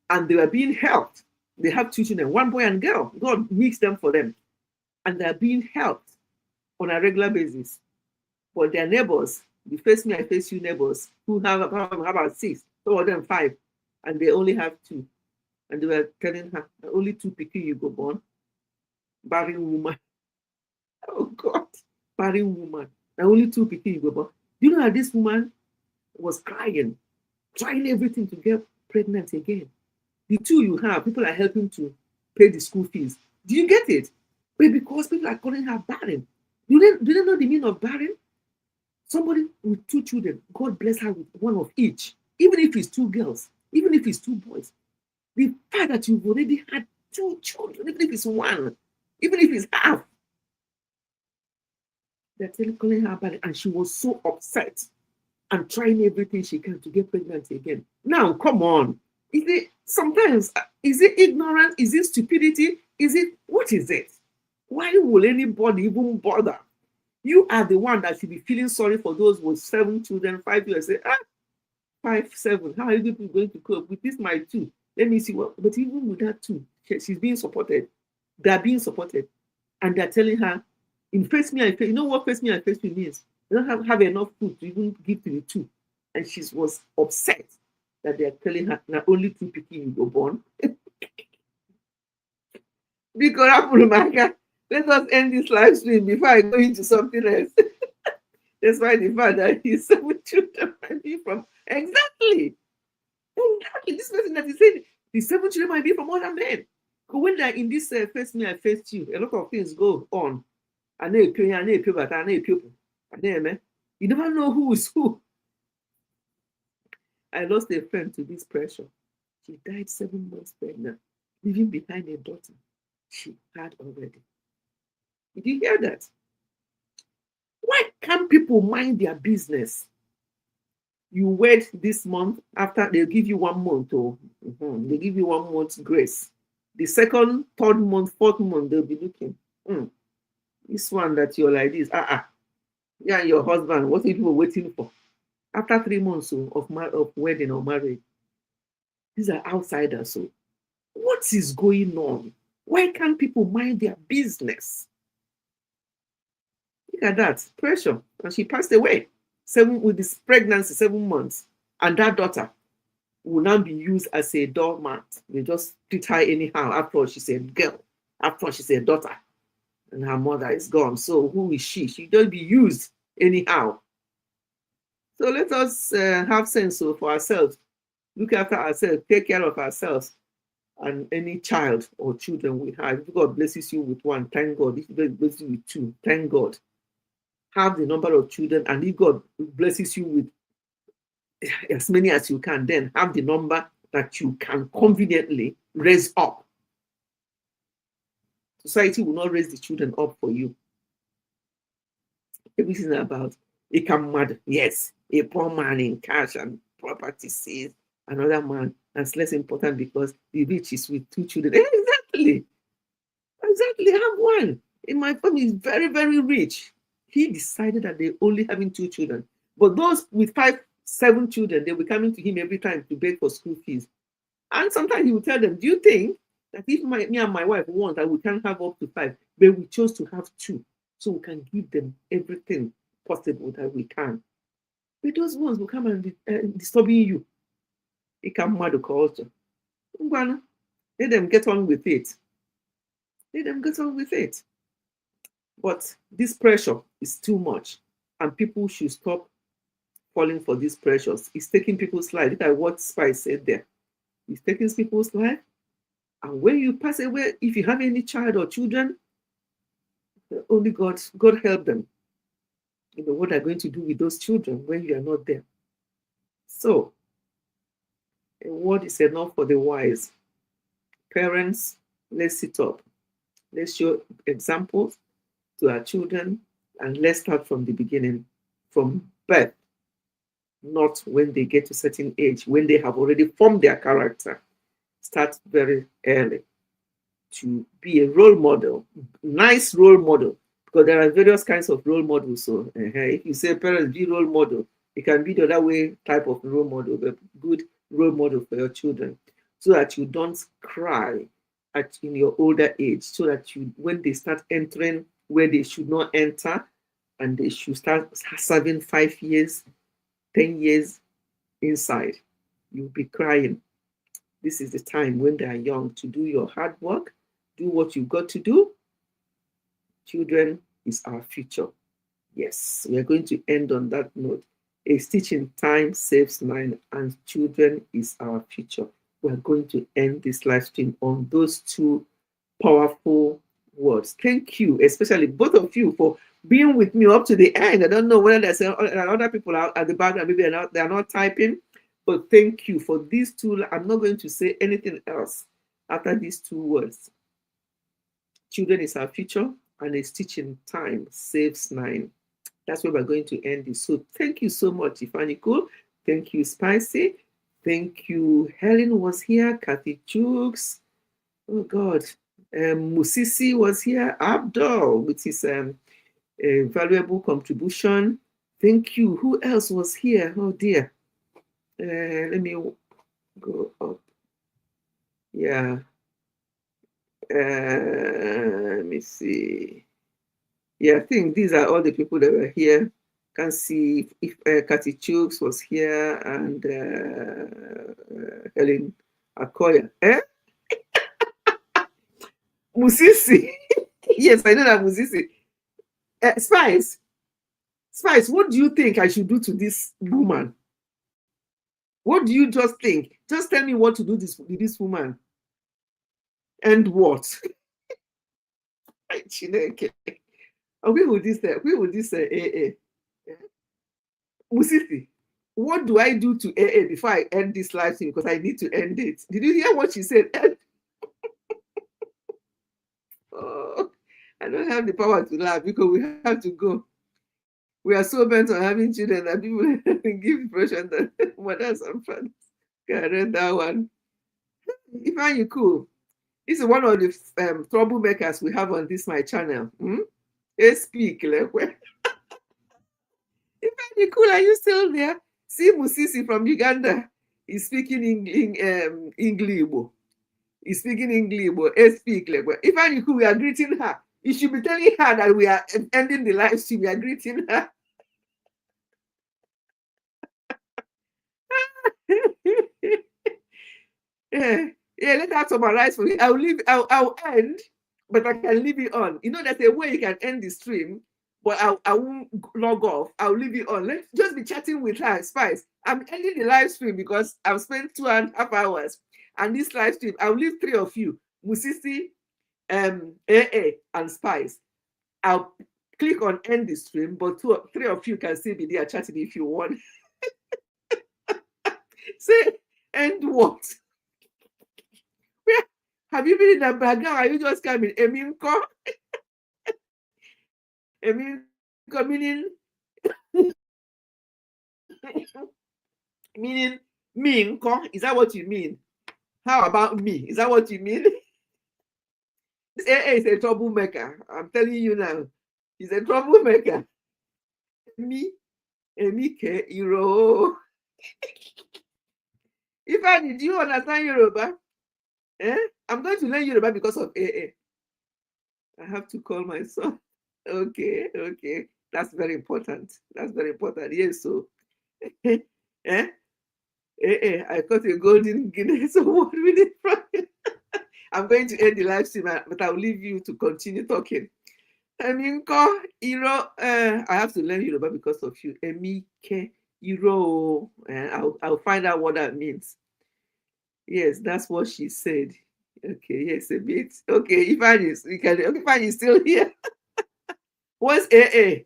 And they were being helped. They have 2 children, 1 boy and girl. God mixed them for them. And they're being helped on a regular basis. But their neighbors, the Face Me, I Face You neighbors, who have about 6, some of them 5, and they only have 2. And they were telling her, only 2 pikin you go born. Barren woman. Oh God, barren woman. And only 2 pikin you go born. Do you know that this woman was crying, trying everything to get pregnant again? The 2 you have, people are helping to pay the school fees. Do you get it? But because people are calling her barren. Do they know the meaning of barren? Somebody with 2 children, God bless her with 1 of each. Even if it's 2 girls, even if it's 2 boys. The fact that you've already had 2 children, even if it's 1, even if it's half, they're calling her barren, and she was so upset and trying everything she can to get pregnant again. Now, come on. Is it sometimes, is it ignorance? Is it stupidity? What is it? Why will anybody even bother? You are the one that should be feeling sorry for those with 7 children, 5 years. Say, 5, 7. How are you people going to cope with this? My 2. Let me see what. But even with that 2, she's being supported. They're being supported, and they're telling her, "In face me, I face." You know what face me, I face you means? They don't have enough food to even give to the 2, and she was upset that they're telling her not only 2 people you go born. Because let us end this live stream before I go into something else. That's why the fact that his 7 children might be from exactly. This person that is saying the 7 children might be from other men. Because when they're in this face me, I face you, a lot of things go on. You never know who is who. I lost a friend to this pressure. She died 7 months pregnant, leaving behind a daughter she had already. Did you hear that? Why can't people mind their business? You wait this month, after they'll give you 1 month, they give you 1 month's grace. The 2nd, 3rd month, 4th month, they'll be looking. This one that you're like this, yeah, your husband, what are people waiting for? After 3 months of wedding or marriage, these are outsiders. So, what is going on? Why can't people mind their business? Look at that pressure, and she passed away. 7 with this pregnancy, 7 months, and that daughter will now be used as a doormat. They just treat her anyhow. After all, she's a girl. After all, she's a daughter, and her mother is gone. So who is she? She just be used anyhow. So let us have sense for ourselves, look after ourselves, take care of ourselves, and any child or children we have. If God blesses you with 1, thank God. If God blesses you with 2, thank God. Have the number of children, and if God blesses you with as many as you can, then have the number that you can conveniently raise up. Society will not raise the children up for you. Everything about a come mad, yes, a poor man in cash and property says another man that's less important because the rich is with 2 children. Exactly. I have 1. In my family is very, very rich. He decided that they're only having 2 children. But those with 5, 7 children, they will come to him every time to beg for school fees. And sometimes he will tell them, do you think that if me and my wife want that we can have up to 5, but we chose to have 2, so we can give them everything possible that we can. But those ones will come and be disturbing you. It can mad culture. Let them get on with it. Let them get on with it. But this pressure is too much, and people should stop falling for these pressures. It's taking people's life. Look at what Spice said there. It's taking people's life. And when you pass away, if you have any child or children, only God help them. You know what they're going to do with those children when you are not there. So, a word is enough for the wise. Parents, let's sit up. Let's show examples to our children, and let's start from the beginning, from birth, not when they get to a certain age, when they have already formed their character. Start very early to be a role model, nice role model, because there are various kinds of role models. So if you say parents be role model, it can be the other way type of role model, but good role model for your children, so that you don't cry in your older age, so that you, when they start entering where they should not enter, and they should start serving 5 years, 10 years inside, you'll be crying. This is the time when they are young to do your hard work, do what you've got to do. Children is our future. Yes, we are going to end on that note. A stitch in time saves 9, and children is our future. We are going to end this live stream on those 2 powerful words. Thank you, especially both of you, for being with me up to the end. I don't know whether there's other people out at the back that maybe they're not typing, but thank you for these 2. I'm not going to say anything else after these 2 words. Children is our future, and a stitch in time saves 9. That's where we're going to end this. So thank you so much, Ifani Cool. Thank you, Spicy. Thank you. Helen was here. Kathy Chooks. Oh God. Musisi was here. Abdul with his valuable contribution. Thank you. Who else was here? Oh dear. Let me go up. Yeah. Let me see. Yeah, I think these are all the people that were here. Can see if Kathy Chooks was here and Helen Akoya. Musisi. Yes, I know that Musisi. Spice, what do you think I should do to this woman? What do you just think? Just tell me what to do with this woman. And what? Chineke. We will this AA. Musisi, what do I do to AA before I end this live stream? Because I need to end it. Did you hear what she said? Oh, I don't have the power to laugh because we have to go. We are so bent on having children that people give impression that mothers and fathers can read that one. Ifeanyi Cool. This is one of the troublemakers we have on this my channel. Speak, Ifeanyi Cool, are you still there? See Musisi from Uganda. He's speaking English. He's speaking English. Speak, Ifeanyi Cool, we are greeting her. You should be telling her that we are ending the live stream. We are greeting her. Yeah, let that summarize for me. I'll end, but I can leave it on. You know, there's a way you can end the stream, but I won't log off. I'll leave it on. Let's just be chatting with her, Spice. I'm ending the live stream because I've spent 2.5 hours. And this live stream, I'll leave 3 of you, Musisi, AA, and Spice. I'll click on end the stream, but 3 of you can still be there chatting if you want. Say, end what? Have you been in the background? Are you just coming? Eminko? Eminko meaning Minko? Is that what you mean? How about me? Is that what you mean? This AA is a troublemaker. I'm telling you now. He's a troublemaker. Emike Iro. Ifeanyi, do you understand Yoruba? I'm going to learn Yoruba because of AA. I have to call my son. Okay. That's very important. Yes, so. I got a golden Guinness Award with it. I'm going to end the live stream, but I'll leave you to continue talking. Eminko Iro. I have to learn Yoruba because of you. Emike Iro. I'll find out what that means. Yes, that's what she said. Okay, yes, a bit. Okay, Ifeanyi is still here. What's AA?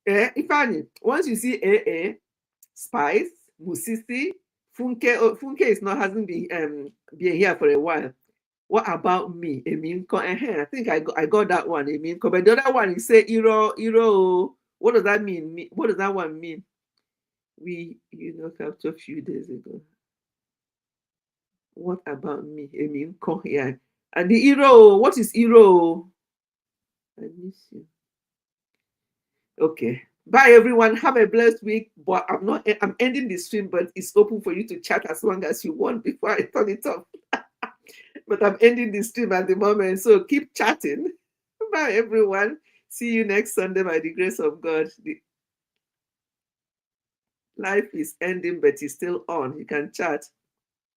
Ifeanyi, once you see AA, Spice, Musisi, Funke. Funke hasn't been here for a while. What about me? Eminko. I think I got that one. Eminko. But the other one, you say Iro. What does that mean? What does that one mean? We captured a few days ago. What about me? Eminko. Yeah. And the Iro. What is Iro? I miss you. Okay. Bye everyone. Have a blessed week. But I'm ending the stream, but it's open for you to chat as long as you want before I turn it off. But I'm ending the stream at the moment, so keep chatting. Bye everyone. See you next Sunday by the grace of God. The life is ending, but it's still on. You can chat.